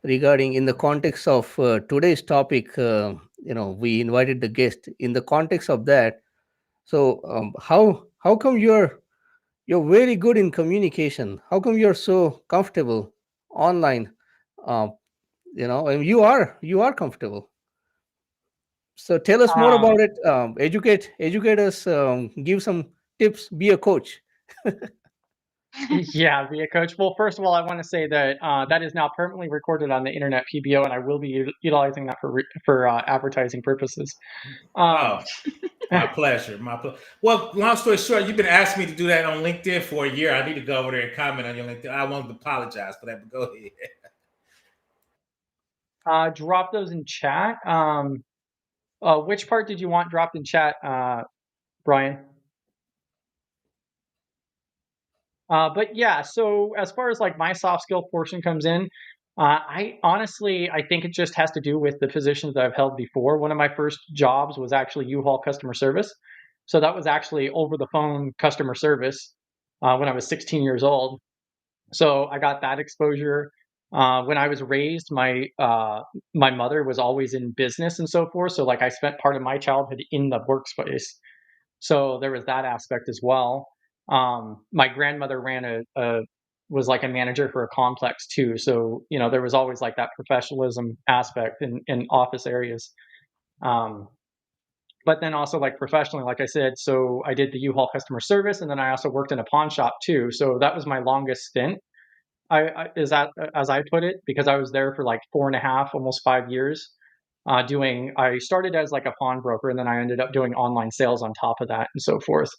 regarding in the context of today's topic. We invited the guest in the context of that. So how come you're very good in communication? How come you're so comfortable online? And you are comfortable. So tell us more about it. Educate us. Give some tips. Be a coach. Yeah, be a coach. Well, first of all, I want to say that that is now permanently recorded on the Internet PBO, and I will be utilizing that for advertising purposes. My pleasure. Well, long story short, you've been asking me to do that on LinkedIn for a year. I need to go over there and comment on your LinkedIn. I want to apologize for that, but go ahead. Drop those in chat. Which part did you want dropped in chat, Brian? But yeah, so as far as like my soft skill portion comes in, I think it just has to do with the positions that I've held before. One of my first jobs was actually U-Haul customer service. So that was actually over the phone customer service when I was 16 years old. So I got that exposure. When I was raised, my mother was always in business and so forth. So like I spent part of my childhood in the workspace. So there was that aspect as well. My grandmother was like a manager for a complex too. So, there was always like that professionalism aspect in office areas. But then also like professionally, like I said, so I did the U-Haul customer service, and then I also worked in a pawn shop too. So that was my longest stint. As I put it, because I was there for like 4.5, almost 5 years. I started as like a pawnbroker, and then I ended up doing online sales on top of that and so forth.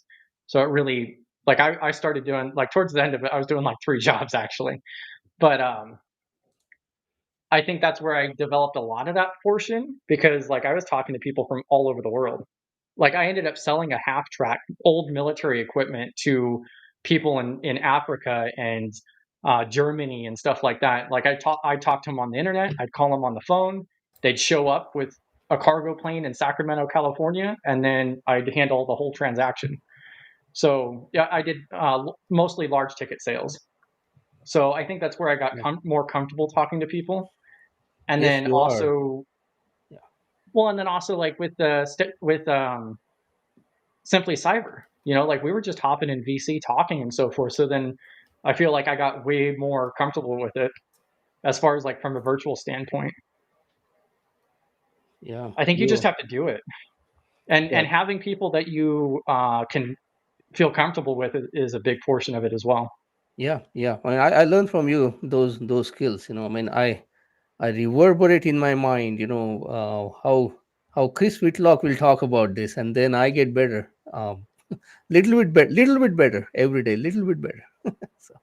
So it really, like I started doing like towards the end of it, I was doing like 3 jobs actually. But I think that's where I developed a lot of that portion, because like I was talking to people from all over the world. Like I ended up selling a half track old military equipment to people in Africa and Germany and stuff like that. Like I talk to them on the internet, I'd call them on the phone, they'd show up with a cargo plane in Sacramento, California, and then I'd handle the whole transaction. So yeah, I did mostly large ticket sales. So I think that's where I got more comfortable talking to people. And Yes, then you are. also, well, and then also like with Simply Cyber, like we were just hopping in VC talking and so forth. So then I feel like I got way more comfortable with it as far as like from a virtual standpoint. Yeah, I think you just have to do it. And having people that you can feel comfortable with is a big portion of it as well. Yeah. I mean, I learned from you those skills. I mean, I reverberate in my mind. How Chris Whitlock will talk about this, and then I get better. Little bit better every day. Little bit better. So.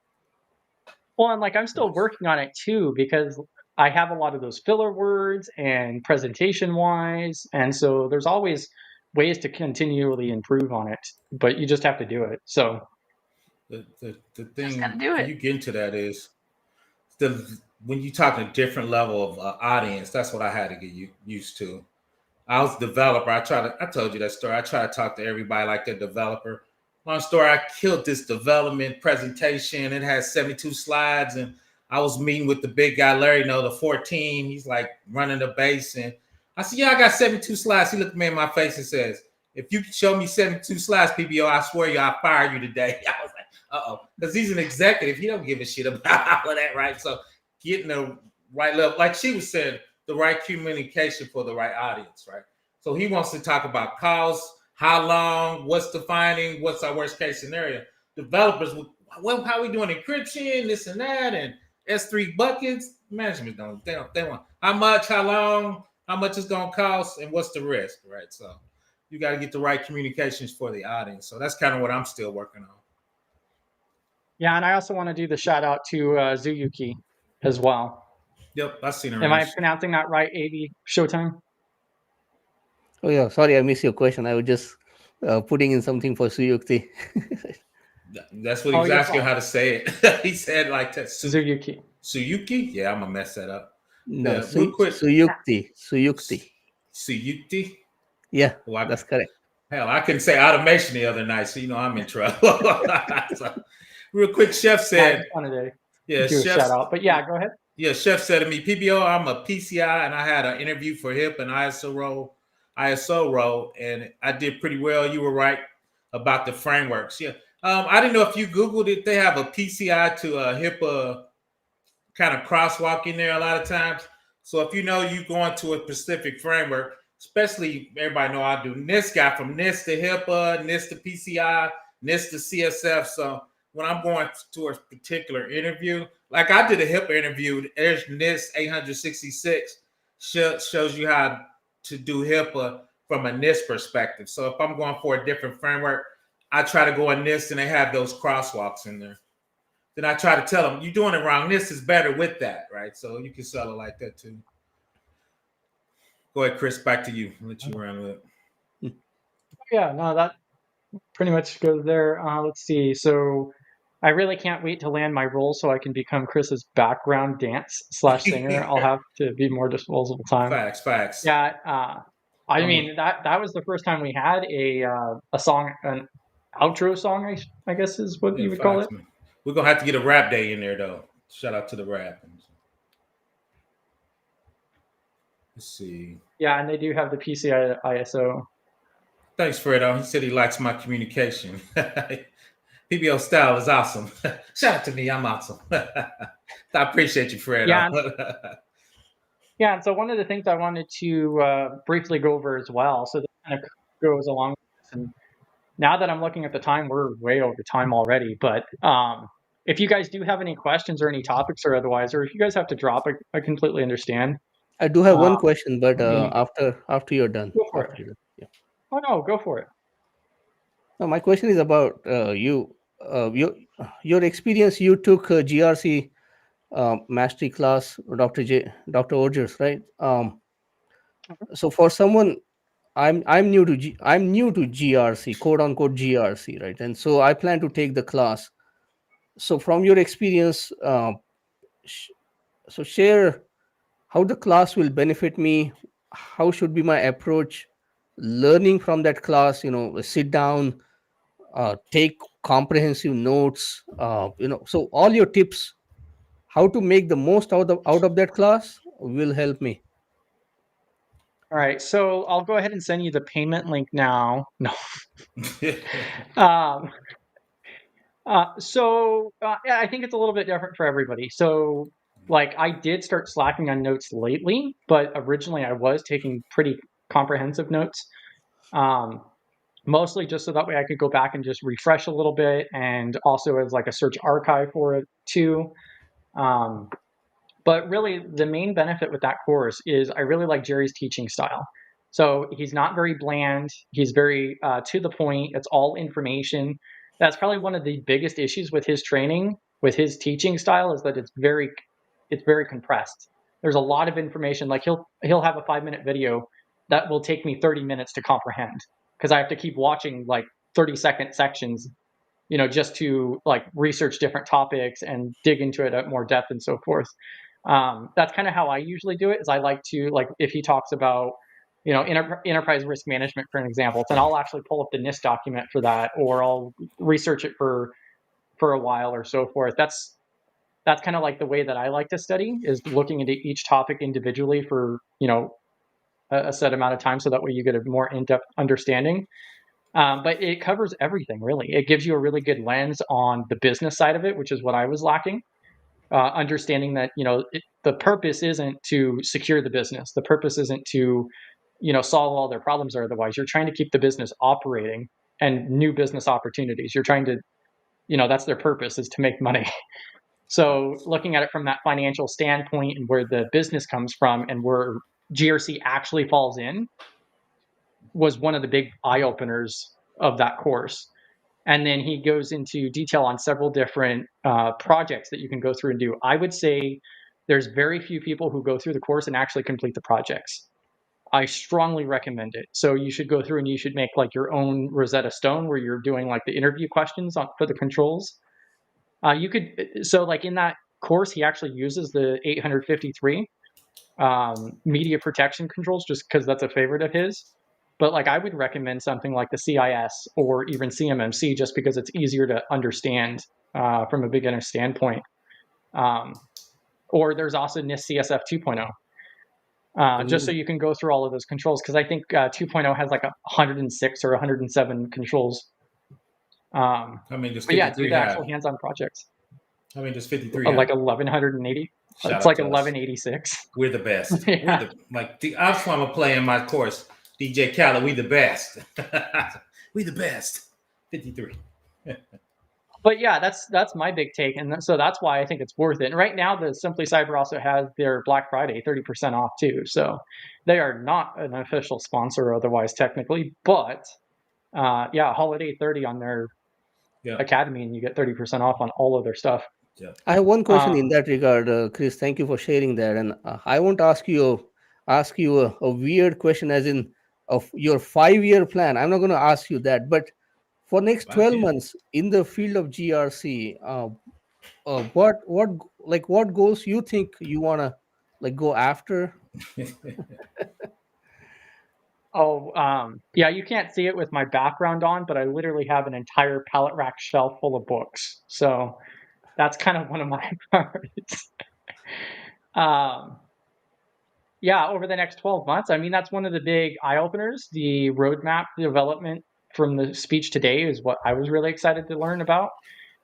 Well, and like I'm still working on it too, because I have a lot of those filler words and presentation wise, and so there's always ways to continually improve on it, but you just have to do it. So the thing when you get into that is when you talk a different level of audience, that's what I had to get used to. I was a developer. I told you that story. I try to talk to everybody like a developer. Long story, I killed this development presentation. It had 72 slides, and I was meeting with the big guy, Larry, the 14. He's like running the base. And I said, yeah, I got 72 slides. He looked me in my face and says, if you show me 72 slides, PBO, I swear I'll fire you today. I was like, uh-oh. Because he's an executive. He don't give a shit about all of that, right? So getting the right level, like she was saying, the right communication for the right audience, right? So he wants to talk about costs, how long, what's defining, what's our worst case scenario. Developers, well, how are we doing encryption, this and that, and S3 buckets. Management they want how much, how long, how much it's gonna cost, and what's the risk, right? So you got to get the right communications for the audience. So that's kind of what I'm still working on. Yeah, and I also want to do the shout out to Zuyuki as well. Yep, I've seen her. Am I pronouncing that right, AV Showtime? Oh yeah, sorry, I missed your question. I was just putting in something for Suyukti. That's what he was asking how to say it. He said like that. Suyuki. Suyuki? Yeah, I'm gonna mess that up. No, real quick. Suyukti. Suyukti? Yeah, that's correct. Hell, I couldn't say automation the other night, so I'm in trouble. So, real quick, Chef said. Yeah, do a shout out, but yeah, go ahead. Yeah, Chef said to me, PBO, I'm a PCI, and I had an interview for HIP and ISO role, and I did pretty well. You were right about the frameworks. Yeah, I didn't know if you Googled it. They have a PCI to a HIPAA kind of crosswalk in there a lot of times. So if you go into a specific framework, especially everybody know I do NIST, got from NIST to HIPAA, NIST to PCI, NIST to CSF. So when I'm going to a particular interview, like I did a HIPAA interview, there's NIST 866 shows you how to do HIPAA from a NIST perspective. So if I'm going for a different framework, I try to go in NIST and they have those crosswalks in there. Then I try to tell them, you're doing it wrong. NIST is better with that, right? So you can sell it like that too. Go ahead, Chris, back to you. I'll let you run with it. Yeah, no, that pretty much goes there. Let's see. So I really can't wait to land my role so I can become Chris's background dance / singer. I'll have to be more disposable time. Facts. Yeah. I mean, that was the first time we had a song, an outro song, I guess is what you would call it. Man. We're going to have to get a rap day in there, though. Shout out to the rap. Let's see. Yeah, and they do have the PCI ISO. Thanks, Fredo. He said he likes my communication. PBO style is awesome. Shout out to me. I'm awesome. I appreciate you, Fredo. Yeah, and so one of the things I wanted to briefly go over as well, so that kind of goes along with this, and now that I'm looking at the time, we're way over time already, but if you guys do have any questions or any topics or otherwise, or if you guys have to drop, I completely understand. I do have one question, but after you're done. Go for it. Yeah. Oh, no, go for it. No, my question is about you. Your experience. You took GRC mastery class, Dr. Orgers, right? So for someone, I'm new to GRC, quote unquote GRC, right? And so I plan to take the class. so from your experience, so share how the class will benefit me. How should be my approach learning from that class? Sit down, take comprehensive notes. So all your tips how to make the most out of that class will help me. All right, so I'll go ahead and send you the payment link now. No. um, yeah, I think it's a little bit different for everybody. So, like, I did start slacking on notes lately, but originally I was taking pretty comprehensive notes. Mostly just so that way I could go back and just refresh a little bit, and also as like a search archive for it too. But really, the main benefit with that course is I really like Jerry's teaching style. So he's not very bland. He's very to the point. It's all information. That's probably one of the biggest issues with his training, with his teaching style, is that it's very compressed. There's a lot of information. Like he'll have a 5-minute video that will take me 30 minutes to comprehend because I have to keep watching like 30-second sections, just to like research different topics and dig into it at more depth and so forth. That's kind of how I usually do it. Is I like to, like, if he talks about enterprise risk management, for an example, then I'll actually pull up the NIST document for that, or I'll research it for a while or so forth. That's kind of like the way that I like to study, is looking into each topic individually for a set amount of time, so that way you get a more in-depth understanding. But it covers everything, really. It gives you a really good lens on the business side of it, which is what I was lacking. Understanding that the purpose isn't to secure the business. The purpose isn't to solve all their problems or otherwise. You're trying to keep the business operating and new business opportunities. You're trying to that's their purpose, is to make money. So looking at it from that financial standpoint and where the business comes from and where GRC actually falls in was one of the big eye openers of that course. And then he goes into detail on several different projects that you can go through and do. I would say there's very few people who go through the course and actually complete the projects. I strongly recommend it. So you should go through and you should make like your own Rosetta Stone where you're doing like the interview questions for the controls. So like in that course, he actually uses the 853 media protection controls just because that's a favorite of his. But like I would recommend something like the CIS or even CMMC, just because it's easier to understand from a beginner standpoint. Or there's also NIST CSF 2.0, just so you can go through all of those controls, because I think 2.0 has like 106 or 107 controls. I mean, just but yeah, do the actual hands-on projects. I mean, just 53. Like 1180. It's like 1186. We're the best. Yeah. That's why I'm playing my course. DJ Khaled, we the best. We the best. 53. But yeah, that's my big take, and so that's why I think it's worth it. And right now, the Simply Cyber also has their Black Friday 30% off too. So they are not an official sponsor otherwise technically, but holiday 30 on their academy, and you get 30% off on all of their stuff. Yeah. I have one question in that regard, Chris. Thank you for sharing that, and I want to ask you a weird question, as in of your 5-year plan. I'm not going to ask you that, but for next 12 months in the field of GRC, what goals you think you want to like go after? You can't see it with my background on, but I literally have an entire pallet rack shelf full of books. So that's kind of one of my priorities. Over the next 12 months, I mean, that's one of the big eye openers. The roadmap development from the speech today is what I was really excited to learn about.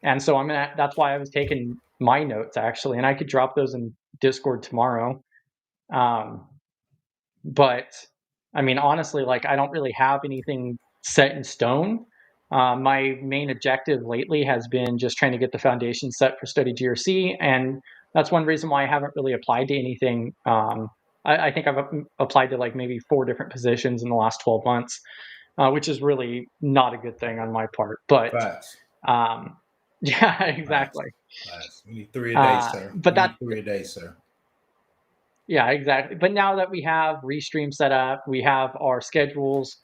And so that's why I was taking my notes actually, and I could drop those in Discord tomorrow. But I mean, honestly, like I don't really have anything set in stone. My main objective lately has been just trying to get the foundation set for Study GRC, and that's one reason why I haven't really applied to anything. I think I've applied to like maybe 4 different positions in the last 12 months, which is really not a good thing on my part. But yeah, exactly. We need 3 a day, sir. But that's 3 a day, sir. Yeah, exactly. But now that we have Restream set up, we have our schedules.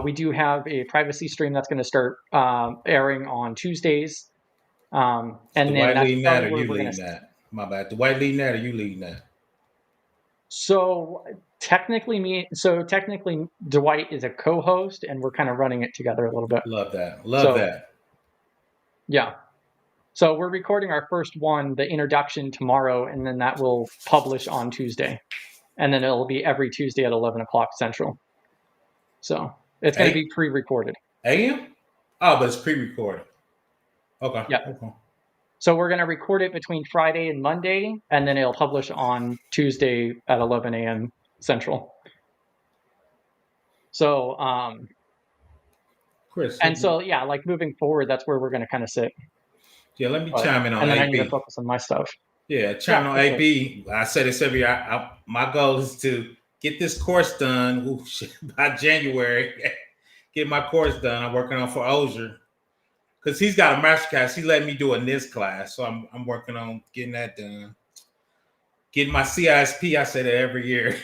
We do have a privacy stream that's going to start airing on Tuesdays. And Dwight then that's leading that, probably or where you we're going leading to. that? My bad. Dwight leading that, or you leading that? So technically Dwight is a co-host, and we're kind of running it together a little bit. Love that. Love that. Yeah. So we're recording our first one, the introduction, tomorrow, and then that will publish on Tuesday. And then it'll be every Tuesday at 11 o'clock Central. So it's going to be pre-recorded. AM? Oh, but it's pre-recorded. Okay. Yeah. Okay. So we're going to record it between Friday and Monday, and then it'll publish on Tuesday at 11 a.m. Central. So, Chris. and so, yeah, like moving forward, that's where we're going to kind of sit. Yeah, let me chime in on And then AP. I need to focus on my stuff. Yeah, chime on AP. I say this every year. My goal is to get this course done by January. Get my course done. I'm working on for Ozier. Because he's got a master class. He let me do a NIST class. So I'm working on getting that done. Getting my CISSP, I say that every year.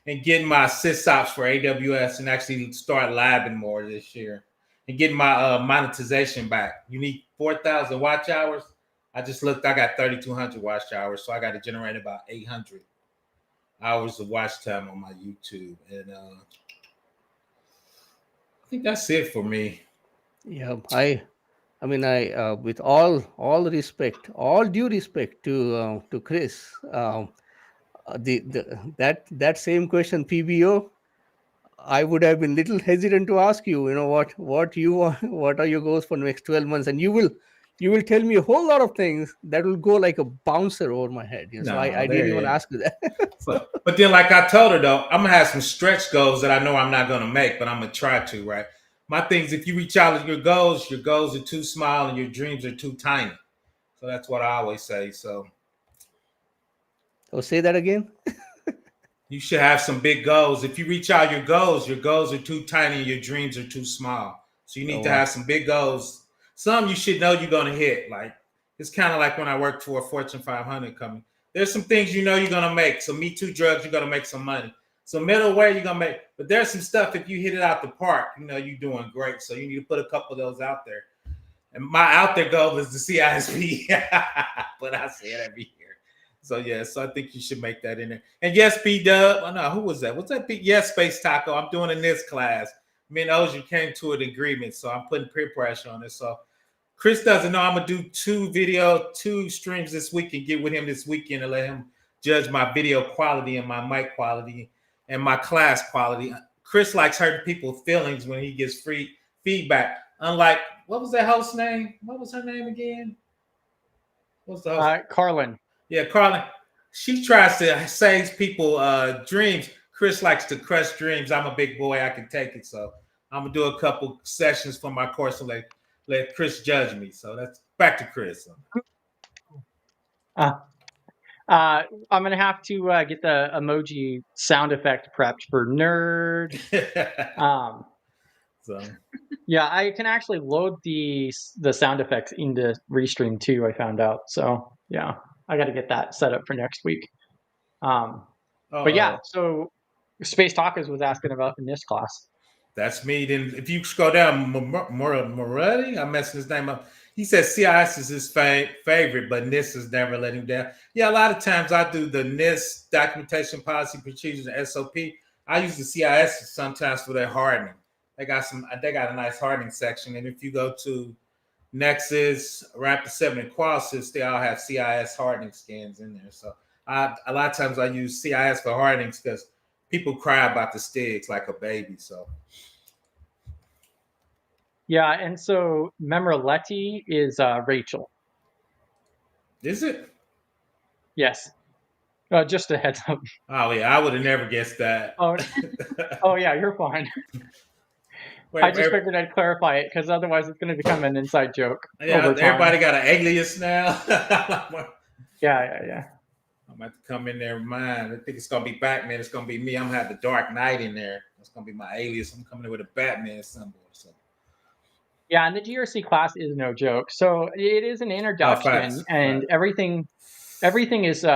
And getting my SysOps for AWS and actually start labbing more this year. And getting my monetization back. You need 4,000 watch hours. I just looked, I got 3,200 watch hours. So I got to generate about 800 hours of watch time on my YouTube. And I think that's it for me. Yeah, I mean, with all respect, all due respect to Chris, that same question, PBO, I would have been little hesitant to ask you. You know what you want, what are your goals for the next 12 months, and you will tell me a whole lot of things that will go like a bouncer over my head. You know, so I didn't even ask you that. But then, like I told her though, I'm gonna have some stretch goals that I know I'm not gonna make, but I'm gonna try to. Right. My thing is, if you reach out with your goals are too small and your dreams are too tiny. So that's what I always say. So, say that again. You should have some big goals. If you reach out your goals are too tiny and your dreams are too small. So you need to have some big goals. Some you should know you're gonna hit. Like it's kind of like when I worked for a Fortune 500 company. There's some things you know you're gonna make. So Me Too drugs, you're gonna make some money. So middleware, you're gonna make. But there's some stuff if you hit it out the park, you know you're doing great. So you need to put a couple of those out there. And my out there goal is the CISP. But I say it every year. So yeah, so I think you should make that in there. And yes, B-Dub. Oh no, who was that? What's that? Yes, Space Taco. I'm doing in this class. Me and Ozier came to an agreement, so I'm putting peer pressure on it. So Chris doesn't know I'm gonna do 2 streams this week and get with him this weekend and let him judge my video quality and my mic quality and my class quality. Chris likes hurting people's feelings when he gets free feedback. Unlike what was that host name? What was her name again? What's the host? Carlin. Yeah, Carlin. She tries to save people dreams. Chris likes to crush dreams. I'm a big boy. I can take it. So I'm gonna do a couple sessions for my course and let Chris judge me. So that's back to Chris. I'm gonna have to get the emoji sound effect prepped for nerd. Yeah, I can actually load the sound effects into Restream too. I found out. So yeah, I got to get that set up for next week. But yeah, so Space Tacos was asking about in this class. That's me. Then if you scroll down, Moretti, I'm messing his name up. He says CIS is his favorite, but NIST has never let him down. Yeah, a lot of times I do the NIST documentation, policy, procedures, and SOP. I use the CIS sometimes for their hardening. They got a nice hardening section. And if you go to Nexus, Rapid7, and Qualsys, they all have CIS hardening scans in there. So a lot of times I use CIS for hardenings because people cry about the STIGs like a baby. So yeah, and so Memorletti is Rachel. Is it? Yes. Just a heads up. Oh yeah, I would have never guessed that. Oh yeah, you're fine. I just figured I'd clarify it because otherwise it's going to become an inside joke. Yeah, everybody got an alias now. Yeah. I'm about to come in there with mine. I think it's gonna be Batman. It's gonna be me. I'm gonna have the Dark Knight in there. It's gonna be my alias. I'm coming in with a Batman symbol. So. Yeah, and the GRC class is no joke. So it is an introduction, and everything is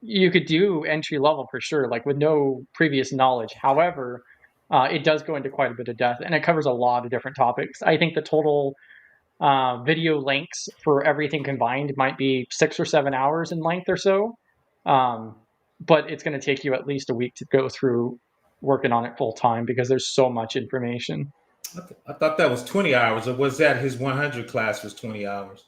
you could do entry level for sure, like with no previous knowledge. However, it does go into quite a bit of depth, and it covers a lot of different topics. I think the total Video lengths for everything combined might be 6 or 7 hours in length or so. But it's going to take you at least a week to go through working on it full time because there's so much information. I thought that was 20 hours, or was that his 100 class was 20 hours?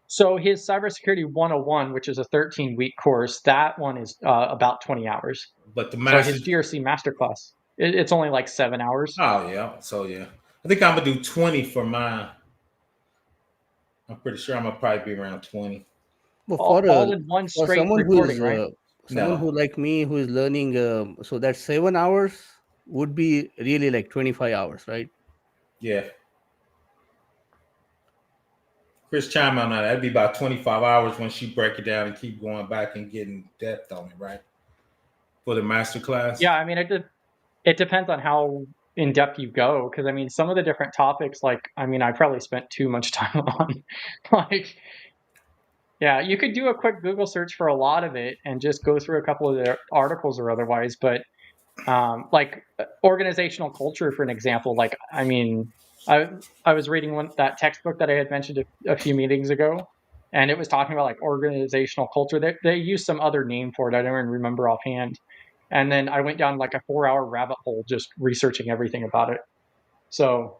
So his Cybersecurity 101, which is a 13-week course, that one is about 20 hours. But the So his GRC masterclass, it's only like 7 hours. Oh yeah, so yeah, I think I'm gonna do 20 for mine. I'm pretty sure I'm gonna probably be around 20. Well, all in one for straight someone recording, who's right? someone who like me who is learning, so that 7 hours would be really like 25 hours, right? Yeah. Chris, chime on that. That'd be about 25 hours once you break it down and keep going back and getting depth on it, right? For the master class. Yeah, I mean, it depends on how in depth you go, because I mean, some of the different topics, like, I mean, I probably spent too much time on, like, yeah, you could do a quick Google search for a lot of it and just go through a couple of the articles or otherwise, but like organizational culture, for an example, like, I mean, I was reading that textbook that I had mentioned a few meetings ago, and it was talking about like organizational culture. They used some other name for it. I don't even remember offhand. And then I went down like a 4-hour rabbit hole just researching everything about it. So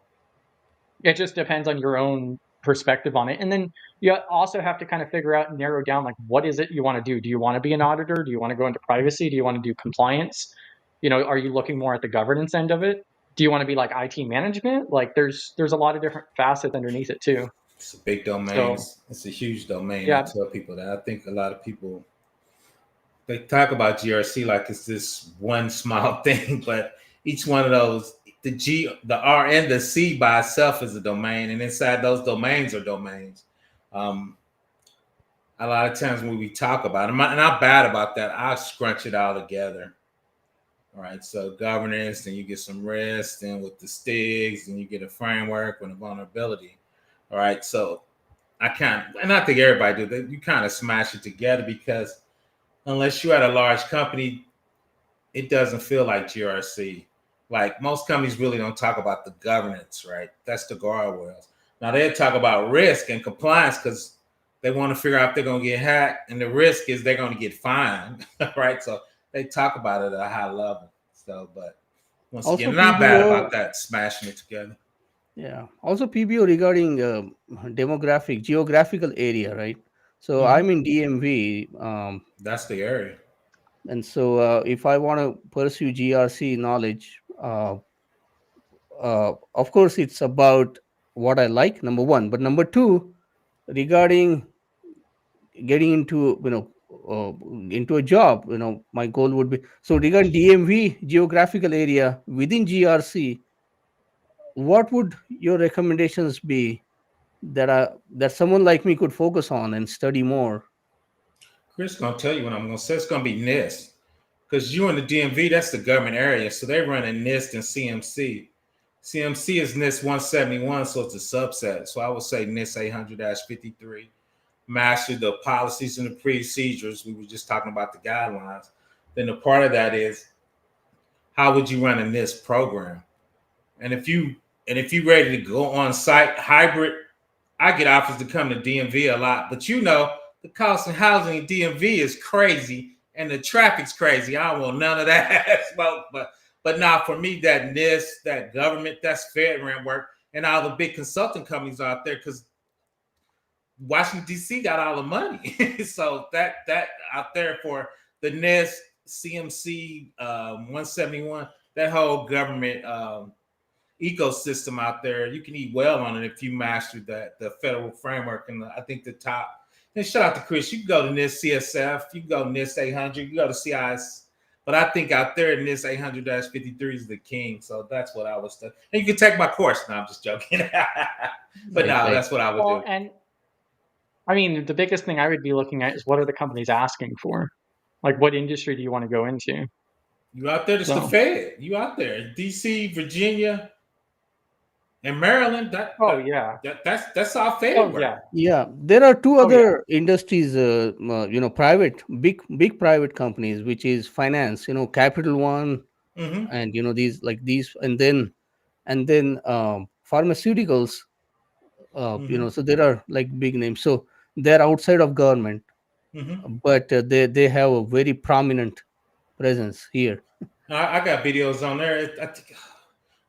it just depends on your own perspective on it. And then you also have to kind of figure out and narrow down like what is it you want to do? Do you want to be an auditor? Do you want to go into privacy? Do you want to do compliance? You know, are you looking more at the governance end of it? Do you want to be like IT management? Like there's a lot of different facets underneath it too. It's a big domain. So, it's a huge domain. yeah. I tell people that. I think a lot of people, they talk about GRC like it's this one small thing, but each one of those, the R and the C by itself is a domain, and inside those domains are domains. A lot of times when we talk about them, and I'm bad about that, I scrunch it all together. All right, so governance, then you get some risk, then with the STIGs, then you get a framework and a vulnerability. All right, so I think everybody do that. You kind of smash it together because unless you're at a large company, it doesn't feel like GRC. Like most companies really don't talk about the governance, right? That's the guardrails. Now they talk about risk and compliance because they want to figure out if they're going to get hacked, and the risk is they're going to get fined, right? So they talk about it at a high level. So, but once Also, again, not bad about that, smashing it together. Yeah. Also, PBO regarding geographical area, right? So I'm in DMV. That's the area. And so if I want to pursue GRC knowledge, of course, it's about what I like, number one. But number two, regarding getting into, into a job, my goal would be, so regarding DMV geographical area within GRC, what would your recommendations be that someone like me could focus on and study more? Chris gonna tell you what I'm gonna say. It's gonna be NIST, because you in the DMV, that's the government area, so they run in NIST and CMC. CMC is NIST 171, so it's a subset. So I would say NIST 800-53. Master the policies and the procedures. We were just talking about the guidelines. Then the part of that is how would you run a NIST program? And if you ready to go on site hybrid, I get offers to come to DMV a lot, but the cost of housing in DMV is crazy and the traffic's crazy. I don't want none of that. but now for me, that NIST, that government, that's FedRAMP work, and all the big consulting companies out there, because Washington D.C. got all the money. So that out there for the NIST, CMC, 171, that whole government ecosystem out there, you can eat well on it if you master the federal framework. And I think the top, and shout out to Chris, you can go to NIST CSF, you can go to NIST 800, you can go to CIS, but I think out there NIST 800-53 is the king. So that's what I would study. And you can take my course. No, I'm just joking. But no, that's what I would do. And I mean, the biggest thing I would be looking at is what are the companies asking for? Like, what industry do you want to go into? You out there, just the Fed. You out there, DC, Virginia, and Maryland. That's our Fed work. Yeah, there are two other industries, private, big private companies, which is finance, Capital One, and these, and then pharmaceuticals. So there are like big names. So they're outside of government, but they have a very prominent presence here. I got videos on there.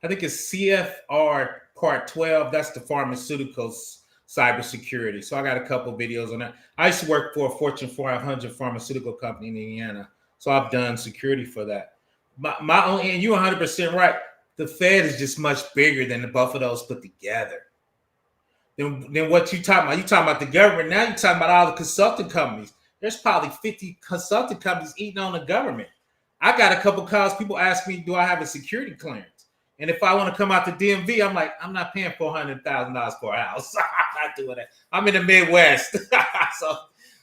I think it's CFR Part 12. That's the pharmaceuticals cybersecurity. So I got a couple videos on that. I used to work for a Fortune 500 pharmaceutical company in Indiana. So I've done security for that. My only, and you're 100% right. The Fed is just much bigger than the both of those put together. Then what you talking about? You talking about the government. Now you're talking about all the consulting companies. There's probably 50 consulting companies eating on the government. I got a couple calls. People ask me, do I have a security clearance? And if I want to come out to DMV, I'm like, I'm not paying $400,000 for a house. I'm not doing that. I'm in the Midwest. So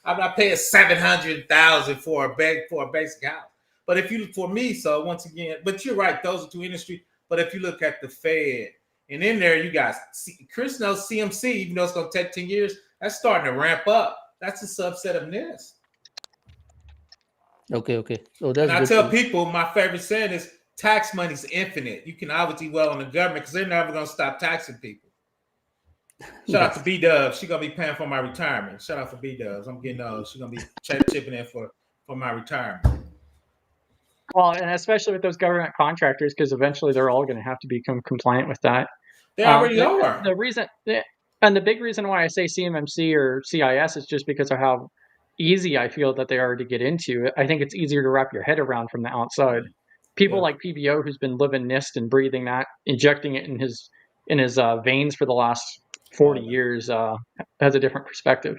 I'm not paying $700,000 for a basic house. But if you, for me, so once again, but you're right, those are two industries. But if you look at the Fed, and in there you got, Chris knows CMC, even though it's going to take 10 years, that's starting to ramp up. That's a subset of NIST. Okay. So that's. And I tell people, my favorite saying is, tax money's infinite. You can obviously well on the government because they're never going to stop taxing people. Shout out to B-Dubs. She's going to be paying for my retirement. Shout out for B-Dubs. I'm getting old. She's going to be chipping in for my retirement. Well, and especially with those government contractors, because eventually they're all going to have to become compliant with that. They already are. The reason, and the big reason why I say CMMC or CIS is just because of how easy I feel that they are to get into. I think it's easier to wrap your head around from the outside. People like PBO, who's been living NIST and breathing that, injecting it in his veins for the last 40 years, has a different perspective.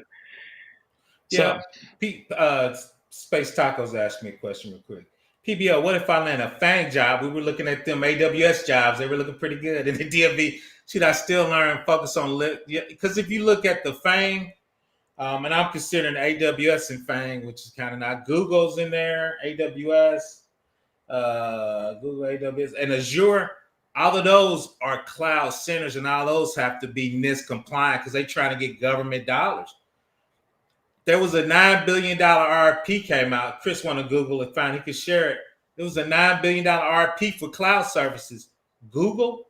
Yeah. So. Space Tacos asked me a question real quick. PBO, what if I land a FANG job? We were looking at them AWS jobs. They were looking pretty good. In the DMV, should I still learn, focus on because if you look at the FANG, and I'm considering AWS and FANG, which is kind of not, Google's in there, AWS, Google, AWS, and Azure. All of those are cloud centers, and all those have to be NIST compliant because they're trying to get government dollars. There was a $9 billion RFP came out. Chris wanted to Google it, find he could share it. It was a $9 billion RFP for cloud services. Google,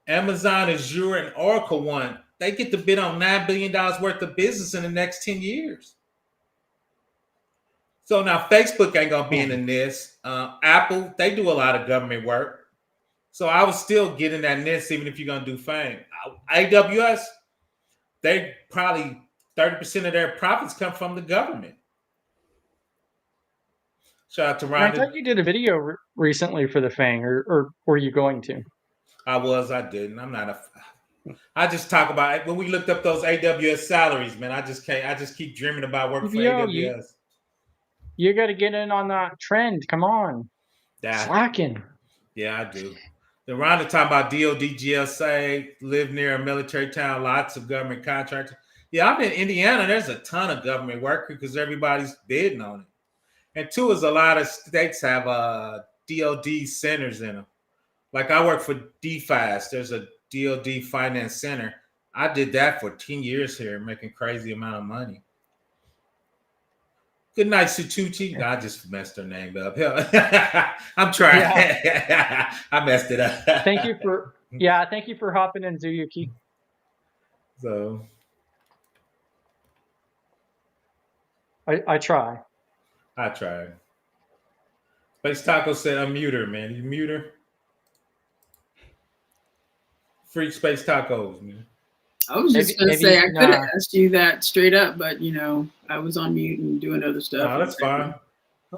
Amazon, Azure, and Oracle won. They get to bid on $9 billion worth of business in the next 10 years. So now Facebook ain't going to be in the NIST. Apple, they do a lot of government work. So I was still getting that NIST even if you're going to do FANG. AWS, they probably 30% of their profits come from the government. Shout out to Rhonda. I thought you did a video recently for the FANG, or were you going to? I didn't. I'm not I just talk about it. When we looked up those AWS salaries, man, I just keep dreaming about working for AWS. You got to get in on that trend. Come on. Slacking. Yeah, I do. The Rhonda talking about DOD, GSA, live near a military town, lots of government contractors. Yeah, I'm in Indiana. There's a ton of government work because everybody's bidding on it. And two is a lot of states have DOD centers in them. Like I work for DFAS. There's a DOD finance center. I did that for 10 years here, making crazy amount of money. Good night, Sutuchi. No, I just messed her name up. I'm trying. Yeah. I messed it up. Thank you for hopping in, Zuyuki. So I try. I tried. Space Taco said unmute her, man. You mute her. Free Space Tacos, man. I was just going to say, I could have asked you that straight up, but, I was on mute and doing other stuff. No, that's fine.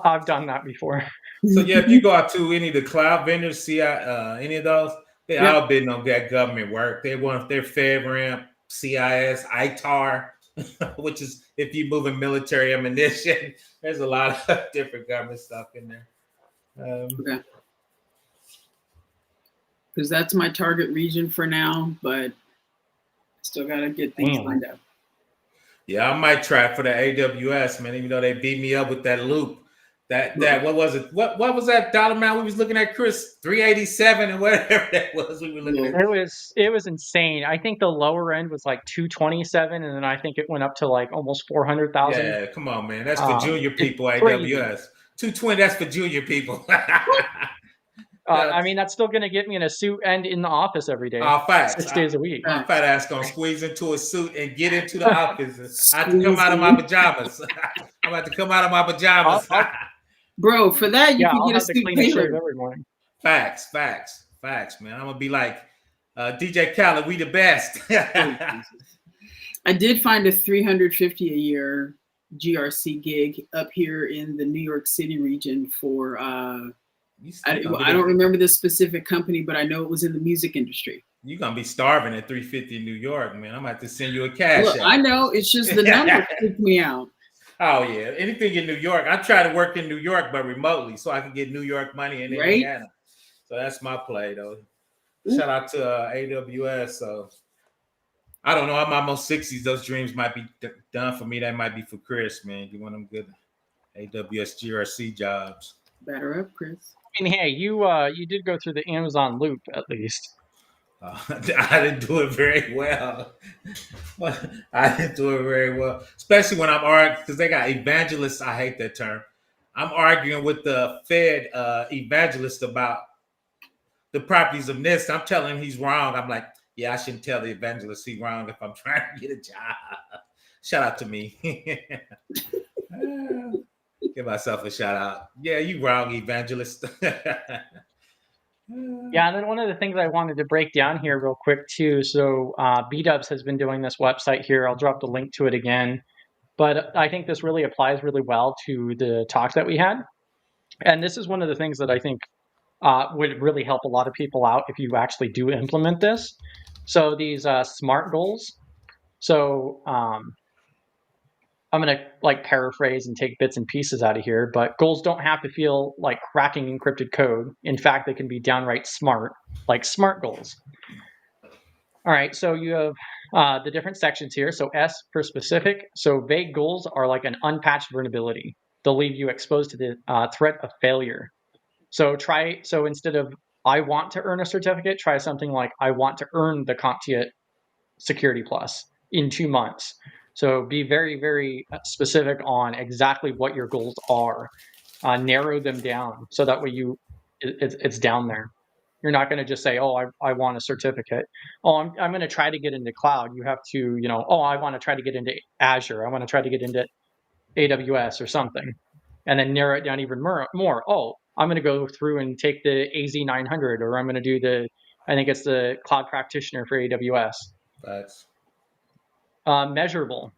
I've done that before. So, yeah, if you go out to any of the cloud vendors, see any of those, they all bidding on that government work. They want their FedRAMP, CIS, ITAR, which is if you move in military ammunition. There's a lot of different government stuff in there. Okay. Because that's my target region for now, but still got to get things lined up. Yeah, I might try for the AWS, man, even though they beat me up with that loop. That what was it? What was that dollar amount we was looking at, Chris? 387 and whatever that was we were looking at. It was insane. I think the lower end was like 227, and then I think it went up to like almost 400,000. Yeah, come on, man. That's for junior people, AWS. 220, that's for junior people. I mean, that's still going to get me in a suit and in the office every day. Facts. 6 days a week. My fat ass gonna squeeze into a suit and get into the office. I have to come out of my pajamas. I'm about to come out of my pajamas. Bro, for that you can I'll get a have to suit clean a tailored shirt every morning. Facts, man. I'm gonna be like DJ Khaled, we the best. I did find a $350 a year GRC gig up here in the New York City region for I don't remember the specific company, but I know it was in the music industry. You're gonna be starving at $350 in New York, man. I'm gonna have to send you a cash. Look, I know, it's just the number freaked me out. Oh yeah, anything in New York. I try to work in New York, but remotely, so I can get New York money in Indiana. So that's my play, though. Shout out to AWS. So I don't know. I'm almost 60s. Those dreams might be done for me. That might be for Chris, man. You want them good AWS GRC jobs. Better up, Chris. I mean, hey, you did go through the Amazon loop at least. I didn't do it very well. Especially when I'm arguing, because they got evangelists. I hate that term. I'm arguing with the Fed evangelist about the properties of NIST. I'm telling him he's wrong. I'm like, yeah, I shouldn't tell the evangelist he's wrong if I'm trying to get a job. Shout out to me. Give myself a shout out. Yeah, you wrong, evangelist. Yeah, and then one of the things I wanted to break down here real quick too. So B-Dubs has been doing this website here. I'll drop the link to it again. But I think this really applies really well to the talk that we had. And this is one of the things that I think would really help a lot of people out if you actually do implement this. So these SMART goals. So I'm going to like paraphrase and take bits and pieces out of here, but goals don't have to feel like cracking encrypted code. In fact, they can be downright smart, like SMART goals. All right, so you have the different sections here. So S for specific. So vague goals are like an unpatched vulnerability. They'll leave you exposed to the threat of failure. So instead of I want to earn a certificate, try something like I want to earn the CompTIA Security Plus in 2 months. So be very, very specific on exactly what your goals are. Narrow them down so that way it's down there. You're not going to just say, oh, I want a certificate. Oh, I'm going to try to get into cloud. You have to, I want to try to get into Azure. I want to try to get into AWS or something. And then narrow it down even more. Oh, I'm going to go through and take the AZ900, or I'm going to do I think it's the cloud practitioner for AWS. That's measurable.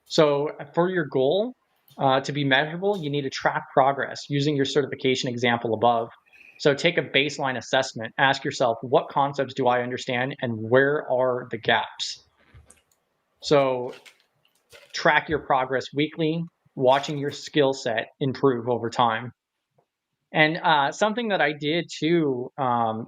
So for your goal to be measurable, you need to track progress using your certification example above. So take a baseline assessment. Ask yourself, what concepts do I understand and where are the gaps? So track your progress weekly, watching your skill set improve over time. And something that I did too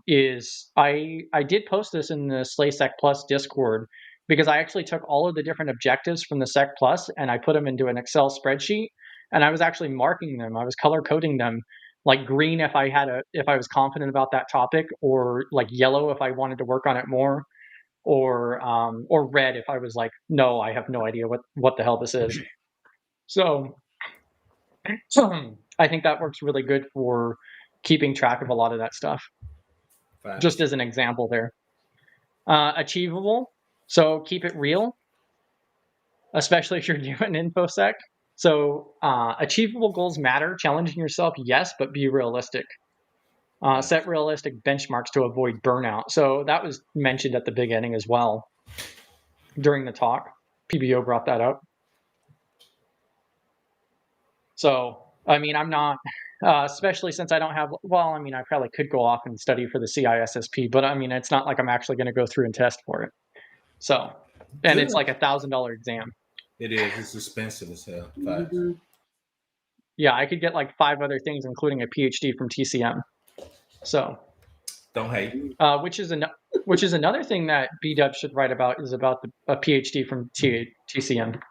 is I did post this in the SlaySec Plus Discord, because I actually took all of the different objectives from the Sec Plus and I put them into an Excel spreadsheet, and I was actually marking them. I was color coding them, like green if I was confident about that topic, or like yellow if I wanted to work on it more, or red if I was like, no, I have no idea what the hell this is. So I think that works really good for keeping track of a lot of that stuff. Facts. Just as an example there. Achievable. So keep it real, especially if you're doing InfoSec. So achievable goals matter. Challenging yourself, yes, but be realistic. Set realistic benchmarks to avoid burnout. So that was mentioned at the beginning as well during the talk. PBO brought that up. So, I mean, I'm not, especially since I don't have, I probably could go off and study for the CISSP, but I mean, it's not like I'm actually going to go through and test for it. So, and it's like $1,000 exam. It is. It's expensive as hell. Mm-hmm. Yeah, I could get like 5 other things, including a PhD from TCM. So, don't hate. Which is another thing that B-Dub should write about, is about a PhD from TCM.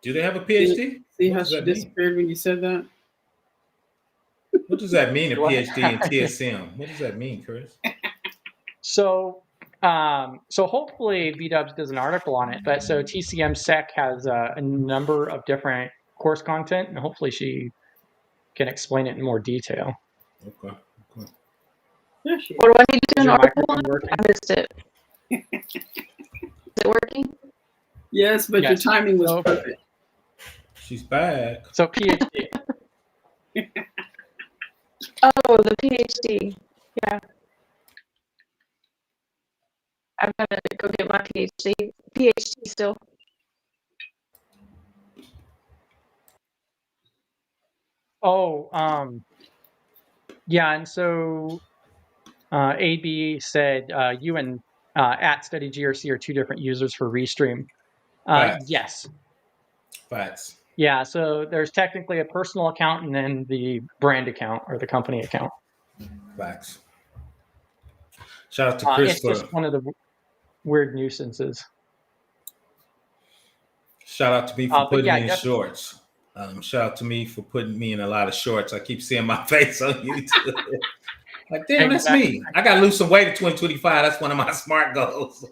Do they have a PhD? See how she disappeared when you said that? What does that mean, a PhD in TSM? What does that mean, Chris? So hopefully B-Dubs does an article on it. But so TCM Sec has a number of different course content, and hopefully she can explain it in more detail. Okay. What do I need to do Is an your article microphone on? working? I missed it. Is it working? Yes, but Yes. your timing was So- perfect. She's back. So PhD. Oh, the PhD. Yeah. I'm gonna go get my PhD. PhD still. Oh, yeah, and so AB said you and at Study GRC are two different users for Restream. Facts. Yes. Facts. Yeah, so there's technically a personal account and then the brand account or the company account. Facts. Shout out to Chris It's just one of the weird nuisances. Shout out to me for putting me in definitely. shorts. Shout out to me for putting me in a lot of shorts. I keep seeing my face on YouTube. Like, damn, Exactly. that's me. I got to lose some weight in 2025. That's one of my smart goals.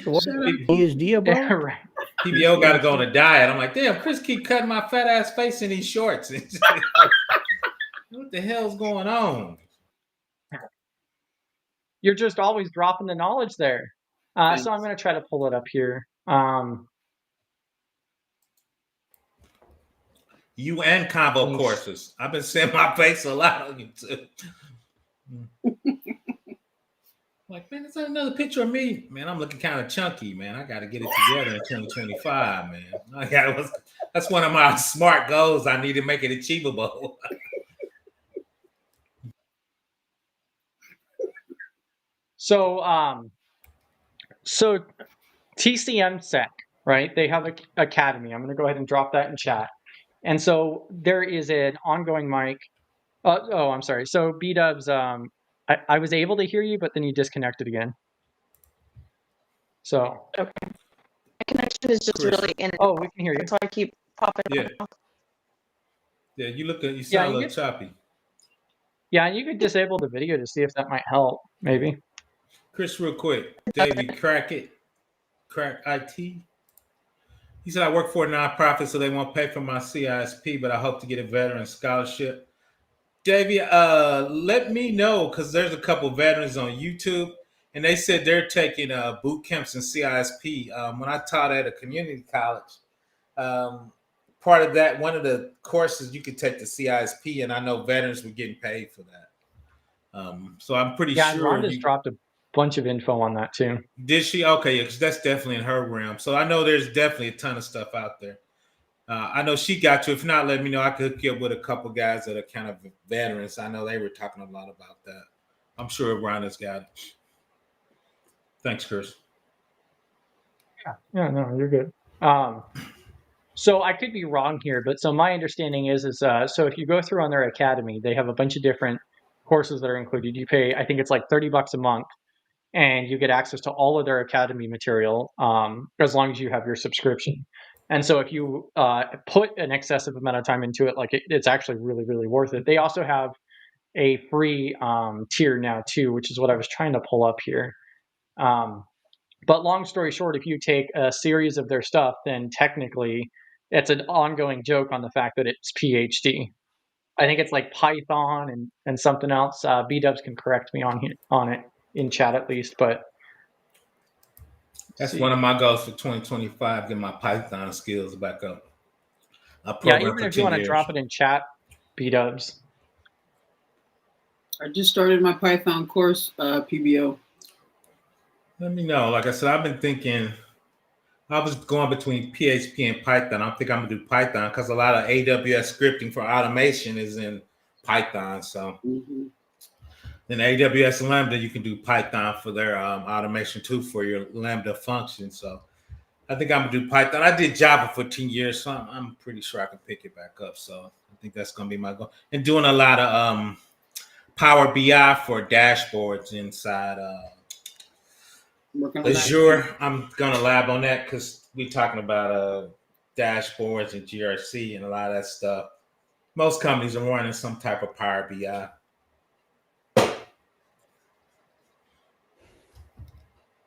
What PhD about? Right. PBO got to go on a diet. I'm like, damn, Chris keep cutting my fat ass face in these shorts. What the hell's going on? You're just always dropping the knowledge there. So I'm going to try to pull it up here. You and Convo courses. I've been seeing my face a lot on YouTube. Like, man, there's another picture of me. Man, I'm looking kind of chunky, man. I got to get it together in 2025, man. That's one of my smart goals. I need to make it achievable. So TCMSec, right? They have an academy. I'm going to go ahead and drop that in chat. And so there is an ongoing mic. I'm sorry. So B-Dubs, I was able to hear you, but then you disconnected again. So. Okay. My connection is just really in and out. We can hear you. So I keep popping off. Yeah, you sound a little choppy. Yeah, you could disable the video to see if that might help, maybe. Chris, real quick. David Crack IT. He said, I work for a nonprofit, so they won't pay for my CISSP, but I hope to get a veteran scholarship. Davey, let me know, because there's a couple veterans on YouTube, and they said they're taking boot camps in CISSP. When I taught at a community college, part of that, one of the courses you could take the CISSP, and I know veterans were getting paid for that. So I'm pretty sure. Yeah, Rhonda's dropped a bunch of info on that too. Did she? Okay, because that's definitely in her realm. So I know there's definitely a ton of stuff out there. I know she got you. If not, let me know. I could hook you up with a couple guys that are kind of veterans. I know they were talking a lot about that. I'm sure Rhonda's got it. Thanks, Chris. Yeah, no, you're good. So I could be wrong here, but so my understanding is so if you go through on their academy, they have a bunch of different courses that are included. You pay, I think it's like $30 a month, and you get access to all of their academy material as long as you have your subscription. And so if you put an excessive amount of time into it, like it's actually really, really worth it. They also have a free tier now too, which is what I was trying to pull up here. But long story short, if you take a series of their stuff, then technically it's an ongoing joke on the fact that it's PhD. I think it's like Python and something else. B-Dubs can correct me on it in chat at least, but that's one of my goals for 2025, get my Python skills back up. Yeah, even if you want to drop it in chat, B-Dubs. I just started my Python course, PBO. Let me know. Like I said, I've been thinking, I was going between PHP and Python. I think I'm going to do Python because a lot of AWS scripting for automation is in Python. So then AWS Lambda, you can do Python for their automation too for your Lambda function. So I think I'm going to do Python. I did Java for 10 years, so I'm pretty sure I can pick it back up. So I think that's going to be my goal. And doing a lot of Power BI for dashboards inside Azure. I'm gonna lab on that because we're talking about dashboards and GRC and a lot of that stuff. Most companies are running some type of Power BI.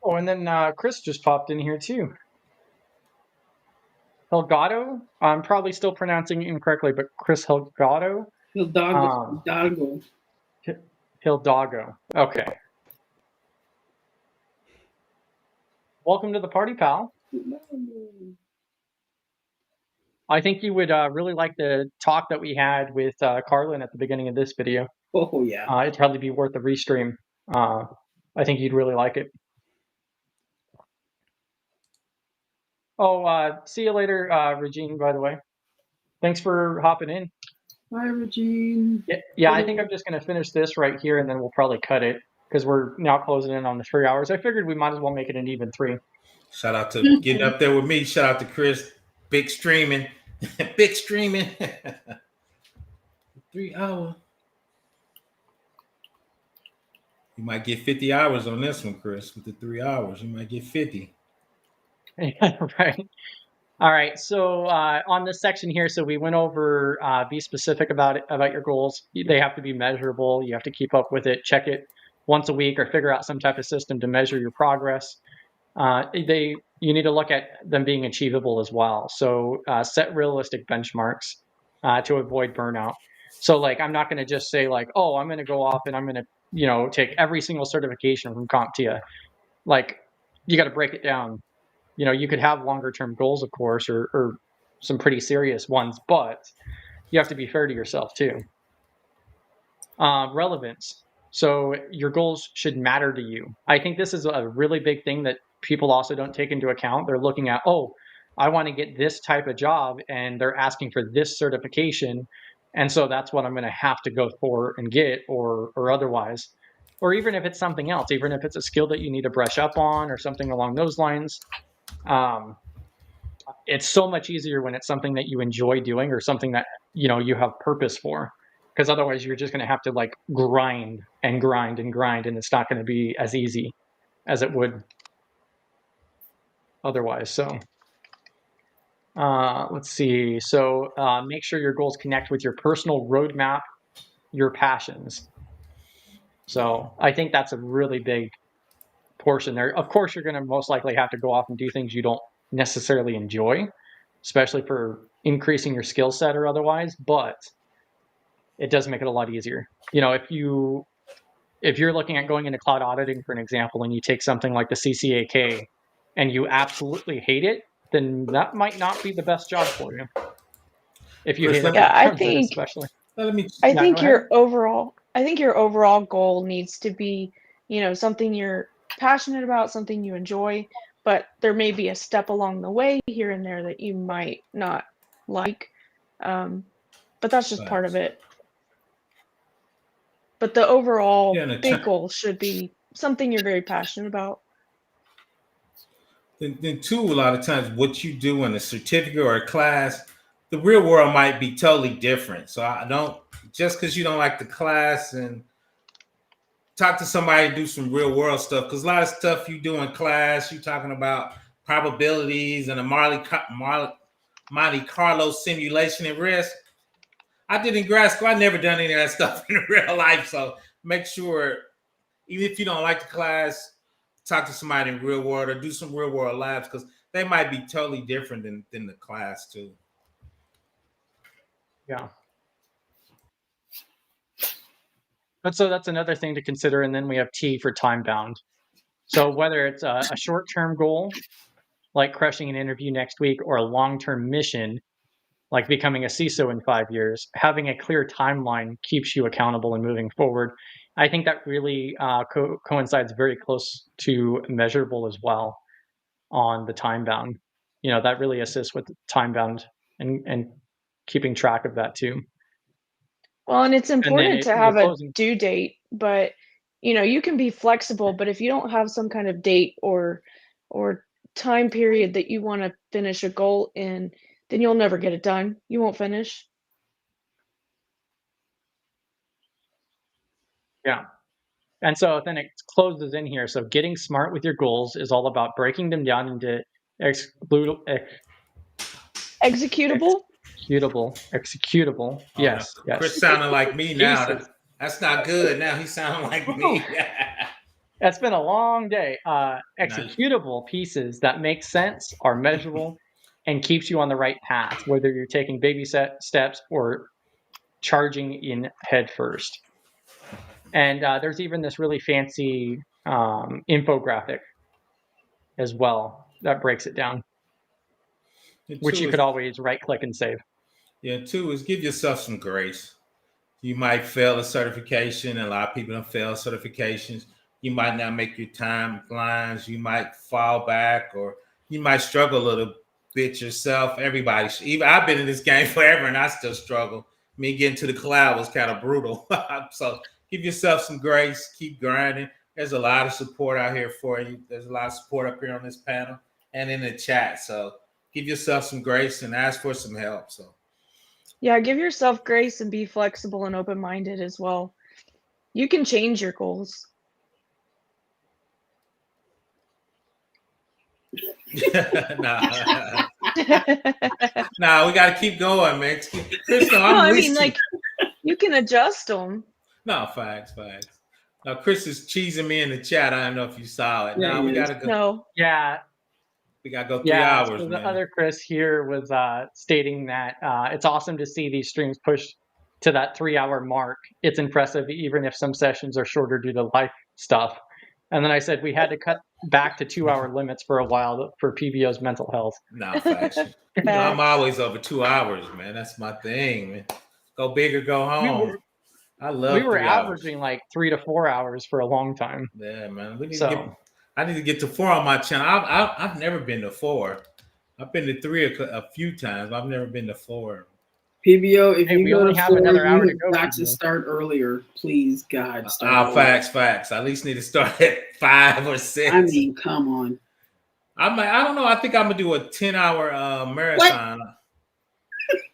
Oh, and then Chris just popped in here too. Helgado? I'm probably still pronouncing it incorrectly, but Chris Helgado. Hidalgo. Hildago. Okay. Welcome to the party, pal. I think you would really like the talk that we had with Carlin at the beginning of this video. Oh yeah. It'd probably be worth a restream. I think you'd really like it. Oh, see you later, Regine, by the way. Thanks for hopping in. Bye, Regine. Yeah, I think I'm just going to finish this right here, and then we'll probably cut it, because we're now closing in on the 3 hours. I figured we might as well make it an even 3. Shout out to getting up there with me. Shout out to Chris. Big streaming. Big streaming. 3 hours. You might get 50 hours on this one, Chris. With the 3 hours, you might get 50. Right. All right. So on this section here, so we went over be specific about your goals. They have to be measurable. You have to keep up with it. Check it once a week, or figure out some type of system to measure your progress. You need to look at them being achievable as well. So set realistic benchmarks to avoid burnout. So like, I'm not going to just say like, oh, I'm going to go off and I'm going to, take every single certification from CompTIA. Like, you got to break it down. You could have longer term goals, of course, or some pretty serious ones, but you have to be fair to yourself too. Relevance. So your goals should matter to you. I think this is a really big thing that people also don't take into account. They're looking at, oh, I want to get this type of job, and they're asking for this certification, and so that's what I'm going to have to go for and get, or otherwise. Or even if it's something else, even if it's a skill that you need to brush up on or something along those lines. It's so much easier when it's something that you enjoy doing, or something that you have purpose for, because otherwise you're just going to have to like grind and grind and grind, and it's not going to be as easy as it would otherwise. So let's see. So make sure your goals connect with your personal roadmap, your passions. So I think that's a really big portion there. Of course, you're going to most likely have to go off and do things you don't necessarily enjoy, especially for increasing your skill set or otherwise, but it does make it a lot easier. If you're looking at going into cloud auditing, for an example, and you take something like the CCAK and you absolutely hate it, then that might not be the best job for you. If you hate it, I think especially. I think your overall goal needs to be, something you're passionate about, something you enjoy, but there may be a step along the way here and there that you might not like. But that's just part of it. But the overall big goal should be something you're very passionate about. Then too, a lot of times what you do in a certificate or a class, the real world might be totally different. So I don't, just because you don't like the class, and talk to somebody and do some real world stuff, because a lot of stuff you do in class, you're talking about probabilities and a Monte Carlo simulation and risk. I did in grad school. I never done any of that stuff in real life. So make sure, even if you don't like the class, talk to somebody in real world, or do some real world labs, because they might be totally different than the class too. Yeah. But so that's another thing to consider. And then we have T for time bound. So whether it's a short-term goal, like crushing an interview next week, or a long-term mission, like becoming a CISO in 5 years, having a clear timeline keeps you accountable and moving forward. I think that really coincides very close to measurable as well on the time bound. That really assists with time bound and keeping track of that too. Well, and it's important to have a due date, but you can be flexible, but if you don't have some kind of date or time period that you want to finish a goal in, then you'll never get it done. You won't finish. Yeah. And so then it closes in here. So getting smart with your goals is all about breaking them down into executable. Executable. Yes. Chris sounding like me now. That's not good. Now he's sounding like me. It's been a long day. Executable pieces that make sense, are measurable, and keeps you on the right path, whether you're taking baby steps or charging in head first. And there's even this really fancy infographic as well that breaks it down, which you could always right click and save. Yeah, two is give yourself some grace. You might fail a certification, and a lot of people don't fail certifications. You might not make your timelines. You might fall back, or you might struggle a little bit yourself. Everybody, even I've been in this game forever, and I still struggle. Me getting to the cloud was kind of brutal. So give yourself some grace. Keep grinding. There's a lot of support out here for you. There's a lot of support up here on this panel and in the chat. So give yourself some grace and ask for some help. So. Yeah, give yourself grace and be flexible and open-minded as well. You can change your goals. Nah, we got to keep going, man. Chris, no, I mean, like, you can adjust them. No, facts. Now, Chris is cheesing me in the chat. I don't know if you saw it. Yeah, we got to go. No. Yeah. We got to go 3 hours, so man. The other Chris here was stating that it's awesome to see these streams push to that 3-hour mark. It's impressive, even if some sessions are shorter due to life stuff. And then I said we had to cut back to 2-hour limits for a while for PBO's mental health. No, facts. I'm always over 2 hours, man. That's my thing, man. Go big or go home. We were averaging like 3 to 4 hours for a long time. Yeah, man. I need to get to 4 on my channel. I've never been to 4. I've been to 3 a few times. I've never been to 4. PBO, if you only have another hour to go, got to start earlier, please, God. Facts. I at least need to start at 5 or 6. I mean, come on. I don't know. I think I'm gonna do a 10-hour marathon. What?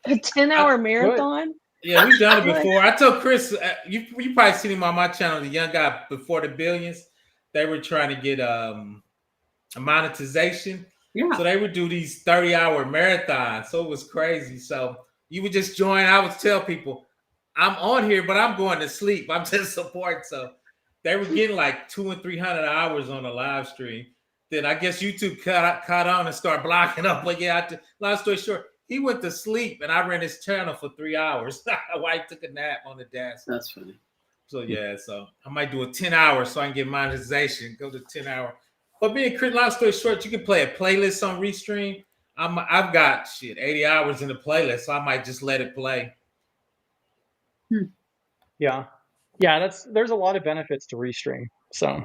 A 10-hour marathon? Yeah, we've done it before. I told Chris, you probably seen him on my channel, the young guy before the billions. They were trying to get a monetization. Yeah. So they would do these 30-hour marathons. So it was crazy. So you would just join. I would tell people, I'm on here, but I'm going to sleep. I'm just support. So they were getting like 200 and 300 hours on a live stream. Then I guess YouTube caught on and started blocking up. But yeah, long story short, he went to sleep and I ran his channel for 3 hours while he took a nap on the desk. That's funny. So yeah, so I might do a 10 hours so I can get monetization. Go to 10 hour. But being long story short, you can play a playlist on Restream. I've got 80 hours in the playlist, so I might just let it play. Yeah, there's a lot of benefits to Restream. So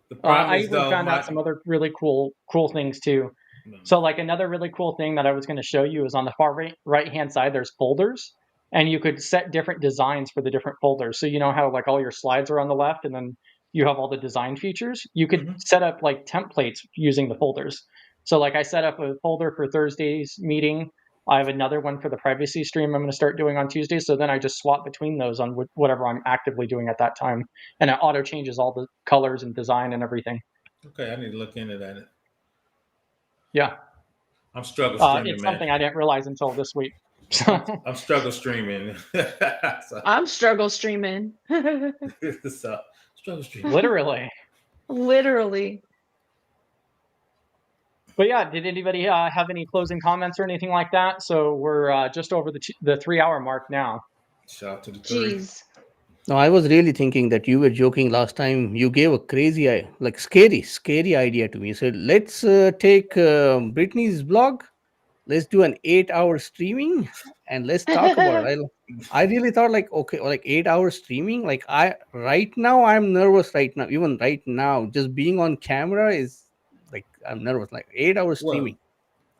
the problem I is, even found out some other really cool things too. So like another really cool thing that I was going to show you is on the far right hand side, there's folders, and you could set different designs for the different folders. So you know how like all your slides are on the left, and then you have all the design features. You could set up like templates using the folders. So like I set up a folder for Thursday's meeting. I have another one for the privacy stream I'm going to start doing on Tuesday. So then I just swap between those on whatever I'm actively doing at that time. And it auto changes all the colors and design and everything. Okay, I need to look into that. Yeah. I'm struggle streaming, It's something I didn't realize until this week. I'm struggle streaming. I'm struggle streaming. So, struggle streaming. Literally. But yeah, did anybody have any closing comments or anything like that? So we're just over the 3-hour mark now. Shout out to the 3. Jeez. No, I was really thinking that you were joking last time. You gave a crazy, like scary idea to me. You said, let's take Brittany's blog. Let's do an 8-hour streaming and let's talk about it. I really thought like, okay, like 8-hour streaming. Like right now, I'm nervous right now. Even right now, just being on camera is like, I'm nervous, like 8-hour streaming.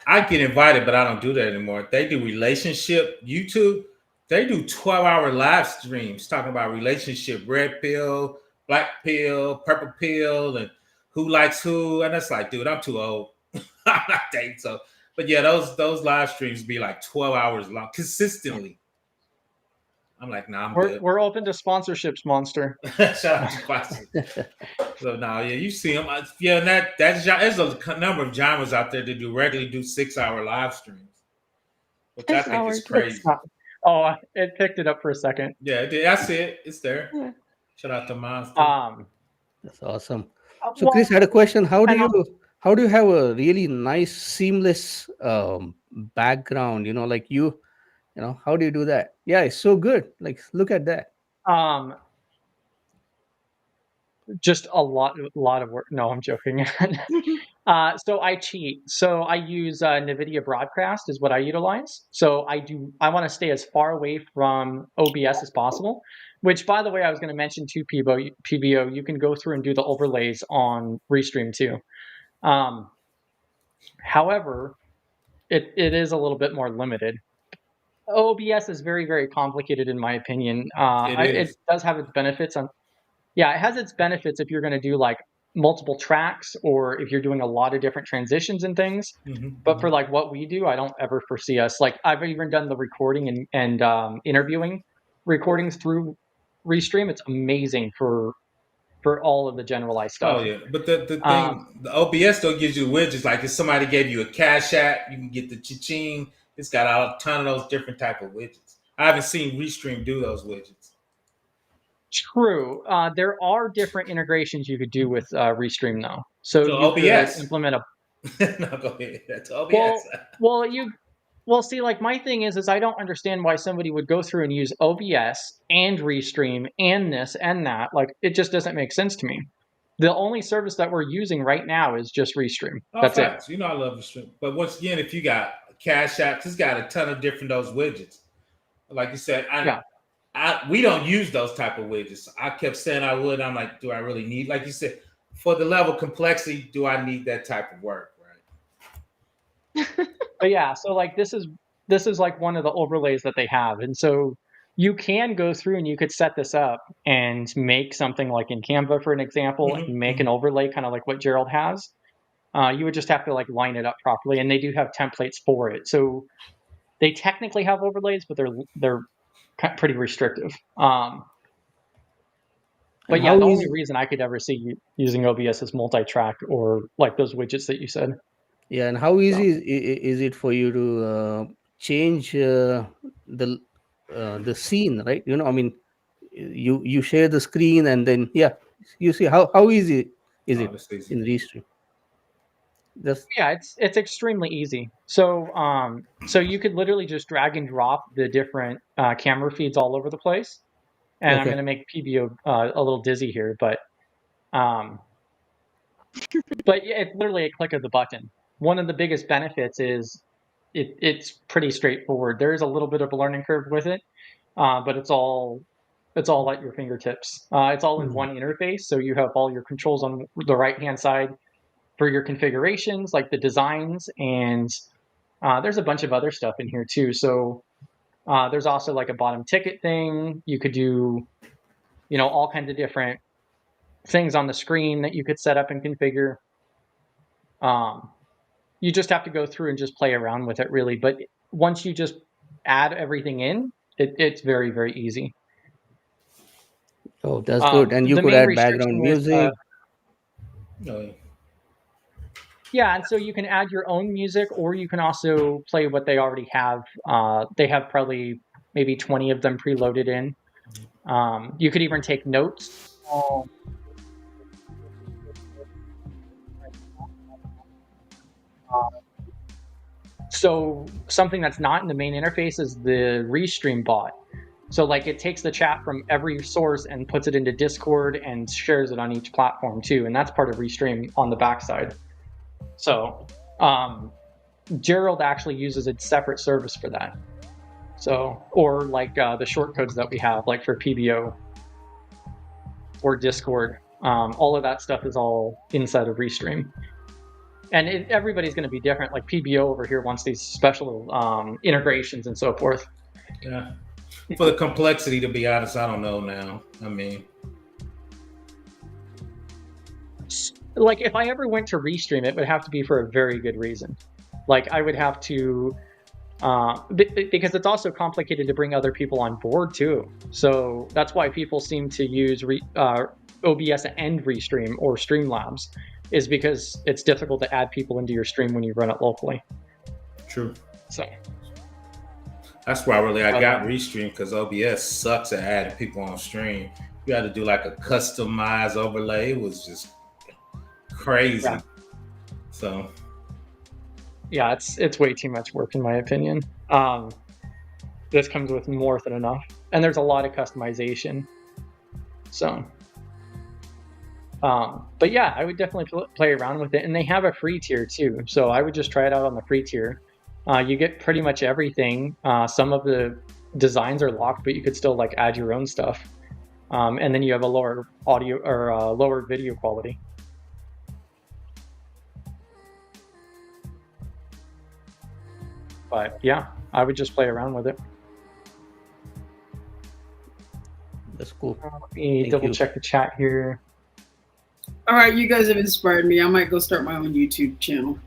Well, I get invited, but I don't do that anymore. They do relationship YouTube. They do 12-hour live streams talking about relationship, red pill, black pill, purple pill, and who likes who. And it's like, dude, I'm too old. I'm not dating. So, but yeah, those live streams be like 12 hours long consistently. I'm like, nah, I'm good. We're open to sponsorships, Monster. Shout out to sponsors. So now, yeah, you see them. Yeah, and there's a number of genres out there that regularly do 6-hour live streams, which I think is crazy. Oh, it picked it up for a second. Yeah, it did. I see it. It's there. Yeah. Shout out to Monster. That's awesome. So Chris had a question. How do you have a really nice, seamless background? Like how do you do that? Yeah, it's so good. Like, look at that. just a lot of work. No, I'm joking. So I cheat. So I use NVIDIA Broadcast is what I utilize. So I want to stay as far away from OBS as possible, which, by the way, I was going to mention too, PBO, you can go through and do the overlays on Restream too. However, it is a little bit more limited. OBS is very, very complicated in my opinion. It does have its benefits. It has its benefits if you're going to do like multiple tracks or if you're doing a lot of different transitions and things. But for like what we do, I don't ever foresee us. Like I've even done the recording and interviewing recordings through Restream. It's amazing for all of the generalized stuff. Oh yeah, but the thing, the OBS though gives you widgets. Like if somebody gave you a Cash App, you can get the cha-ching. It's got a ton of those different type of widgets. I haven't seen Restream do those widgets. True. There are different integrations you could do with Restream though. So you OBS. could implement a. No, go ahead. That's OBS. Well, see, like my thing is I don't understand why somebody would go through and use OBS and Restream and this and that. Like it just doesn't make sense to me. The only service that we're using right now is just Restream. That's it. You know I love Restream. But once again, if you got Cash Apps, it's got a ton of different those widgets. Like you said, we don't use those type of widgets. I kept saying I would. I'm like, do I really need? Like you said, for the level of complexity, do I need that type of work? Right. But yeah, so like this is like one of the overlays that they have, and so you can go through and you could set this up and make something like in Canva, for an example, and make an overlay kind of like what Gerald has. You would just have to like line it up properly, and they do have templates for it. So they technically have overlays, but they're pretty restrictive. But yeah, the only reason I could ever see you using OBS is multi-track or like those widgets that you said. Yeah, and how easy is it for you to change the scene, right? You know, I mean, you share the screen and then you see how easy is it in Restream? Yeah, it's extremely easy. So so you could literally just drag and drop the different camera feeds all over the place. And I'm going to make PBO a little dizzy here, but it's literally a click of the button. One of the biggest benefits is it's pretty straightforward. There is a little bit of a learning curve with it, but it's all at your fingertips. It's all in one interface, so you have all your controls on the right-hand side for your configurations, like the designs, and there's a bunch of other stuff in here too. So there's also like a bottom ticket thing. You could do, all kinds of different things on the screen that you could set up and configure. You just have to go through and just play around with it, really. But once you just add everything in, it's very, very easy. Oh, that's good. And you could add background music. Yeah, and so you can add your own music, or you can also play what they already have. They have probably maybe 20 of them preloaded in. You could even take notes. So something that's not in the main interface is the Restream bot. So like it takes the chat from every source and puts it into Discord and shares it on each platform too. And that's part of Restream on the backside. So Gerald actually uses a separate service for that. So, or like the shortcodes that we have, like for PBO or Discord, all of that stuff is all inside of Restream. And everybody's going to be different. Like PBO over here wants these special integrations and so forth. Yeah. For the complexity, to be honest, I don't know now. I mean, like if I ever went to Restream, it would have to be for a very good reason. Like I would have to, because it's also complicated to bring other people on board too. So that's why people seem to use OBS and Restream or Streamlabs, is because it's difficult to add people into your stream when you run it locally. True. So that's why really I got Restream, because OBS sucks at adding people on stream. You had to do like a customized overlay. It was just crazy. Yeah. So yeah, it's way too much work in my opinion. This comes with more than enough, and there's a lot of customization. So But yeah, I would definitely play around with it. And they have a free tier too. So I would just try it out on the free tier. You get pretty much everything. Some of the designs are locked, but you could still like add your own stuff. And then you have a lower audio or lower video quality. But yeah, I would just play around with it. That's cool. Let me double check the chat here. All right, you guys have inspired me. I might go start my own YouTube channel.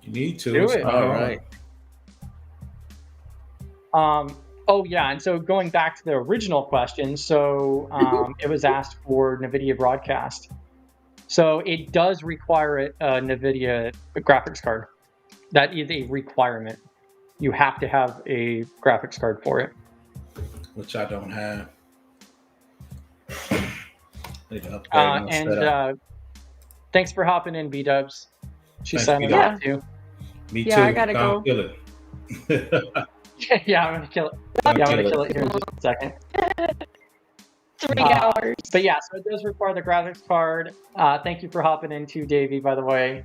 You need to. Do it. All right. Oh yeah, and so going back to the original question, so it was asked for NVIDIA broadcast. So it does require a NVIDIA graphics card. That is a requirement. You have to have a graphics card for it. Which I don't have. Need to upgrade my setup. Thanks for hopping in, B-Dubs. She's Thanks, signing off too. Me Yeah, too. I gotta go. Kill it. Yeah, I'm gonna kill it. Yeah, I'm gonna kill it here in just a second. 3 hours. But yeah, so it does require the graphics card. Thank you for hopping in too, Davey, by the way.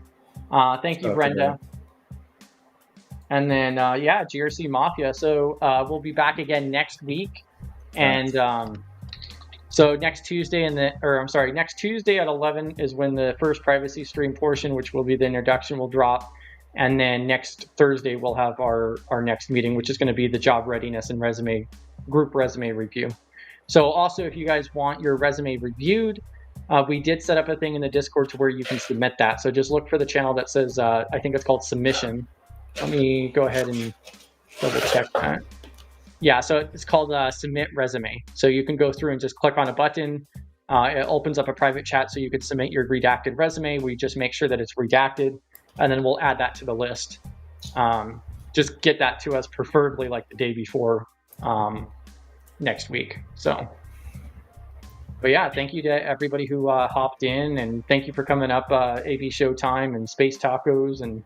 Thank you, Okay. Brenda. And then, yeah, GRC Mafia. So we'll be back again next week. And so next Tuesday next Tuesday at 11 is when the first privacy stream portion, which will be the introduction, will drop. And then next Thursday, we'll have our next meeting, which is going to be the job readiness and group resume review. So also, if you guys want your resume reviewed, we did set up a thing in the Discord to where you can submit that. So just look for the channel that says, I think it's called submission. Let me go ahead and double check that. Yeah, so it's called submit resume. So you can go through and just click on a button. It opens up a private chat so you can submit your redacted resume. We just make sure that it's redacted, and then we'll add that to the list. Just get that to us, preferably like the day before next week. So, but yeah, thank you to everybody who hopped in, and thank you for coming up, AB Showtime and Space Tacos and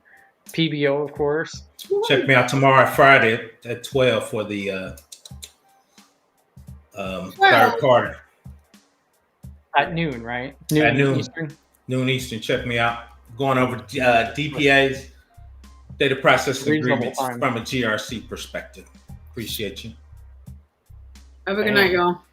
PBO, of course. Check me out tomorrow, Friday at 12 for the third quarter. At noon, right? At noon. Eastern. Noon Eastern. Check me out. Going over DPAs, data processing Reasonable agreements time. from a GRC perspective. Appreciate you. Have a good night, y'all.